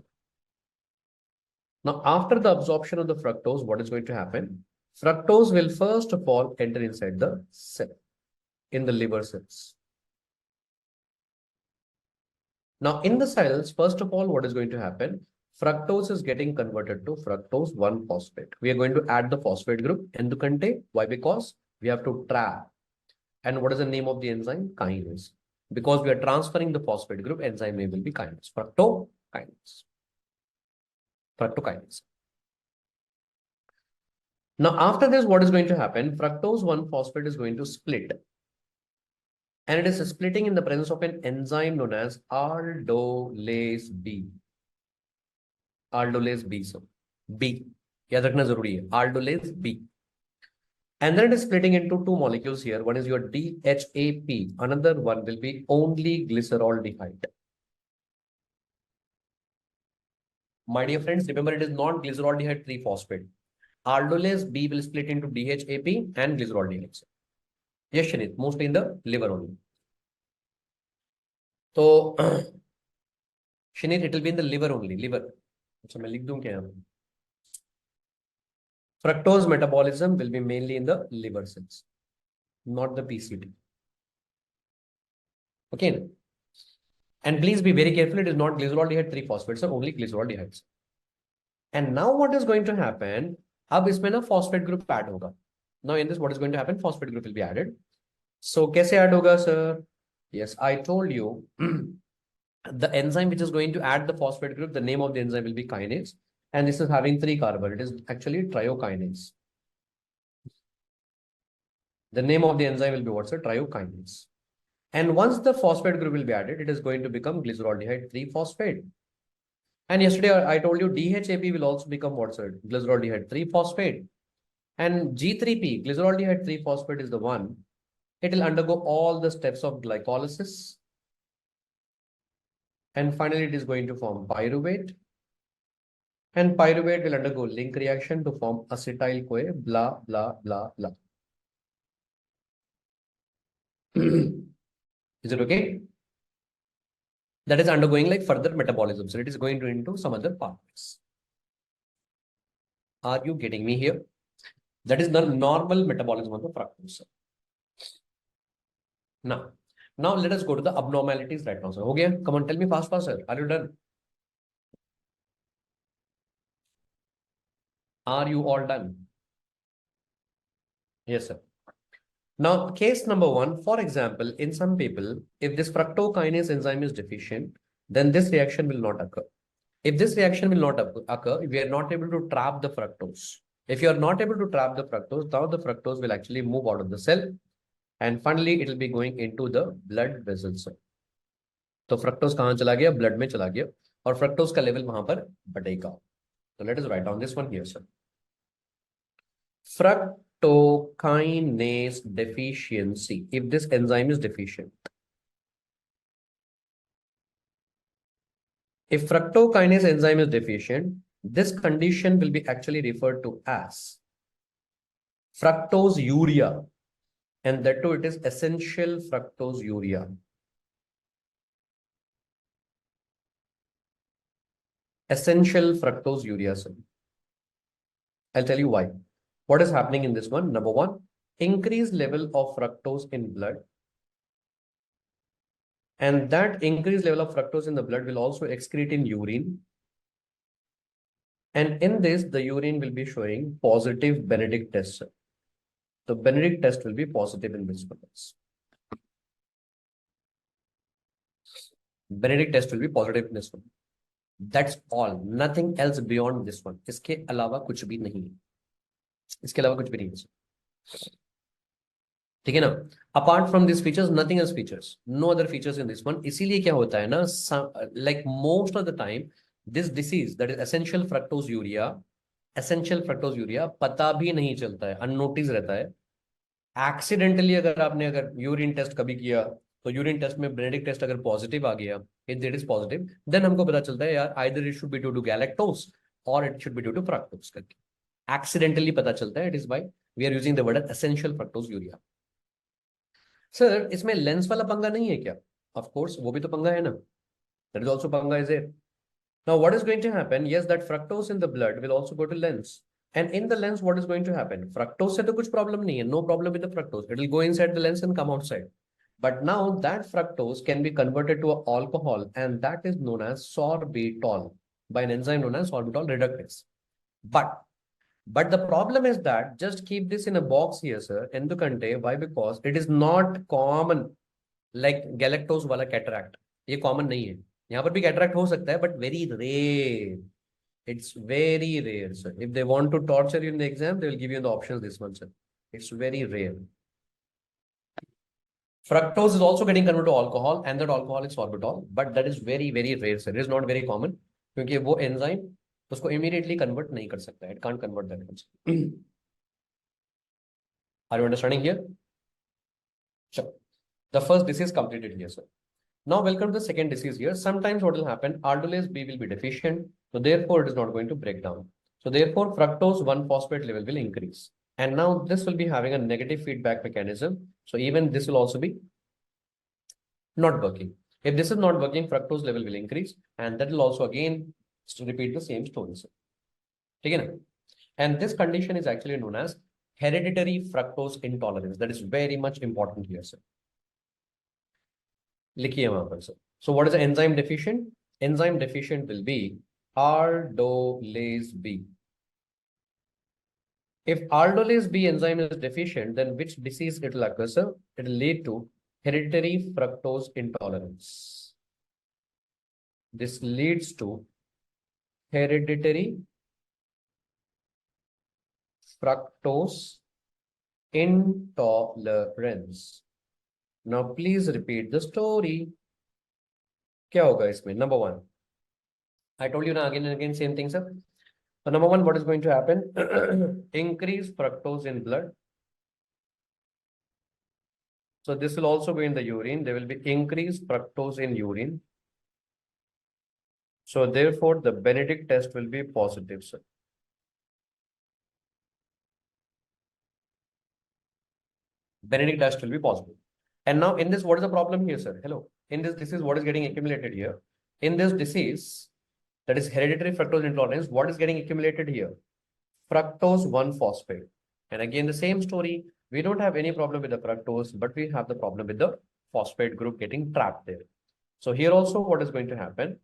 Now after the absorption of the fructose, what is going to happen? Fructose will first of all enter inside the cell, in the liver cells. Now in the cells, first of all, what is going to happen? Fructose is getting converted to fructose 1-phosphate. We are going to add the phosphate group endukante. Why? Because we have to trap. And what is the name of the enzyme? Kinase. Because we are transferring the phosphate group, enzyme name will be kinase. Fructokinase. Fructokinase. Now after this, what is going to happen? Fructose 1-phosphate is going to split. And it is splitting in the presence of an enzyme known as aldolase B. Aldolase B. So B. याद रखना जरूरी है. Aldolase B. And then it is splitting into two molecules here. One is your DHAP. Another one will be only glyceraldehyde. My dear friends, remember it is not glyceraldehyde 3-phosphate. Aldolase B will split into DHAP and glyceraldehyde. Yes, Shanit, mostly in the liver only. So, Shanit, it will be in the liver only. Liver. So, मैं लिख दूं क्या यहाँ? Fructose metabolism will be mainly in the liver cells, not the PCT. Okay. And please be very careful. It is not glyceraldehyde 3-phosphate, so only glyceraldehydes. And now what is going to happen? अब इसमें ना phosphate group add होगा. Now in this, what is going to happen? Phosphate group will be added. So कैसे add होगा, sir? Yes, I told you the enzyme which is going to add the phosphate group, the name of the enzyme will be kinase. And this is having 3 carbon. It is actually triokinase. The name of the enzyme will be what's a triokinase. And once the phosphate group will be added, it is going to become glyceraldehyde 3-phosphate. And yesterday I told you DHAP will also become what's a glyceraldehyde 3-phosphate. And G3P, glyceraldehyde 3-phosphate is the one. It will undergo all the steps of glycolysis. And finally, it is going to form pyruvate. And pyruvate will undergo link reaction to form acetyl-CoA, blah, blah, blah, blah. Is it okay? That is undergoing like further metabolism. So it is going to into some other pathways. Are you getting me here? That is the normal metabolism of the fructose. Now let us go to the abnormalities right now, sir. Okay, come on, tell me fast, sir. Are you done? Are you all done? Yes, sir. Now, case number 1, for example, in some people, if this fructokinase enzyme is deficient, then this reaction will not occur. If this reaction will not occur, we are not able to trap the fructose. If you are not able to trap the fructose, now the fructose will actually move out of the cell and finally it will be going into the blood vessels. तो fructose कहाँ चला गया? Blood में चला गया और fructose का level वहां पर बढ़ेगा. तो let us write down this one here sir. Fructokinase deficiency. If this enzyme is deficient, if fructokinase enzyme is deficient, this condition will be actually referred to as fructose urea, and that too it is essential fructose urea. Essential fructose urea, sir. I'll tell you why. What is happening in this one? Number one, increased level of fructose in blood. And that increased level of fructose in the blood will also excrete in urine. And in this, the urine will be showing positive Benedict test. The Benedict test will be positive in this one. Benedict test will be positive in this one. That's all. Nothing else beyond this one. इसके अलावा कुछ भी नहीं है. इसके अलावा कुछ भी नहीं है. ठीक है ना? Apart from these features, nothing else features. No other features in this one. इसीलिए क्या होता है ना, like most of the time, this disease, that is essential fructose urea, पता भी नहीं चलता है, अननोटिस रहता है. एक्सीडेंटली अगर यूरिन टेस्ट कभी किया तो यूरिन टेस्ट में बेनेडिक्ट टेस्ट अगर पॉजिटिव आ गया, if it is positive, then हमको पता चलता है यार either it should be due to galactose और it should be due to fructose करके. एक्सीडेंटली पता चलता है. It is why we are using the word essential fructose urea. Sir इसमें लेंस वाला पंगा नहीं है क्या? ऑफ कोर्स वो भी तो पंगा है ना. दैट इज आल्सो पंगा is there. Now what is going to happen? Yes, that fructose in the blood will also go to lens. And in the lens, what is going to happen? Fructose से तो कुछ problem नहीं है. No problem with the fructose. It will go inside the lens and come outside. But now that fructose can be converted to an alcohol, and that is known as sorbitol by an enzyme known as sorbitol reductase. But the problem is that just keep this in a box here, sir. Endukante, why? Because it is not common like galactose वाला cataract. ये common नहीं है. यहाँ पर भी cataract हो सकता है, but very rare. It's very rare, sir. If they want to torture you in the exam, they will give you the options this one, sir. It's very rare. Fructose is also getting converted to alcohol, and that alcohol is sorbitol, but that is very, very rare, sir. It is not very common क्योंकि वो enzyme उसको immediately convert नहीं कर सकता. It can't convert that much. Are you understanding here? Sure. The first disease completed here, sir. Now welcome to the second disease here. Sometimes what will happen, aldolase B will be deficient, so therefore it is not going to break down. So therefore fructose 1-phosphate level will increase. And now this will be having a negative feedback mechanism. So even this will also be not working. If this is not working, fructose level will increase, and that will also again repeat the same story. Okay? And this condition is actually known as hereditary fructose intolerance. That is very much important here, sir. लिखिए वहां पर sir. So what is the enzyme deficient? Enzyme deficient will be aldolase B. If aldolase B enzyme is deficient, then which disease it will occur, sir? It will lead to hereditary fructose intolerance. This leads to hereditary fructose intolerance. Now please repeat the story. क्या होगा इसमें? Number one, I told you now again and again same thing, sir. So number one, what is going to happen? Increase fructose in blood. So this will also go in the urine. There will be increased fructose in urine. So therefore the Benedict test will be positive, sir. Benedict test will be positive. And now in this, what is the problem here, sir? Hello. In this disease, what is getting accumulated here? In this disease, that is hereditary fructose intolerance, what is getting accumulated here? Fructose 1-phosphate. And again, the same story. We don't have any problem with the fructose, but we have the problem with the phosphate group getting trapped there. So here also, what is going to happen?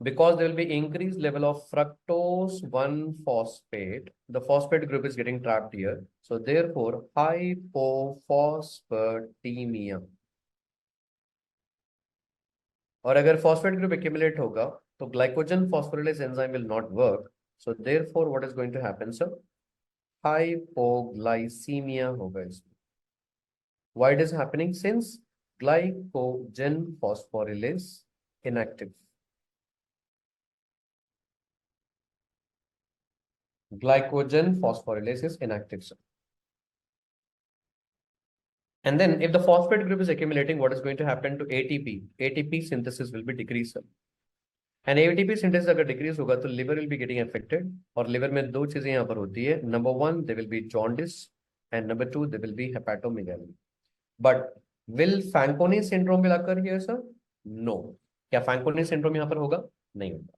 Because there will be increased level of fructose 1-phosphate, the phosphate group is getting trapped here. So therefore, hypophosphatemia. और अगर phosphate group accumulate होगा So glycogen phosphorylase enzyme will not work. So therefore, what is going to happen, sir? Hypoglycemia होगा इसमें. Why it is happening? Since glycogen phosphorylase inactive. Glycogen phosphorylase is inactive, sir. And then if the phosphate group is accumulating, what is going to happen to ATP? ATP synthesis will be decreased, sir. And ATP synthesis अगर decrease होगा तो liver will be getting affected. और liver में दो चीजें यहाँ पर होती है. Number one, there will be jaundice, and number two, there will be hepatomegaly. But will Fanconi syndrome will occur here, sir? No. क्या Fanconi syndrome यहाँ पर होगा? नहीं होगा.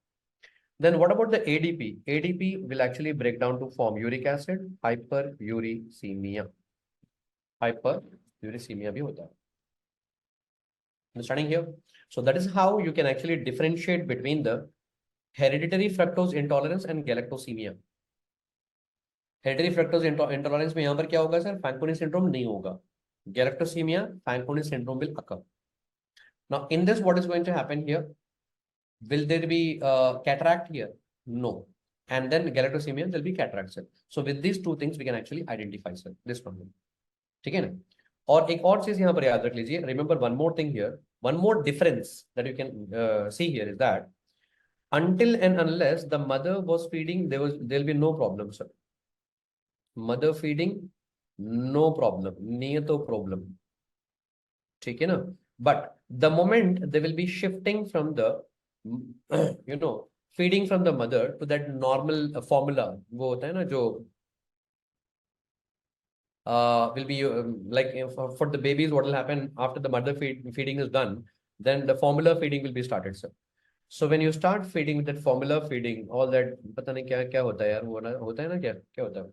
Then what about the ADP? ADP will actually break down to form uric acid, hyperuricemia. Hyperuricemia भी होता है. Understanding here? So that is how you can actually differentiate between the hereditary fructose intolerance and galactosemia. Hereditary fructose intolerance में यहाँ पर क्या होगा sir? Fanconi syndrome नहीं होगा. Galactosemia, Fanconi syndrome will occur. Now in this, what is going to happen here? Will there be cataract here? No. And then galactosemia, there will be cataract, sir. So with these two things, we can actually identify, sir, this problem. ठीक है ना? और एक और चीज यहाँ पर याद रख लीजिए. Remember one more thing here. One more difference that you can see here is that until and unless the mother was feeding, there'll be no problem, sir. Mother feeding, no problem. नहीं तो problem. ठीक है ना? But the moment they will be shifting from the feeding from the mother to that normal formula, वो होता है ना जो will be like for the babies, what will happen after the mother feeding is done, then the formula feeding will be started, sir. So when you start feeding with that formula feeding, all that पता नहीं क्या क्या होता है यार, वो ना होता है ना, क्या क्या होता है,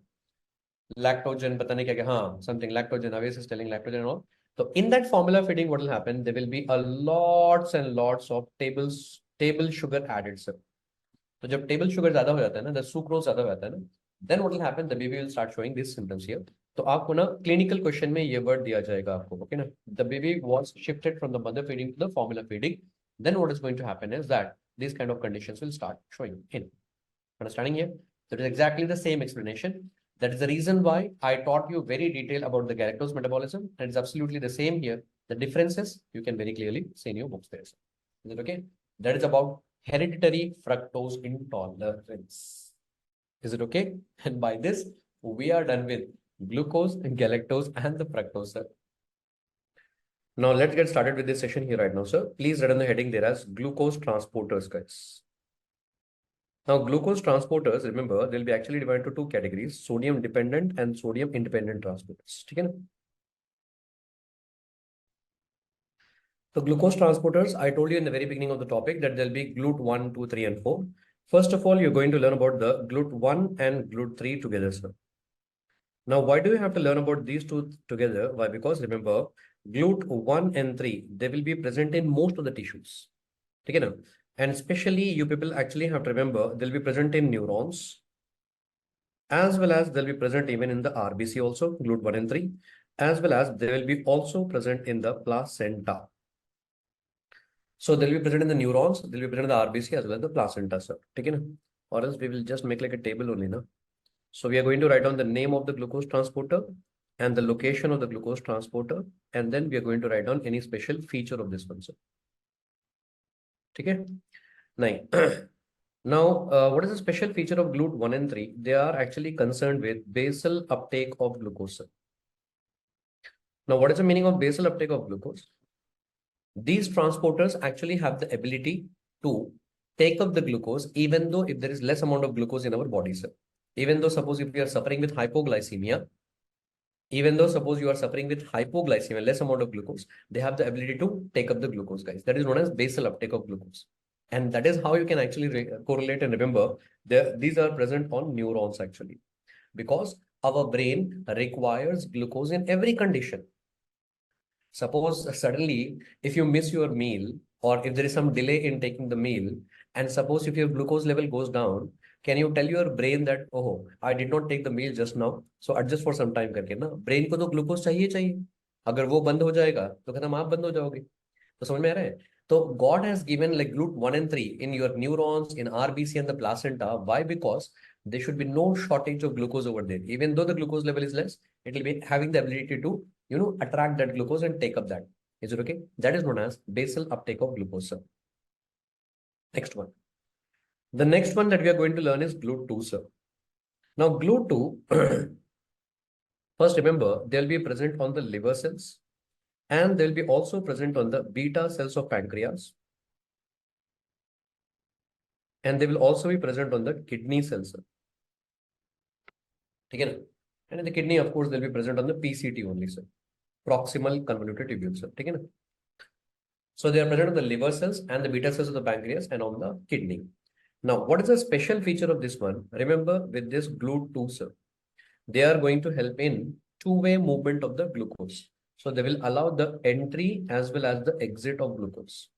lactogen, पता नहीं क्या क्या, हाँ, something lactogen, Aves is telling lactogen and all. So in that formula feeding, what will happen? There will be a lots and lots of table sugar added, sir. तो जब टेबल शुगर ज्यादा हो जाता है ना, द सुक्रोज ज्यादा हो जाता है ना, then what will happen, the baby will start showing this symptoms here. तो आपको ना क्लिनिकल क्वेश्चन में ये वर्ड दिया जाएगा आपको, ओके ना, the baby was shifted from the mother feeding to the formula feeding, then what is going to happen is that these kind of conditions will start showing in. Understanding here? That is exactly the same explanation. That is the reason why I taught you very detail about the galactose metabolism, and it's absolutely the same here. The differences you can very clearly see in your books there. Is it okay? That is about hereditary fructose intolerance. Is it okay? And by this, we are done with glucose, galactose, and the fructose, sir. Now let's get started with this session here right now, sir. Please write on the heading there as glucose transporters, guys. Now glucose transporters, remember, they'll be actually divided into two categories: sodium dependent and sodium independent transporters. Okay? So glucose transporters, I told you in the very beginning of the topic that there'll be GLUT1, 2, 3, and 4. First of all, you're going to learn about the GLUT1 and GLUT3 together, sir. Now, why do you have to learn about these two together? Why? Because remember, GLUT1 and 3, they will be present in most of the tissues. Okay, now? And especially you people actually have to remember, they'll be present in neurons, as well as they'll be present even in the RBC also, GLUT1 and 3, as well as they will be also present in the placenta. So they'll be present in the neurons, they'll be present in the RBC as well as the placenta, sir. Okay, or else we will just make like a table only, na? So we are going to write down the name of the glucose transporter and the location of the glucose transporter, and then we are going to write down any special feature of this one, sir. Okay, now what is the special feature of GLUT1 and 3? They are actually concerned with basal uptake of glucose, sir. Now, what is the meaning of basal uptake of glucose? These transporters actually have the ability to take up the glucose even though if there is less amount of glucose in our body, sir. Even though suppose if we are suffering with hypoglycemia, less amount of glucose, they have the ability to take up the glucose, guys. That is known as basal uptake of glucose. And that is how you can actually correlate and remember these are present on neurons actually. Because our brain requires glucose in every condition. Suppose suddenly, if you miss your meal or if there is some delay in taking the meal, and suppose if your glucose level goes down, can you tell your brain that, oh, I did not take the meal just now, so adjust for some time करके ना? Brain को तो glucose चाहिए चाहिए. अगर वो बंद हो जाएगा तो खत्म, आप बंद हो जाओगे. तो समझ में आ रहा है? So God has given like GLUT1 and 3 in your neurons, in RBC and the placenta. Why? Because there should be no shortage of glucose over there. Even though the glucose level is less, it will be having the ability to, attract that glucose and take up that. Is it okay? That is known as basal uptake of glucose, sir. Next one. The next one that we are going to learn is GLUT2, sir. Now, GLUT2, first remember, they'll be present on the liver cells and they'll be also present on the beta cells of pancreas. And they will also be present on the kidney cells, sir. Okay? And in the kidney, of course, they'll be present on the PCT only, sir. Proximal convoluted tubule, sir. Okay? So they are present on the liver cells and the beta cells of the pancreas and on the kidney. Now, what is the special feature of this one? Remember, with this GLUT2, sir, they are going to help in two-way movement of the glucose. So they will allow the entry as well as the exit of glucose.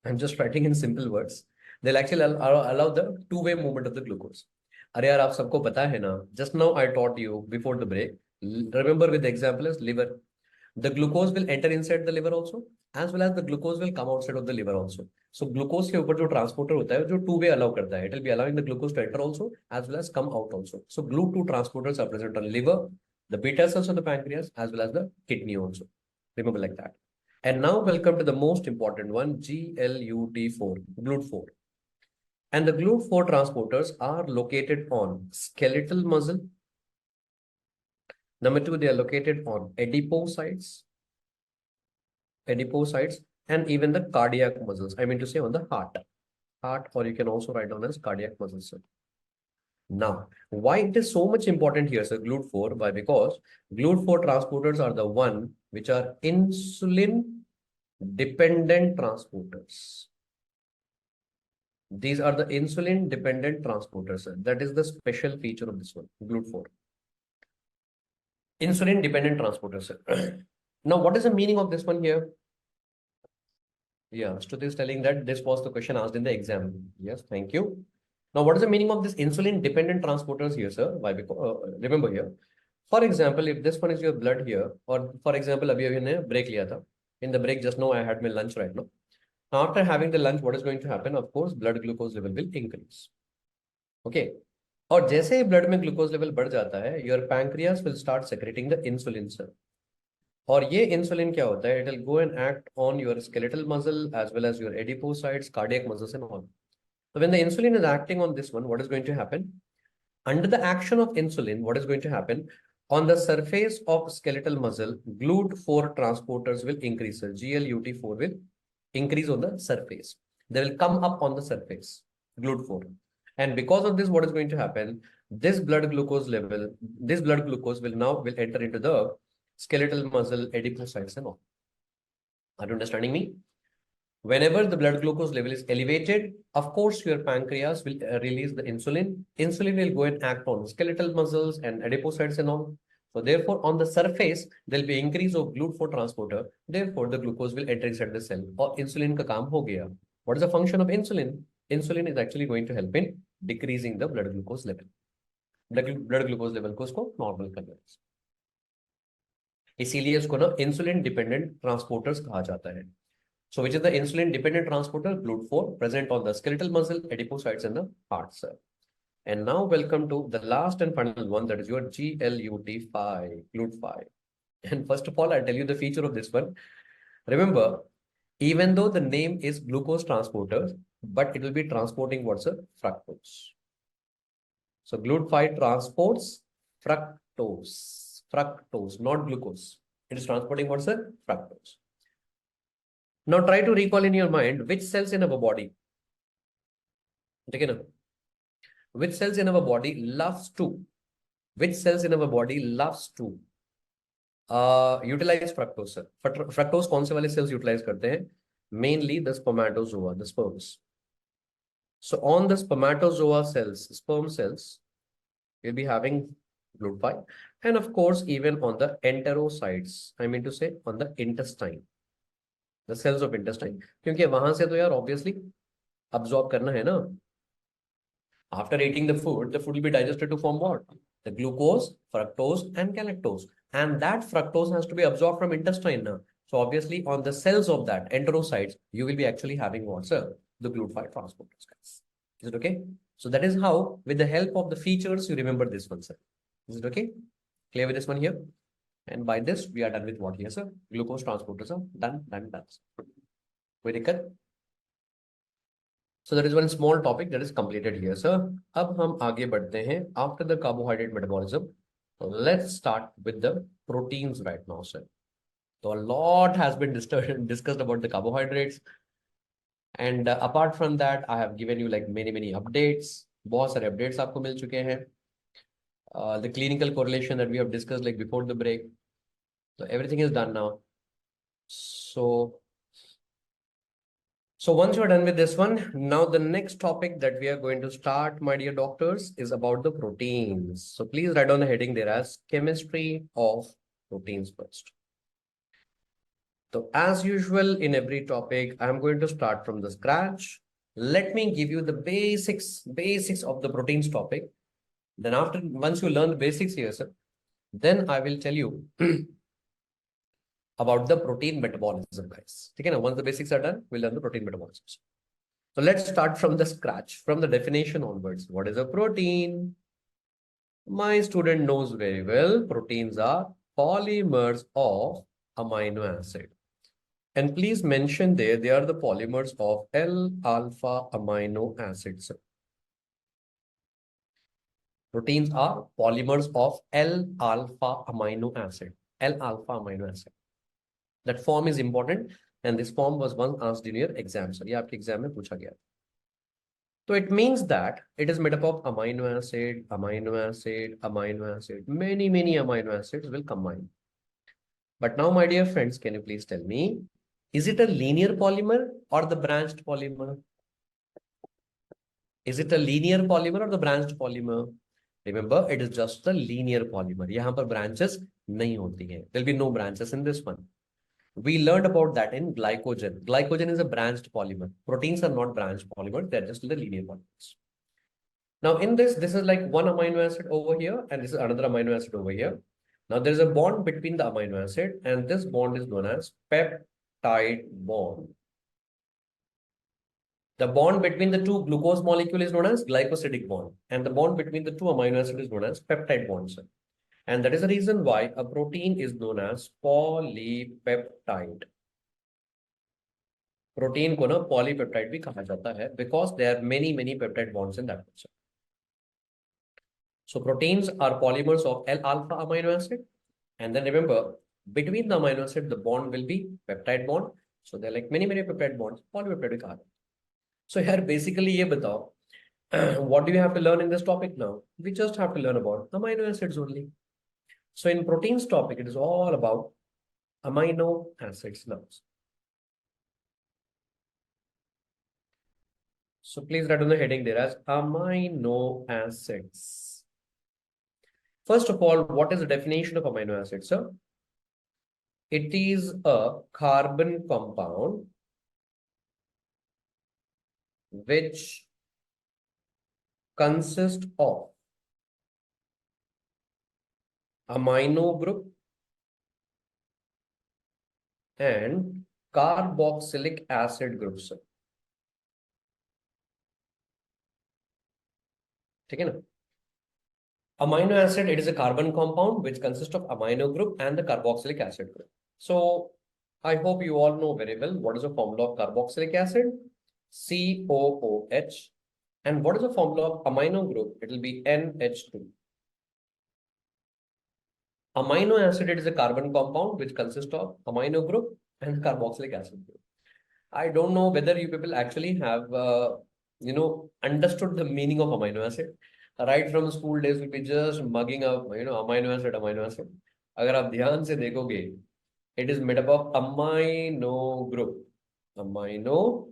I'm just writing in simple words. They'll actually allow the two-way movement of the glucose. अरे यार आप सबको पता है ना, just now I taught you before the break. Remember with the example is liver. The glucose will enter inside the liver also, as well as the glucose will come outside of the liver also. So glucose के ऊपर जो transporter होता है जो two way allow करता है, it will be allowing the glucose to enter also as well as come out also. So GLUT2 transporters are present on liver, the beta cells of the pancreas as well as the kidney also. Remember like that. And now welcome to the most important one, GLUT4, GLUT4. And the GLUT4 transporters are located on skeletal muscle. Number two, they are located on adipocytes, and even the cardiac muscles. I mean to say on the heart, or you can also write down as cardiac muscles. Now, why it is so much important here, sir, GLUT4? Why? Because GLUT4 transporters are the one which are insulin dependent transporters. These are the insulin dependent transporters, sir. That is the special feature of this one, GLUT4. Insulin dependent transporters, sir. Now, what is the meaning of this one here? Yeah, Stuti is telling that this was the question asked in the exam. Yes, thank you. Now, what is the meaning of this insulin dependent transporters here, sir? Why? Because remember here, for example, if this one is your blood here, or for example, abhi ne break liya tha. In the break just now, I had my lunch right now. After having the lunch, what is going to happen? Of course, blood glucose level will increase. Okay. और जैसे ही blood में glucose level बढ़ जाता है, your pancreas will start secreting the insulin, sir. और ये insulin क्या होता है? It will go and act on your skeletal muscle as well as your adipocytes, cardiac muscles and all. So when the insulin is acting on this one, what is going to happen? Under the action of insulin, what is going to happen? On the surface of skeletal muscle, GLUT4 transporters will increase. So GLUT4 will increase on the surface. They will come up on the surface, GLUT4. And because of this, what is going to happen? This blood glucose will enter into the skeletal muscle, adipocytes and all. Are you understanding me? Whenever the blood glucose level is elevated, of course, your pancreas will release the insulin. Insulin will go and act on skeletal muscles and adipocytes and all. So therefore, on the surface, there will be increase of GLUT4 transporter. Therefore, the glucose will enter inside the cell. Or insulin ka kaam ho gaya. What is the function of insulin? Insulin is actually going to help in decreasing the blood glucose level. Blood glucose level को उसको normal करना है. इसीलिए इसको ना insulin dependent transporters कहा जाता है. So which is the insulin dependent transporter? GLUT4 present on the skeletal muscle, adipocytes and the heart cell. And now welcome to the last and final one, that is your GLUT5, GLUT5. And first of all, I'll tell you the feature of this one. Remember, even though the name is glucose transporter, but it will be transporting what's a fructose. So GLUT5 transports fructose, not glucose. It is transporting what's a fructose. Now try to recall in your mind which cells in our body. Okay, which cells in our body loves to utilize fructose, sir. Fructose कौन से वाले cells utilize करते हैं? Mainly the spermatozoa, the sperms. So on the spermatozoa cells, sperm cells, you'll be having GLUT5, and of course even on the enterocytes, I mean to say on the intestine, the cells of intestine, क्योंकि वहां से तो यार obviously absorb करना है ना. After eating the food will be digested to form what? The glucose, fructose, and galactose. And that fructose has to be absorbed from intestine now. So obviously on the cells of that enterocytes, you will be actually having what, sir? The GLUT5 transporters, guys. Is it okay? So that is how, with the help of the features, you remember this one, sir. Is it okay? Clear with this one here? And by this, we are done with what here, sir? Glucose transporters are done. Very good. So there is one small topic that is completed here, sir. अब हम आगे बढ़ते हैं after the carbohydrate metabolism. Let's start with the proteins right now, sir. So a lot has been discussed about the carbohydrates. And apart from that, I have given you like many updates. बहुत सारे updates आपको मिल चुके हैं. The clinical correlation that we have discussed like before the break. So everything is done now. So once you're done with this one, now the next topic that we are going to start, my dear doctors, is about the proteins. So please write on the heading there as chemistry of proteins first. So as usual in every topic, I'm going to start from the scratch. Let me give you the basics of the proteins topic. Then once you learn the basics here, sir, then I will tell you about the protein metabolism, guys. Okay, now once the basics are done, we'll learn the protein metabolism. So let's start from the scratch, from the definition onwards. What is a protein? My student knows very well. Proteins are polymers of amino acid. And please mention there, they are the polymers of L-alpha amino acids. Proteins are polymers of L-alpha amino acid. L-alpha amino acid. That form is important. And this form was once asked in your exam. So, ये आपके exam में पूछा गया. So it means that it is made up of amino acid. Many amino acids will combine. But now, my dear friends, can you please tell me, is it a linear polymer or the branched polymer? Is it a linear polymer or the branched polymer? Remember, it is just the linear polymer. यहाँ पर branches नहीं होती हैं. There will be no branches in this one. We learned about that in glycogen. Glycogen is a branched polymer. Proteins are not branched polymers. They're just the linear polymers. Now in this is like one amino acid over here, and this is another amino acid over here. Now there is a bond between the amino acid, and this bond is known as peptide bond. The bond between the two glucose molecule is known as glycosidic bond, and the bond between the two amino acid is known as peptide bonds. And that is the reason why a protein is known as polypeptide. Protein को ना polypeptide भी कहा जाता है because there are many peptide bonds in that one. So proteins are polymers of L-alpha amino acid. And then remember, between the amino acid, the bond will be peptide bond. So there are like many peptide bonds, polypeptide carbon. So here basically ये बताओ, what do you have to learn in this topic now? We just have to learn about amino acids only. So in proteins topic, it is all about amino acids now. So please write on the heading there as amino acids. First of all, what is the definition of amino acids, sir? It is a carbon compound which consists of amino group and carboxylic acid groups. ठीक है ना? Amino acid, it is a carbon compound which consists of amino group and the carboxylic acid group. So I hope you all know very well what is the formula of carboxylic acid, COOH, and what is the formula of amino group? It will be NH2. Amino acid, it is a carbon compound which consists of amino group and carboxylic acid group. I don't know whether you people actually have understood the meaning of amino acid. Right from school days, we'll be just mugging up, amino acid. अगर आप ध्यान से देखोगे, it is made up of amino group, amino,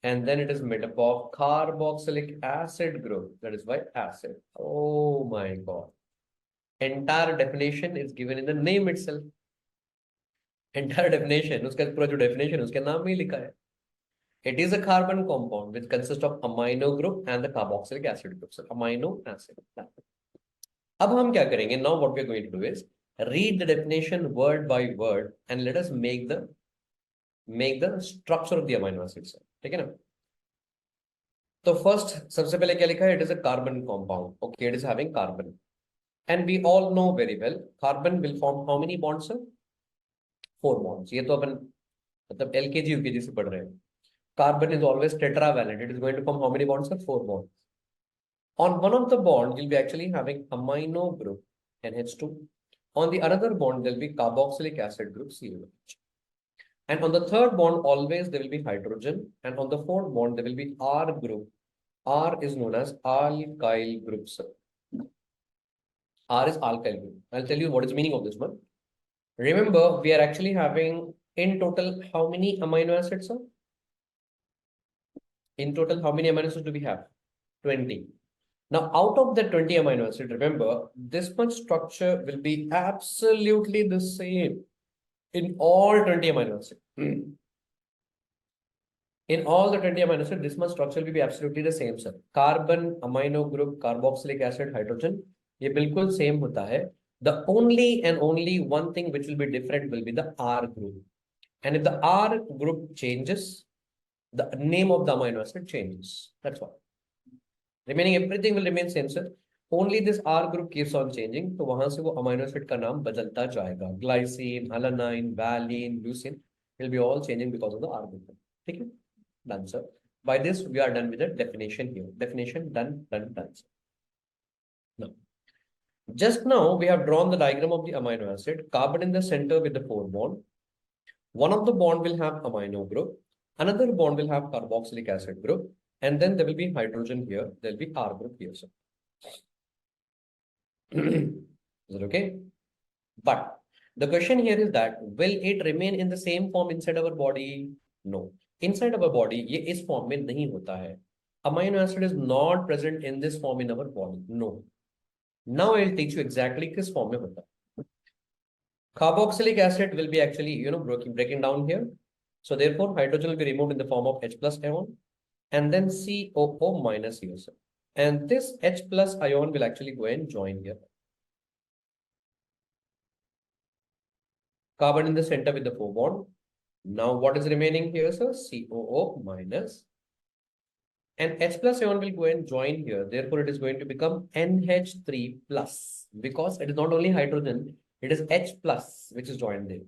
and then it is made up of carboxylic acid group. That is why acid. Oh my God. Entire definition is given in the name itself. Entire definition, उसका पूरा जो definition उसके नाम में ही लिखा है. It is a carbon compound which consists of amino group and the carboxylic acid group. So amino acid. अब हम क्या करेंगे? Now what we are going to do is, read the definition word by word and let us make the structure of the amino acids. ठीक है ना? तो first सबसे पहले क्या लिखा है? It is a carbon compound. Okay, it is having carbon. And we all know very well, carbon will form how many bonds, sir? 4 bonds. ये तो अपन मतलब LKG UKG से पढ़ रहे हैं. Carbon is always tetravalent. It is going to form how many bonds, sir? 4 bonds. On one of the bond, you'll be actually having amino group NH2. On the another bond, there'll be carboxylic acid group COH. And on the third bond, always there will be hydrogen. And on the fourth bond, there will be R group. R is known as alkyl group, sir. R is alkyl group. I'll tell you what is the meaning of this one. Remember, we are actually having in total how many amino acids, sir? In total, how many amino acids do we have? 20. Now, out of the 20 amino acids, remember, this much structure will be absolutely the same in all 20 amino acids. In all the 20 amino acids, this much structure will be absolutely the same, sir. Carbon, amino group, carboxylic acid, hydrogen, ये बिल्कुल same होता है. The only and only one thing which will be different will be the R group. And if the R group changes, the name of the amino acid changes. That's all. Remaining everything will remain same, sir. Only this R group keeps on changing. तो वहां से वो amino acid का नाम बदलता जाएगा. Glycine, alanine, valine, leucine will be all changing because of the R group. ठीक है? Done, sir. By this, we are done with the definition here. Definition done, done, done. Sir. Now, just now we have drawn the diagram of the amino acid. Carbon in the center with the 4 bond. One of the bond will have amino group. Another bond will have carboxylic acid group. And then there will be hydrogen here. There will be R group here, sir. Is it okay? But the question here is that will it remain in the same form inside our body? No. Inside our body, ये इस form में नहीं होता है. Amino acid is not present in this form in our body. No. Now I'll teach you exactly किस form में होता है. Carboxylic acid will be actually, breaking down here. So therefore, hydrogen will be removed in the form of H plus ion and then COO minus here, sir. And this H plus ion will actually go and join here. Carbon in the center with the 4 bond. Now what is remaining here, sir? COO minus. And H plus ion will go and join here. Therefore, it is going to become NH3 plus because it is not only hydrogen, it is H plus which is joined there.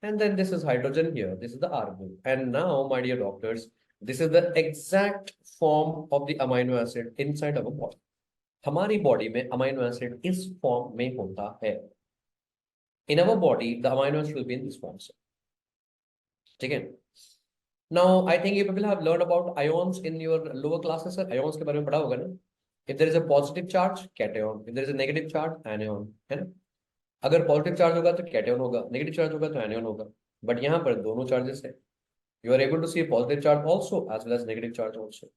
And then this is hydrogen here. This is the R group. And now, my dear doctors, this is the exact form of the amino acid inside our body. हमारी body में amino acid इस form में होता है. In our body, the amino acid will be in this form. ठीक है? Now, I think you people have learned about ions in your lower classes. Sir. Ions के बारे में पढ़ा होगा ना? If there is a positive charge, cation. If there is a negative charge, anion. है ना? अगर पॉजिटिव चार्ज होगा तो कैटायन होगा, नेगेटिव चार्ज होगा तो एनियन होगा. बट यहाँ पर दोनों चार्जेस है. You are able to see positive charge also as well as negative charge also.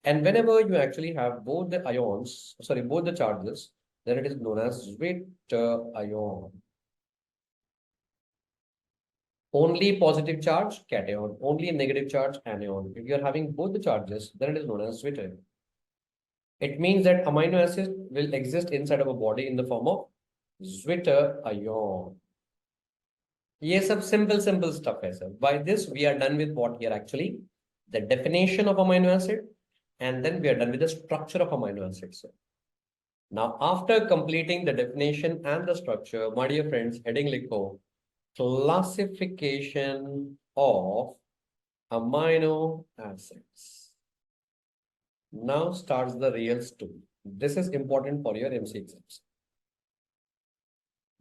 And whenever you actually have both the ions, both the charges, then it is known as Zwitter ion. Only positive charge, cation. Only negative charge, anion. If you are having both the charges, then it is known as Zwitter. It means that amino acid will exist inside of a body in the form of Zwitter ion. ये सब simple stuff है sir. By this we are done with what here actually? The definition of amino acid, and then we are done with the structure of amino acids. Now, after completing the definition and the structure, my dear friends, heading लिखो classification of amino acids. Now starts the real story. This is important for your MC exams.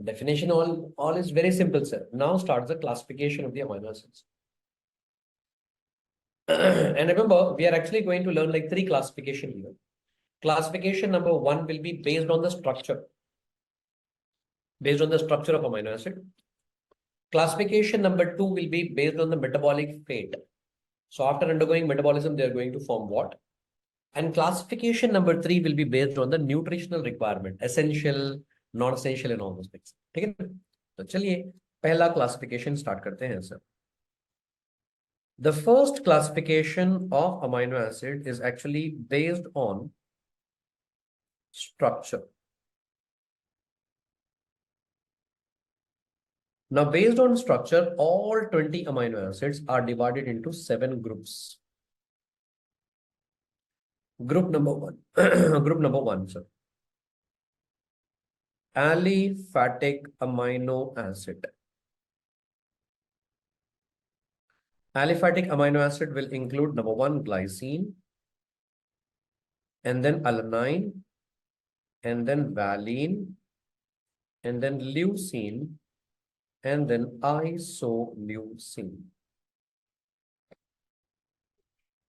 Definition all is very simple, sir. Now starts the classification of the amino acids. And remember, we are actually going to learn like 3 classification here. Classification number 1 will be based on the structure. Based on the structure of amino acid. Classification number 2 will be based on the metabolic fate. So after undergoing metabolism, they are going to form what? And classification number 3 will be based on the nutritional requirement, essential, non-essential and all those things. ठीक है? तो चलिए पहला classification start करते हैं sir. The first classification of amino acid is actually based on structure. Now, based on structure, all 20 amino acids are divided into 7 groups. Group number one. Group number one, sir. Aliphatic amino acid. Aliphatic amino acid will include number one, glycine, and then alanine, and then valine, and then leucine, and then isoleucine.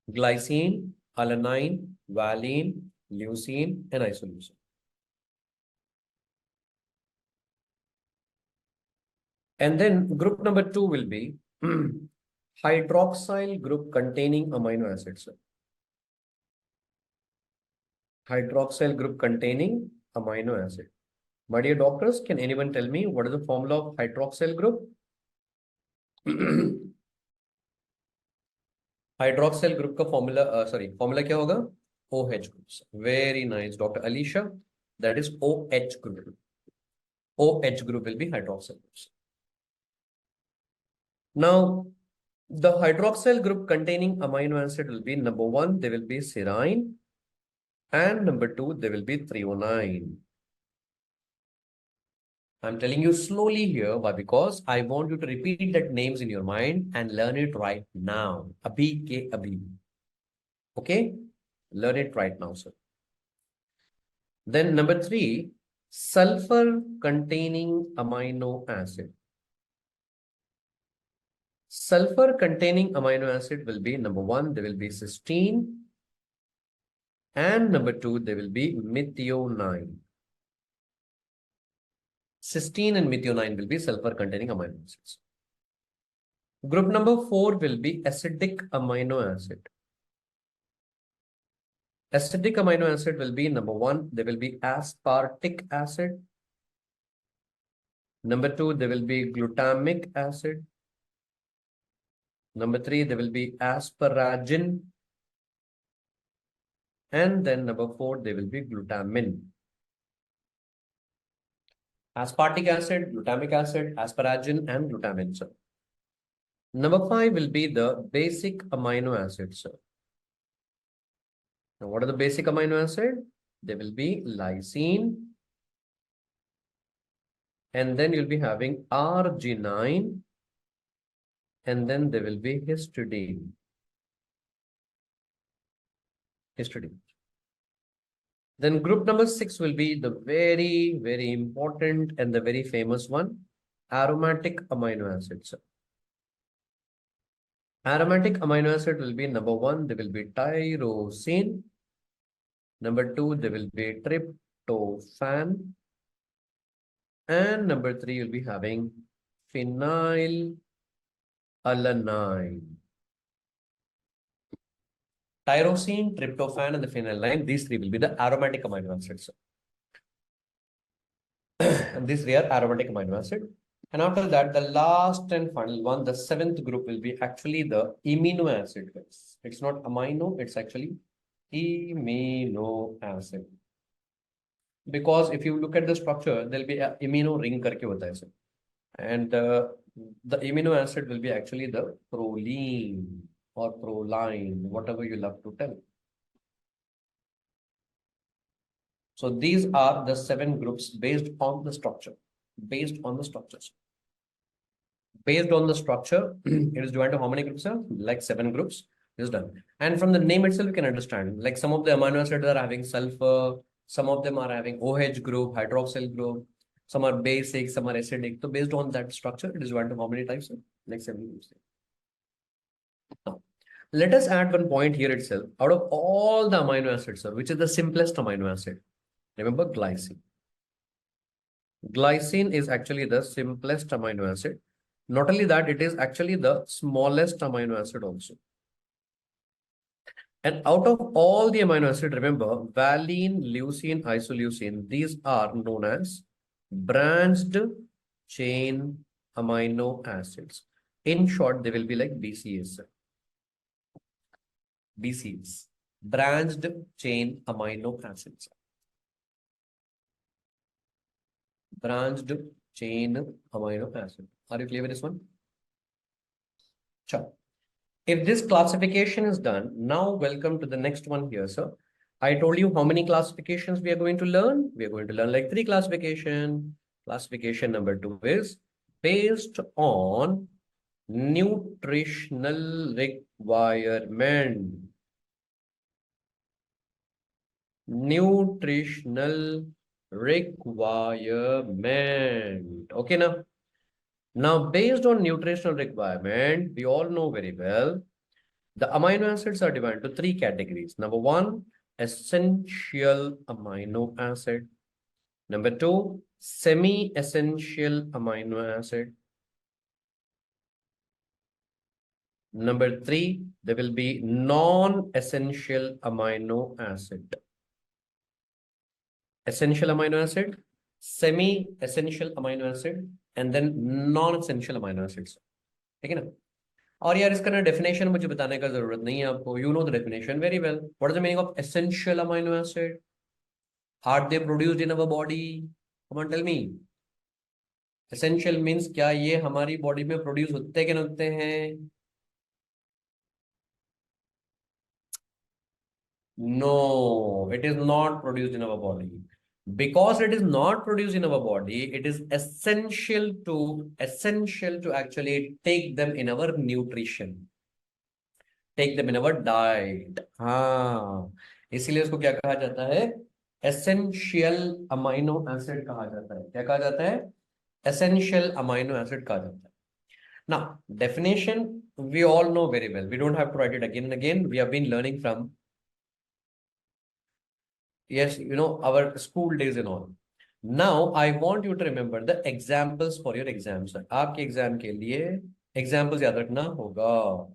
Glycine, alanine, valine, leucine, and isoleucine. And then group number two will be hydroxyl group containing amino acids. Hydroxyl group containing amino acid. My dear doctors, can anyone tell me what is the formula of hydroxyl group? Hydroxyl group का formula, formula क्या होगा? OH groups. Very nice, Dr. Alicia. That is OH group. OH group will be hydroxyl groups. Now, the hydroxyl group containing amino acid will be number one, they will be serine, and number two, they will be threonine. I'm telling you slowly here. Why? Because I want you to repeat that names in your mind and learn it right now. Abhi ke abhi. Okay? Learn it right now, sir. Then number three, sulfur containing amino acid. Sulfur containing amino acid will be number one, there will be cysteine. And number two, there will be methionine. Cysteine and methionine will be sulfur containing amino acids. Group number four will be acidic amino acid. Acidic amino acid will be number one, there will be aspartic acid. Number two, there will be glutamic acid. Number three, there will be asparagine. And then number four, there will be glutamine. Aspartic acid, glutamic acid, asparagine, and glutamine, sir. Number five will be the basic amino acids, sir. Now, what are the basic amino acid? There will be lysine. And then you'll be having arginine. And then there will be histidine. Histidine. Then group number six will be the very, very important and the very famous one, aromatic amino acids. Aromatic amino acid will be number one, there will be tyrosine. Number two, there will be tryptophan. And number three, you'll be having phenylalanine. Tyrosine, tryptophan, and the phenylalanine, these three will be the aromatic amino acids. And these three are aromatic amino acid. And after that, the last and final one, the seventh group will be actually the amino acid. It's not amino, it's actually amino acid. Because if you look at the structure, there'll be a amino ring karke hota hai. And the amino acid will be actually the proline or proline, whatever you love to tell. So these are the 7 groups based on the structure. Based on the structures. Based on the structure, it is divided to how many groups, sir? Like 7 groups. It is done. And from the name itself, you can understand. Like some of the amino acids are having sulfur, some of them are having OH group, hydroxyl group, some are basic, some are acidic. So based on that structure, it is divided to how many types, sir? Like 7 groups. Now, let us add one point here itself. Out of all the amino acids, sir, which is the simplest amino acid? Remember glycine. Glycine is actually the simplest amino acid. Not only that, it is actually the smallest amino acid also. And out of all the amino acid, remember, valine, leucine, isoleucine, these are known as branched chain amino acids. In short, they will be like BCAs. BCAs, branched chain amino acids. Branched chain amino acid. Are you clear with this one? Sure. If this classification is done, now welcome to the next one here, sir. I told you how many classifications we are going to learn. We are going to learn like 3 classification. Classification number 2 is based on nutritional requirement. Nutritional requirement. Okay, now based on nutritional requirement, we all know very well the amino acids are divided into 3 categories. Number 1, essential amino acid. Number 2, semi-essential amino acid. Number 3, there will be non-essential amino acid. Essential amino acid, semi-essential amino acid, and then non-essential amino acids. ठीक है ना? और यार इसका ना definition मुझे बताने का जरूरत नहीं है आपको. You know the definition very well. What is the meaning of essential amino acid? Are they produced in our body? Come on, tell me. Essential means क्या ये हमारी बॉडी में प्रोड्यूस होते हैं कि नहीं होते हैं? No, it is not produced in our body. Because it is not produced in our body, it is essential to actually take them in our nutrition. Take them in our diet. हाँ, इसीलिए उसको क्या कहा जाता है? Essential amino acid कहा जाता है. क्या कहा जाता है? एसेंशियल अमाइनो एसिड कहा जाता है. Now, definition we all know very well. We don't have to write it again and again. We have been learning from, yes, you know, our school days and all. Now, I want you to remember the examples for your exams. आपके exam के लिए examples याद रखना होगा.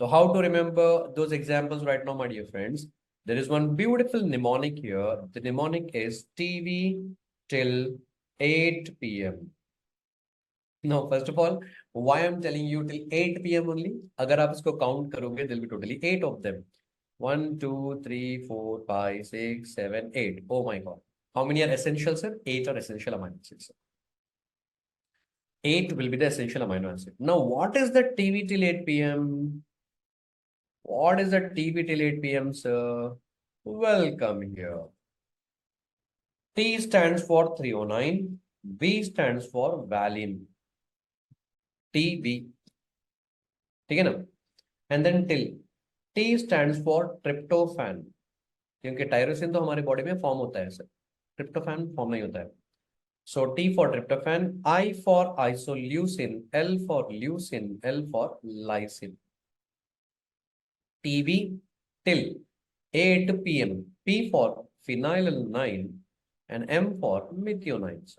So how to remember those examples right now, my dear friends? There is one beautiful mnemonic here. The mnemonic is TV till 8 p.m. Now, first of all, why I'm telling you till 8 p.m. only? अगर आप इसको count करोगे, there will be totally 8 of them. 1, 2, 3, 4, 5, 6, 7, 8. Oh my God. How many are essential, sir? 8 are essential amino acids. 8 will be the essential amino acid. Now, what is the TV till 8 p.m.? What is the TV till 8 p.m., sir? Welcome here. T stands for 309. V stands for valine. TB. ठीक है ना? And then till. T stands for tryptophan. क्योंकि tyrosine तो हमारे body में form होता है sir. Tryptophan form नहीं होता है. So T for tryptophan, I for isoleucine, L for leucine, L for lysine. TB till 8 p.m. P for phenylalanine and M for methionine.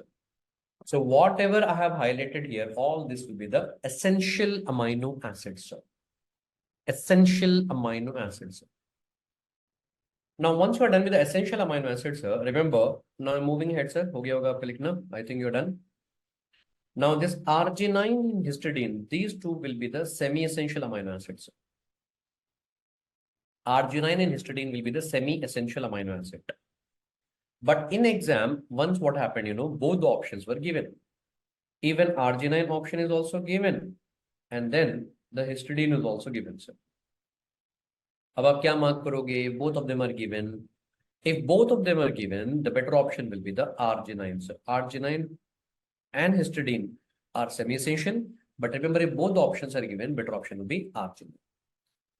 So whatever I have highlighted here, all this will be the essential amino acids. Sir. Essential amino acids. Now, once you are done with the essential amino acids, sir, remember, now I'm moving ahead, sir. हो गया होगा आपका लिखना. I think you're done. Now, this arginine and histidine, these two will be the semi-essential amino acids. Arginine and histidine will be the semi-essential amino acid. But in exam, once what happened, you know, both the options were given. Even arginine option is also given. And then the histidine is also given, sir. अब आप क्या mark करोगे? Both of them are given. If both of them are given, the better option will be the arginine, sir. Arginine and histidine are semi-essential. But remember, if both the options are given, better option will be arginine.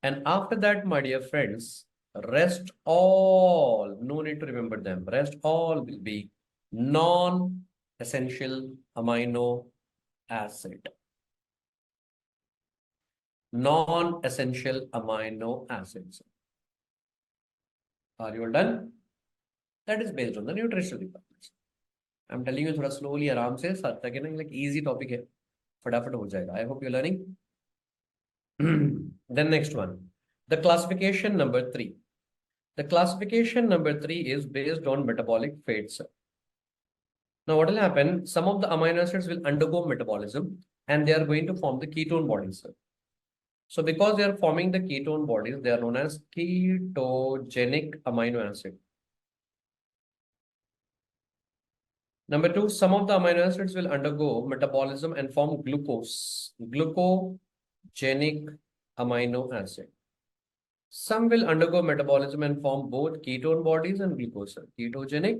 And after that, my dear friends, rest all, no need to remember them. Rest all will be non-essential amino acid. Non-essential amino acids. Are you all done? That is based on the nutritional requirements. I'm telling you थोड़ा slowly, आराम से, साथ तक है ना, like easy topic है, फटाफट हो जाएगा. I hope you're learning. Then next one, the classification number 3. The classification number 3 is based on metabolic fates. Now, what will happen? Some of the amino acids will undergo metabolism and they are going to form the ketone bodies. So, because they are forming the ketone bodies, they are known as ketogenic amino acid. Number two, some of the amino acids will undergo metabolism and form glucose, glucogenic amino acid. Some will undergo metabolism and form both ketone bodies and glucose, ketogenic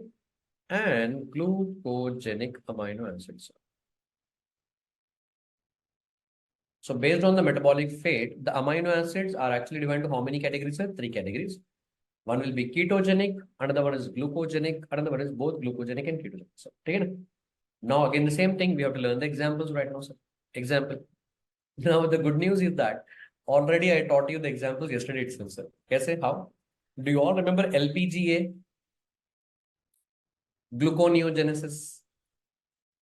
and glucogenic amino acids. So based on the metabolic fate, the amino acids are actually divided into how many categories? Three categories. One will be ketogenic, another one is glucogenic, another one is both glucogenic and ketogenic. So, now again the same thing, we have to learn the examples right now, sir. Example. Now the good news is that already I taught you the examples yesterday itself, sir. Kaise? How? Do you all remember LPGA? Gluconeogenesis.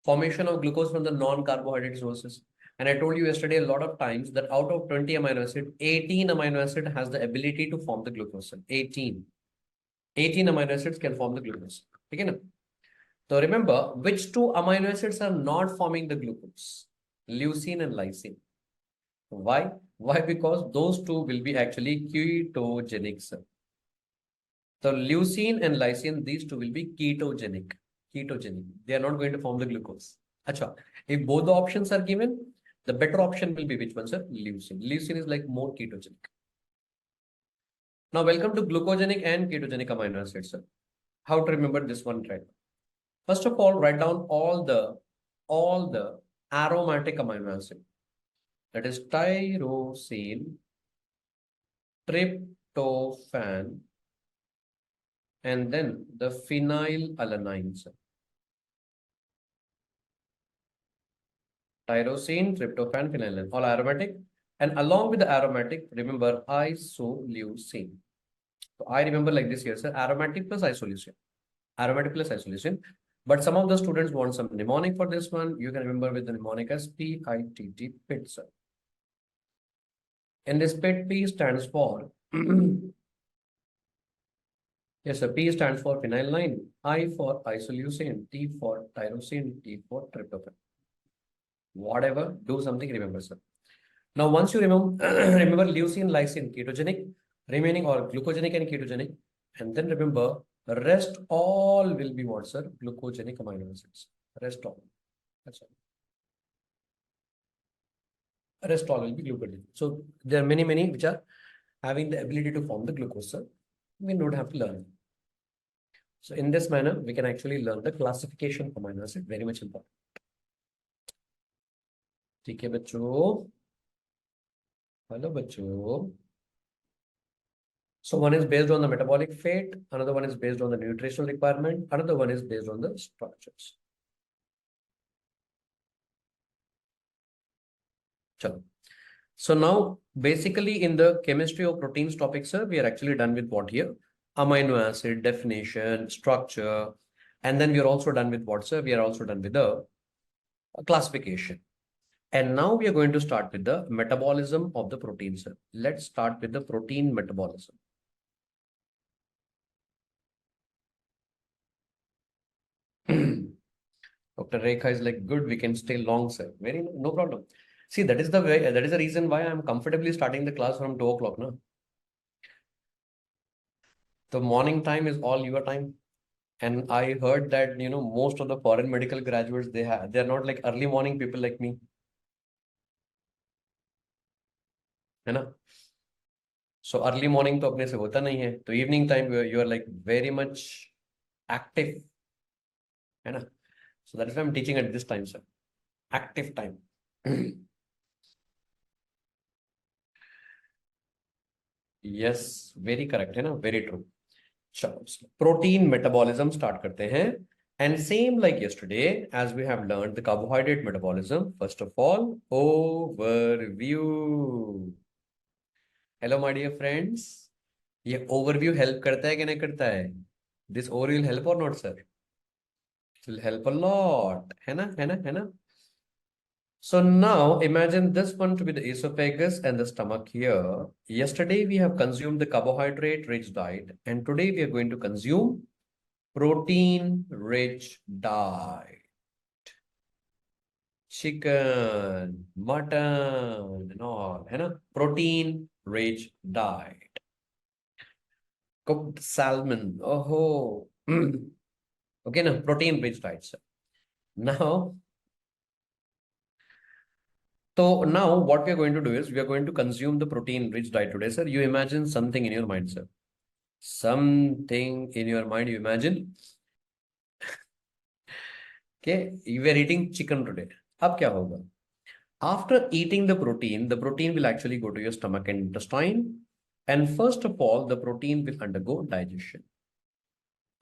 Formation of glucose from the non-carbohydrate sources. And I told you yesterday a lot of times that out of 20 amino acid, 18 amino acid has the ability to form the glucose. 18. 18 amino acids can form the glucose. Okay, so remember, which two amino acids are not forming the glucose? Leucine and lysine. Why? Why? Because those two will be actually ketogenic, sir. So leucine and lysine, these two will be ketogenic. Ketogenic. They are not going to form the glucose. Acha. If both the options are given, the better option will be which one, sir? Leucine. Leucine is like more ketogenic. Now, welcome to glucogenic and ketogenic amino acids, sir. How to remember this one, right? First of all, write down all the aromatic amino acid. That is tyrosine, tryptophan, and then the phenylalanines. Tyrosine, tryptophan, phenylalanine, all aromatic. And along with the aromatic, remember isoleucine. So I remember like this here, sir, aromatic plus isoleucine. Aromatic plus isoleucine. But some of the students want some mnemonic for this one. You can remember with the mnemonic as PITT, PIT, sir. And this PIT, P stands for yes, sir. P stands for phenylalanine, I for isoleucine, T for tyrosine, T for tryptophan. Whatever, do something, remember, sir. Now, once you remember, remember leucine, lysine, ketogenic, remaining or glucogenic and ketogenic, and then remember, rest all will be what, sir? Glucogenic amino acids. Rest all. That's all. Rest all will be glucogenic. So there are many which are having the ability to form the glucose, sir. We don't have to learn. So in this manner, we can actually learn the classification of amino acid. Very much important. ठीक है बच्चों. Hello बच्चों. So one is based on the metabolic fate, another one is based on the nutritional requirement, another one is based on the structures. Chalo. So now basically in the chemistry of proteins topic, sir, we are actually done with what here? Amino acid, definition, structure, and then we are also done with what, sir? We are also done with the classification. And now we are going to start with the metabolism of the protein, sir. Let's start with the protein metabolism. Dr. Rekha is like, good, we can stay long, sir. Very no problem. See, that is the way, that is the reason why I'm comfortably starting the class from 2 o'clock now. The morning time is all your time. And I heard that, most of the foreign medical graduates, they're not like early morning people like me. है ना? So early morning तो अपने से होता नहीं है. तो evening time you are like very much active. है ना? So that is why I'm teaching at this time, sir. Active time. Yes, very correct है ना? Very true. चलो, protein metabolism start करते हैं. And same like yesterday, as we have learned the carbohydrate metabolism, first of all, overview. Hello, my dear friends. ये overview help करता है कि नहीं करता है? This overview will help or not, sir? It will help a lot. है ना? है ना? है ना? So now imagine this one to be the esophagus and the stomach here. Yesterday we have consumed the carbohydrate-rich diet, and today we are going to consume protein-rich diet. Chicken, mutton, and all, है ना? Protein-rich diet. Cooked salmon. Oh, Okay, now protein rich diet, sir. Now, so now what we are going to do is we are going to consume the protein rich diet today, sir. You imagine something in your mind, sir. Something in your mind, you imagine. Okay, you are eating chicken today. अब क्या होगा? After eating the protein will actually go to your stomach and intestine. And first of all, the protein will undergo digestion.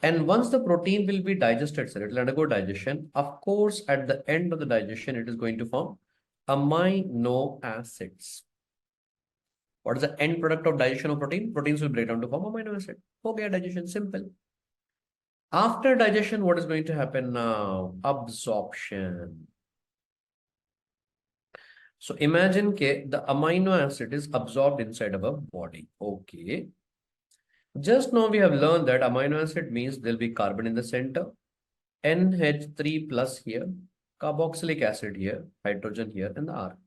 And once the protein will be digested, sir, it will undergo digestion. Of course, at the end of the digestion, it is going to form amino acids. What is the end product of digestion of protein? Proteins will break down to form amino acid. Okay, digestion, simple. After digestion, what is going to happen now? Absorption. So imagine the amino acid is absorbed inside our body. Okay. Just now we have learned that amino acid means there'll be carbon in the center, NH3 plus here, carboxylic acid here, hydrogen here, and the R.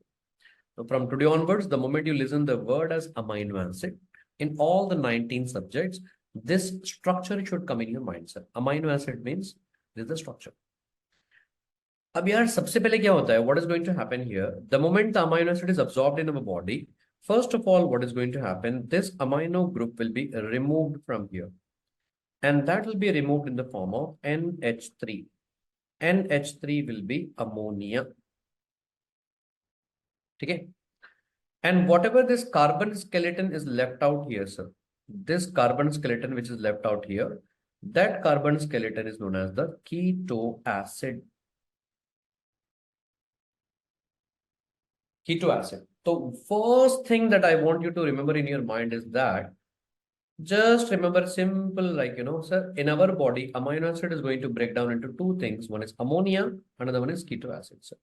So from today onwards, the moment you listen the word as amino acid, in all the 19 subjects, this structure should come in your mind, sir. Amino acid means this is the structure. अब यार सबसे पहले क्या होता है? What is going to happen here? The moment the amino acid is absorbed in our body, first of all, what is going to happen? This amino group will be removed from here. And that will be removed in the form of NH3. NH3 will be ammonia. Okay? And whatever this carbon skeleton is left out here, sir, this carbon skeleton which is left out here, that carbon skeleton is known as the keto acid. Keto acid. So first thing that I want you to remember in your mind is that just remember simple, like, sir, in our body, amino acid is going to break down into two things. One is ammonia, another one is keto acid, sir.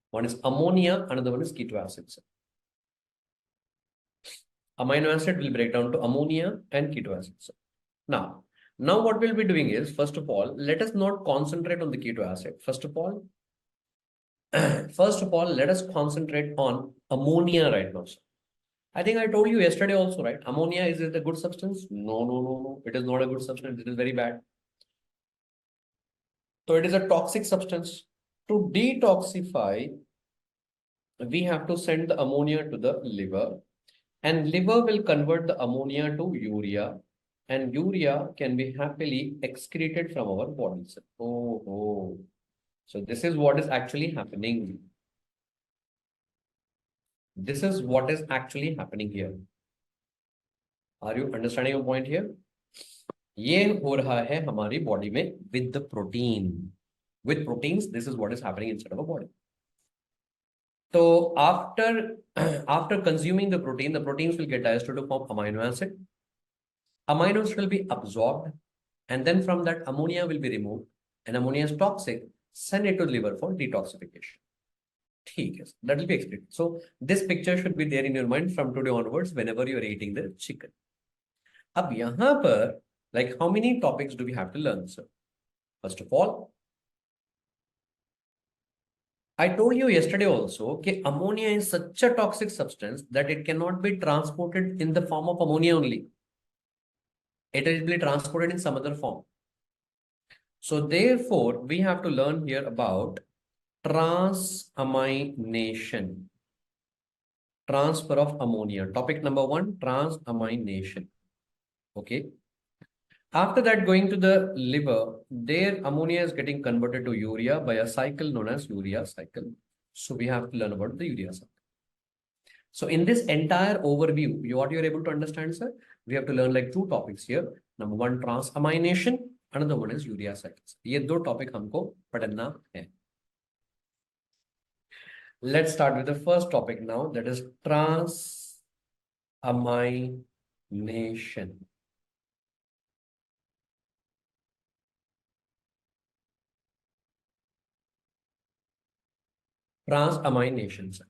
One is ammonia, another one is keto acid, sir. Amino acid will break down to ammonia and keto acid, sir. Now what we'll be doing is, first of all, let us not concentrate on the keto acid. First of all, let us concentrate on ammonia right now, sir. I think I told you yesterday also, right? Ammonia, is it a good substance? No. It is not a good substance. It is very bad. So it is a toxic substance. To detoxify, we have to send the ammonia to the liver, and liver will convert the ammonia to urea, and urea can be happily excreted from our bodies. Oh. So this is what is actually happening. This is what is actually happening here. Are you understanding your point here? ये हो रहा है हमारी body में with the protein. With proteins, this is what is happening inside of our body. So after consuming the proteins will get digested to form amino acid. Amino acid will be absorbed, and then from that ammonia will be removed, and ammonia is toxic. Send it to the liver for detoxification. That will be explained. So this picture should be there in your mind from today onwards whenever you are eating the chicken. अब यहाँ पर, like, how many topics do we have to learn, sir? First of all, I told you yesterday also that ammonia is such a toxic substance that it cannot be transported in the form of ammonia only. It will be transported in some other form. So therefore, we have to learn here about transamination. Transfer of ammonia. Topic number 1, transamination. Okay. After that, going to the liver, there ammonia is getting converted to urea by a cycle known as urea cycle. So we have to learn about the urea cycle. So in this entire overview, what you're able to understand, sir, we have to learn like 2 topics here. Number 1, transamination. Another one is urea cycles. ये 2 topic हमको पढ़ना है. Let's start with the first topic now, that is transamination. Transamination, sir.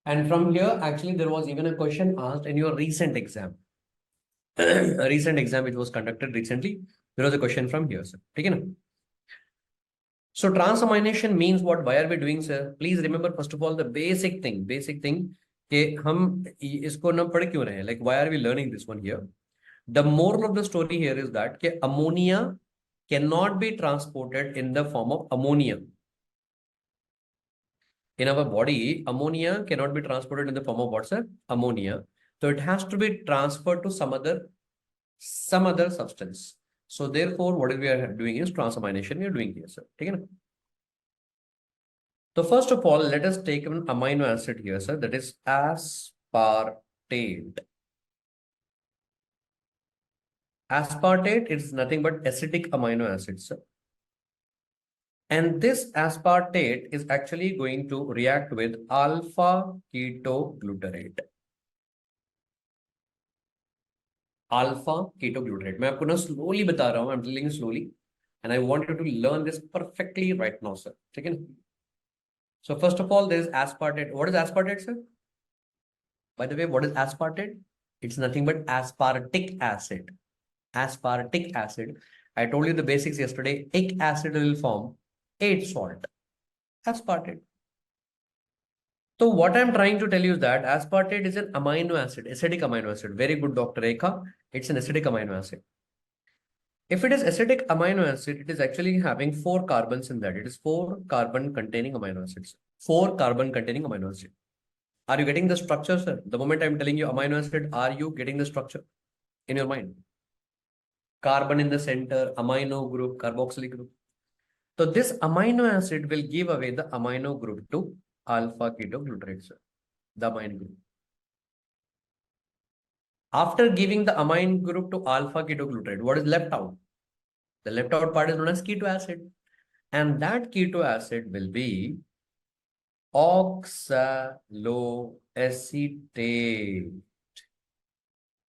And from here, actually, there was even a question asked in your recent exam. A recent exam which was conducted recently, there was a question from here, sir. Okay, na? So transamination means what? Why are we doing, sir? Please remember, first of all, the basic thing कि हम इसको ना पढ़ क्यों रहे हैं? Like, why are we learning this one here? The moral of the story here is that ammonia cannot be transported in the form of ammonia. In our body, ammonia cannot be transported in the form of what, sir? Ammonia. So it has to be transferred to some other substance. So therefore, what we are doing is transamination we are doing here, sir. Okay? So first of all, let us take an amino acid here, sir. That is aspartate. Aspartate is nothing but acidic amino acid, sir. And this aspartate is actually going to react with alpha ketoglutarate. Alpha ketoglutarate. मैं आपको ना slowly बता रहा हूँ. I'm telling you slowly, and I want you to learn this perfectly right now, sir. ठीक है ना? So first of all, there is aspartate. What is aspartate, sir? By the way, what is aspartate? It's nothing but aspartic acid. Aspartic acid. I told you the basics yesterday. Ic acid will form 8 salt. Aspartate. So what I'm trying to tell you is that aspartate is an amino acid, acidic amino acid. Very good, Dr. Rekha. It's an acidic amino acid. If it is acidic amino acid, it is actually having 4 carbons in that. It is 4 carbon containing amino acids. 4 carbon containing amino acid. Are you getting the structure, sir? The moment I'm telling you amino acid, are you getting the structure in your mind? Carbon in the center, amino group, carboxylic group. So this amino acid will give away the amino group to alpha ketoglutarate, sir. The amino group. After giving the amine group to alpha ketoglutarate, what is left out? The left out part is known as keto acid. And that keto acid will be oxaloacetate.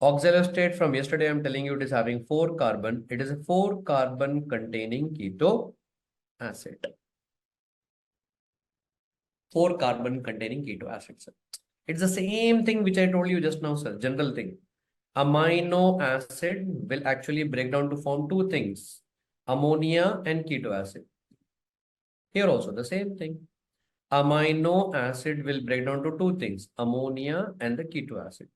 Oxaloacetate from yesterday, I'm telling you, it is having 4 carbon. It is a 4 carbon containing keto acid. 4 carbon containing keto acid, sir. It's the same thing which I told you just now, sir. General thing. Amino acid will actually break down to form 2 things, ammonia and keto acid. Here also the same thing. Amino acid will break down to 2 things, ammonia and the keto acid.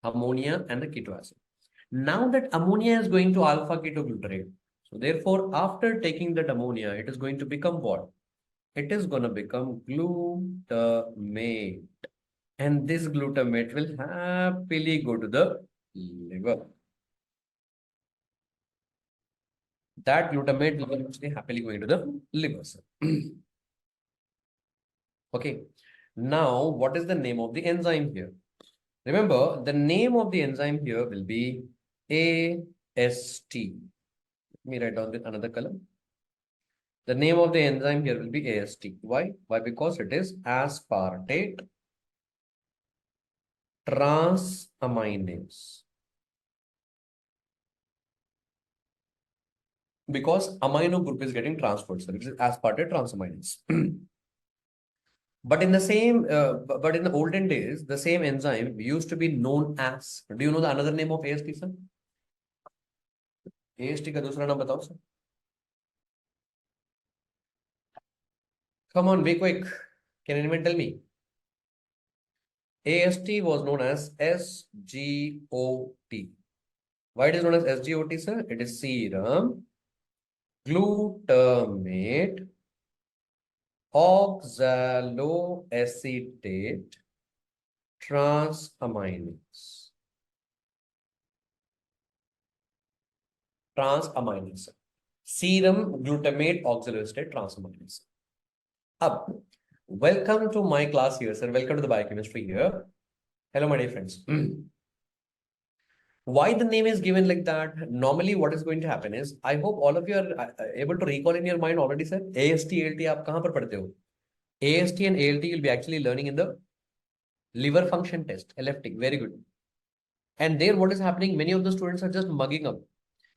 Ammonia and the keto acid. Now that ammonia is going to alpha ketoglutarate. So therefore, after taking that ammonia, it is going to become what? It is going to become glutamate. And this glutamate will happily go to the liver. That glutamate will actually happily going to the liver. Okay. Now, what is the name of the enzyme here? Remember, the name of the enzyme here will be AST. Let me write down with another color. The name of the enzyme here will be AST. Why? Why? Because it is aspartate transaminase. Because amino group is getting transferred, so it is aspartate transaminase. But in the olden days, the same enzyme used to be known as. Do you know the another name of AST, sir? AST का दूसरा नाम बताओ, sir. Come on, be quick. Can anyone tell me? AST was known as SGOT. Why it is known as SGOT, sir? It is serum glutamate oxaloacetate transaminase. Transaminase. Serum glutamate oxaloacetate transaminase. Up. Welcome to my class here, sir. Welcome to the biochemistry here. Hello, my dear friends. Why the name is given like that? Normally, what is going to happen is, I hope all of you are able to recall in your mind already, sir. AST, ALT, आप कहाँ पर पढ़ते हो? AST and ALT you'll be actually learning in the liver function test, LFT. Very good. And there, what is happening? Many of the students are just mugging up.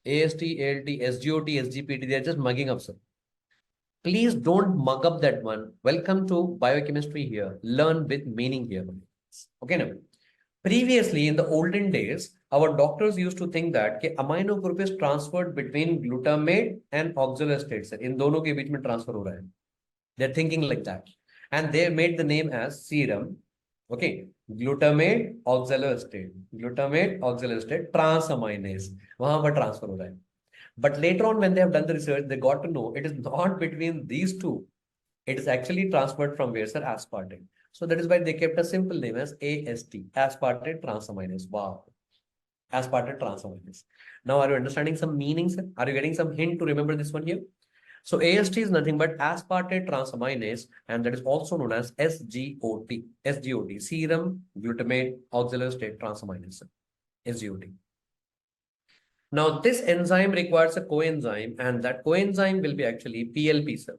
AST, ALT, SGOT, SGPT, they are just mugging up, sir. Please don't mug up that one. Welcome to biochemistry here. Learn with meaning here. Okay, now. Previously, in the olden days, our doctors used to think that amino group is transferred between glutamate and oxaloacetate. In दोनों के बीच में transfer हो रहा है. They're thinking like that. And they made the name as serum Okay, glutamate oxaloacetate, glutamate oxaloacetate transaminase. वहां पर transfer हो रहा है. But later on, when they have done the research, they got to know it is not between these two. It is actually transferred from where, sir? Aspartate. So that is why they kept a simple name as AST, aspartate transaminase. Wow, aspartate transaminase. Now, are you understanding some meanings? Are you getting some hint to remember this one here? So AST is nothing but aspartate transaminase, and that is also known as SGOT. SGOT, serum glutamate oxaloacetate transaminase. SGOT. Now, this enzyme requires a coenzyme, and that coenzyme will be actually PLP, sir.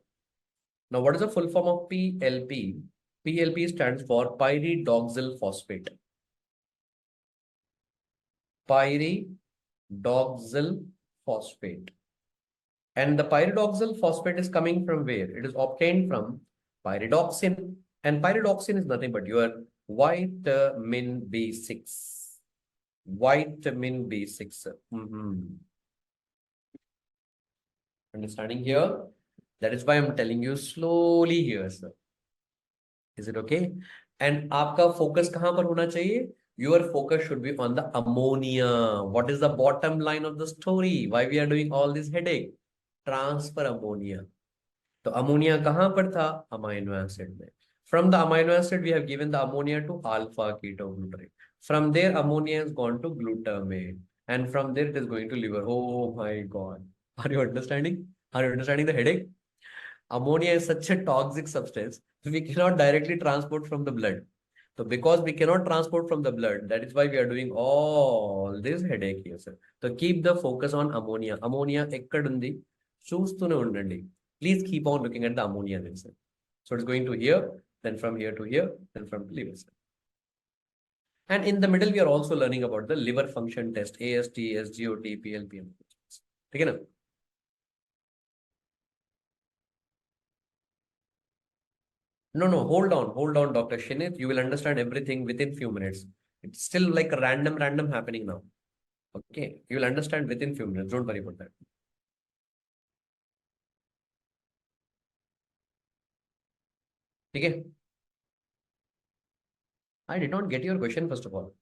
Now, what is the full form of PLP? PLP stands for pyridoxal phosphate. Pyridoxal phosphate. And the pyridoxal phosphate is coming from where? It is obtained from pyridoxine. And pyridoxine is nothing but your vitamin B6. Vitamin B6. Understanding here? That is why I'm telling you slowly here, sir. Is it okay? And आपका focus कहाँ पर होना चाहिए? Your focus should be on the ammonia. What is the bottom line of the story? Why we are doing all this headache? Transfer ammonia. तो ammonia कहाँ पर था? Amino acid में. From the amino acid, we have given the ammonia to alpha ketoglutarate. From there, ammonia has gone to glutamate. And from there, it is going to liver. Oh my God. Are you understanding? Are you understanding the headache? Ammonia is such a toxic substance, we cannot directly transport from the blood. So because we cannot transport from the blood, that is why we are doing all this headache here, sir. So keep the focus on ammonia. Ammonia ekkadundi choostune undandi. Please keep on looking at the ammonia then, sir. So it's going to here, then from here to here, then from the liver, sir. And in the middle, we are also learning about the liver function test, AST, SGOT, PLP. Okay, na? No, no, hold on, Dr. Shinit. You will understand everything within few minutes. It's still like random happening now. Okay, you will understand within few minutes. Don't worry about that. Okay. I did not get your question first of all.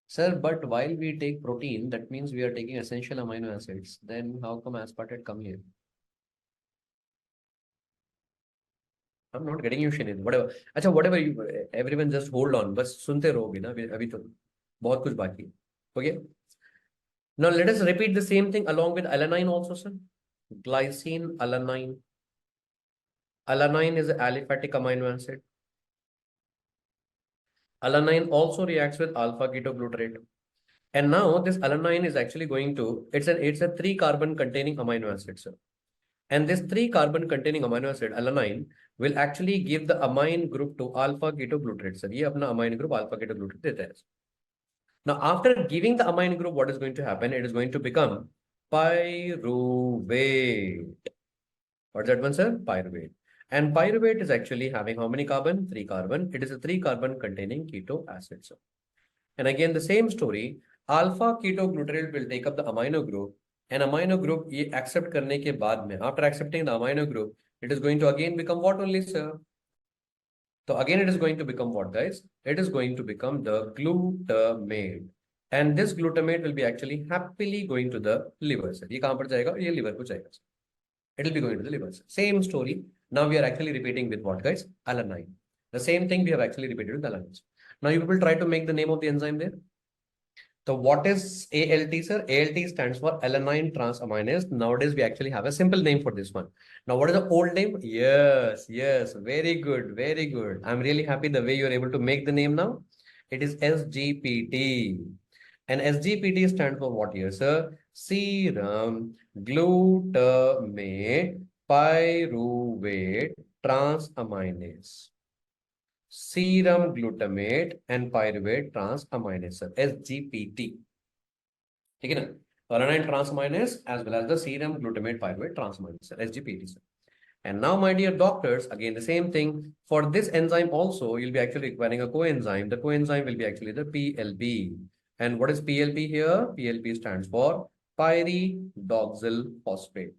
Sir, but while we take protein, that means we are taking essential amino acids. Then how come aspartate come here? I'm not getting you, Shinit. Whatever. अच्छा, whatever you, everyone just hold on. बस सुनते रहोगे ना अभी तो बहुत कुछ बाकी है. Okay. Now let us repeat the same thing along with alanine also, sir. Glycine, alanine. Alanine is an aliphatic amino acid. Alanine also reacts with alpha ketoglutarate. And now this alanine is actually going to, it's a 3-carbon containing amino acid, sir. And this 3-carbon containing amino acid, alanine, will actually give the amine group to alpha ketoglutarate, sir. ये अपना amine group alpha ketoglutarate देता है. Now, after giving the amine group, what is going to happen? It is going to become pyruvate. What's that one, sir? Pyruvate. And pyruvate is actually having how many carbon? 3 carbon. It is a 3-carbon containing keto acid, sir. And again, the same story. Alpha ketoglutarate will take up the amino group. And amino group ये accept करने के बाद में, after accepting the amino group, it is going to again become what only, sir? So again, it is going to become what, guys? It is going to become the glutamate. And this glutamate will be actually happily going to the liver, sir. ये कहाँ पर जाएगा? ये liver को जाएगा, sir. It will be going to the liver, sir. Same story. Now we are actually repeating with what, guys? Alanine. The same thing we have actually repeated with alanine. Now you people try to make the name of the enzyme there. So what is ALT, sir? ALT stands for alanine transaminase. Nowadays, we actually have a simple name for this one. Now, what is the old name? Yes, yes. Very good, very good. I'm really happy the way you're able to make the name now. It is SGPT. And SGPT stands for what here, sir? Serum glutamate pyruvate transaminase. Serum glutamate and pyruvate transaminase, SGPT. ठीक है ना? Alanine transaminase as well as the serum glutamate pyruvate transaminase, SGPT. And now, my dear doctors, again the same thing. For this enzyme also, you'll be actually requiring a coenzyme. The coenzyme will be actually the PLP. And what is PLP here? PLP stands for pyridoxal phosphate.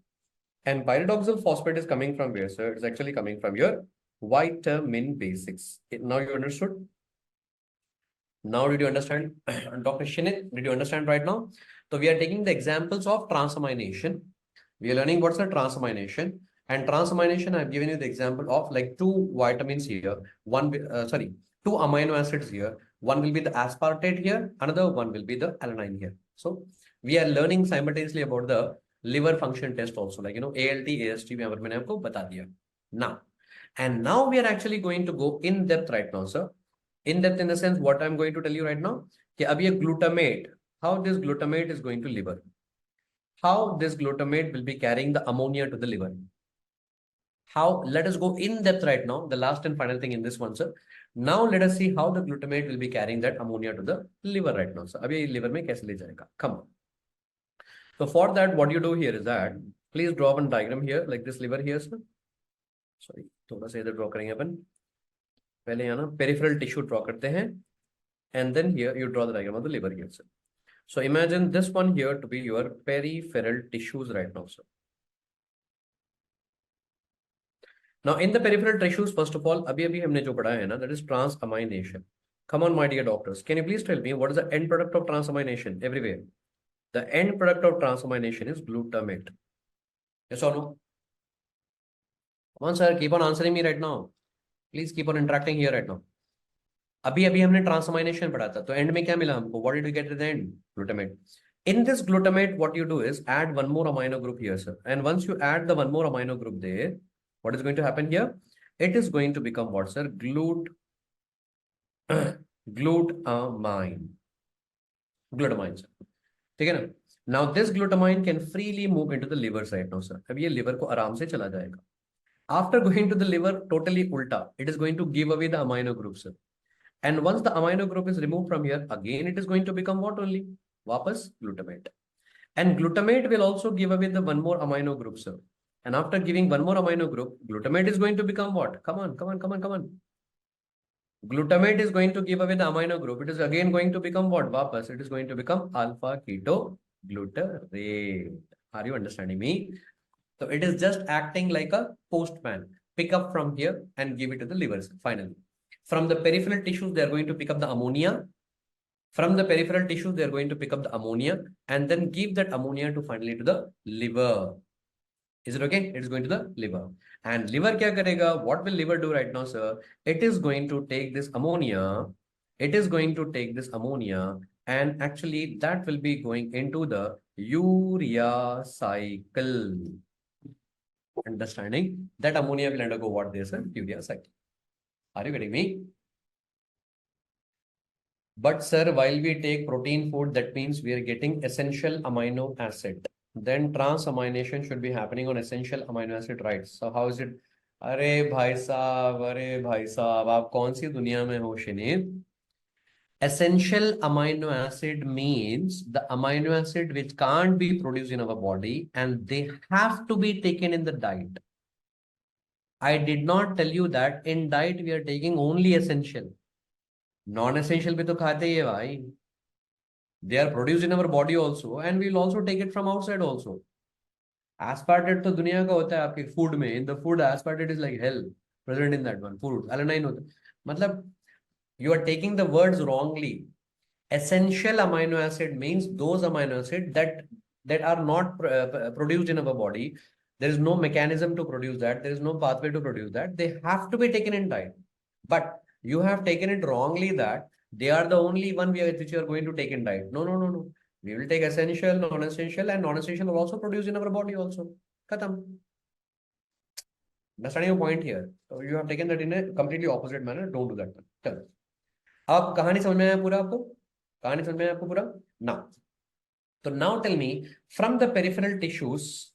And pyridoxal phosphate is coming from where, sir? It's actually coming from your vitamin B6. Now you understood? Now, did you understand, Dr. Shinit? Did you understand right now? So we are taking the examples of transamination. We are learning what's the transamination. And transamination, I've given you the example of like two vitamins here, two amino acids here. One will be the aspartate here, another one will be the alanine here. So we are learning simultaneously about the liver function test also, like ALT, AST, मैंने आपको बता दिया. Now we are actually going to go in depth right now, sir. In depth in the sense, what I'm going to tell you right now, कि अभी ये glutamate, how this glutamate is going to liver, how this glutamate will be carrying the ammonia to the liver. How, let us go in depth right now, the last and final thing in this one, sir. Now let us see how the glutamate will be carrying that ammonia to the liver right now, sir. अभी liver में कैसे ले जाएगा? Come on. So for that, what you do here is that, please draw one diagram here, like this liver here, sir. Sorry, थोड़ा सा इधर draw करेंगे अपन. पहले यहाँ ना peripheral tissue draw करते हैं, and then here you draw the diagram of the liver here, sir. So imagine this one here to be your peripheral tissues right now, sir. Now in the peripheral tissues, first of all, अभी हमने जो पढ़ा है ना, that is transamination. Come on, my dear doctors, can you please tell me what is the end product of transamination everywhere? The end product of transamination is glutamate. Yes or no? Come on, sir, keep on answering me right now. Please keep on interacting here right now. अभी हमने transamination पढ़ा था, तो end में क्या मिला हमको? What did we get at the end? Glutamate. In this glutamate, what you do is add one more amino group here, sir. And once you add the one more amino group there, what is going to happen here? It is going to become what, sir? Glutamine. Glutamine, sir. ठीक है ना? Now this glutamine can freely move into the liver right now, sir. अब ये liver को आराम से चला जाएगा. After going to the liver, totally ulta, it is going to give away the amino group, sir. And once the amino group is removed from here, again it is going to become what only? Vapas glutamate. And glutamate will also give away the one more amino group, sir. And after giving one more amino group, glutamate is going to become what? Come on. Glutamate is going to give away the amino group. It is again going to become what? Vapas. It is going to become alpha ketoglutarate. Are you understanding me? So it is just acting like a postman. Pick up from here and give it to the liver finally. From the peripheral tissues, they are going to pick up the ammonia. From the peripheral tissues, they are going to pick up the ammonia and then give that ammonia to finally to the liver. Is it okay? It is going to the liver. And liver kya karega? What will liver do right now, sir? It is going to take this ammonia. It is going to take this ammonia and actually that will be going into the urea cycle. Understanding? That ammonia will undergo what they say? Urea cycle. Are you getting me? But sir, while we take protein food, that means we are getting essential amino acid. Then transamination should be happening on essential amino acid, right? So how is it? अरे भाई साहब, आप कौन सी दुनिया में हो शिनीत? Essential amino acid means the amino acid which can't be produced in our body and they have to be taken in the diet. I did not tell you that in diet we are taking only essential. Non-essential भी तो खाते ही है भाई. They are produced in our body also and we will also take it from outside also. Aspartate तो दुनिया का होता है आपके food में. In the food, aspartate is like hell present in that one. Food, alanine होता है. मतलब you are taking the words wrongly. Essential amino acid means those amino acid that are not produced in our body. There is no mechanism to produce that. There is no pathway to produce that. They have to be taken in diet. But you have taken it wrongly that they are the only one which you are going to take in diet. No. We will take essential, non-essential, and non-essential will also produce in our body also. Khatam. Understanding your point here. So you have taken that in a completely opposite manner. Don't do that. Tell. अब कहानी समझ में आया पूरा आपको? कहानी समझ में आया आपको पूरा? Now. So now tell me from the peripheral tissues.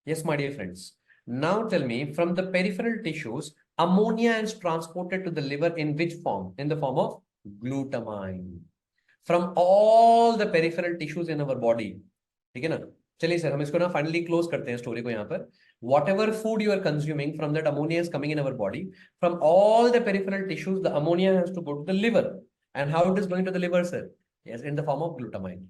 Yes, my dear friends. Now tell me from the peripheral tissues, ammonia is transported to the liver in which form? In the form of glutamine. From all the peripheral tissues in our body. ठीक है ना? चलिए sir हम इसको ना finally close करते हैं story को यहाँ पर. Whatever food you are consuming, from that ammonia is coming in our body. From all the peripheral tissues, the ammonia has to go to the liver. And how it is going to the liver, sir? Yes, in the form of glutamine.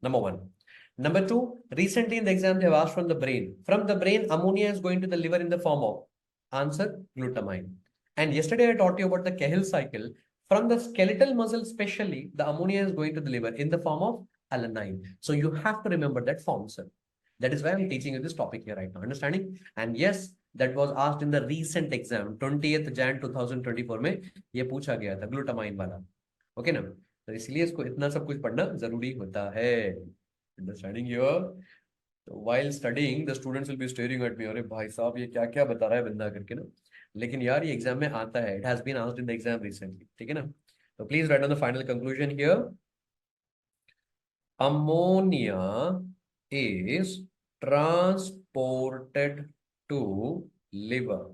Number one. Number two, recently in the exam they have asked from the brain. From the brain, ammonia is going to the liver in the form of answer glutamine. And yesterday I taught you about the Cahill cycle. From the skeletal muscle, especially, the ammonia is going to the liver in the form of alanine. So you have to remember that form, sir. That is why I'm teaching you this topic here right now. Understanding? And yes, that was asked in the recent exam, 20th Jan 2024 में ये पूछा गया था glutamine वाला. Okay ना? तो इसलिए इसको इतना सब कुछ पढ़ना जरूरी होता है. Understanding here? So while studying, the students will be staring at me. अरे भाई साहब ये क्या क्या बता रहा है बंदा करके ना. लेकिन यार ये एग्जाम में आता है. It has been asked in the exam recently. ठीक है ना? So please write down the final conclusion here. Ammonia is transported to liver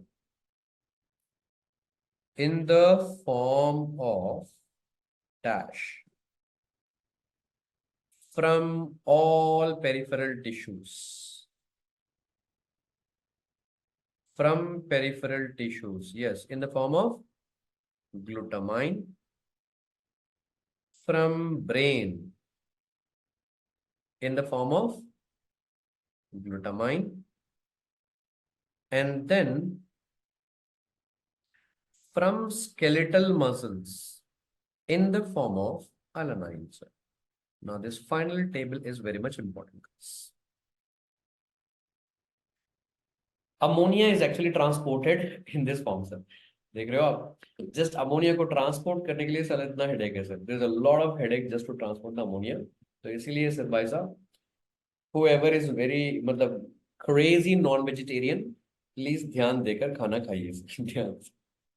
in the form of dash from all peripheral tissues. From peripheral tissues, yes, in the form of glutamine. From brain, in the form of glutamine. And then from skeletal muscles, in the form of alanine. Now, this final table is very much important. Ammonia is actually transported in this form, sir. देख रहे हो आप just ammonia को transport करने के लिए sir इतना headache है sir there is a lot of headache just to transport the ammonia तो इसीलिए सर भाई साहब whoever is very मतलब क्रेजी नॉन वेजिटेरियन प्लीज ध्यान देकर खाना खाइए ध्यान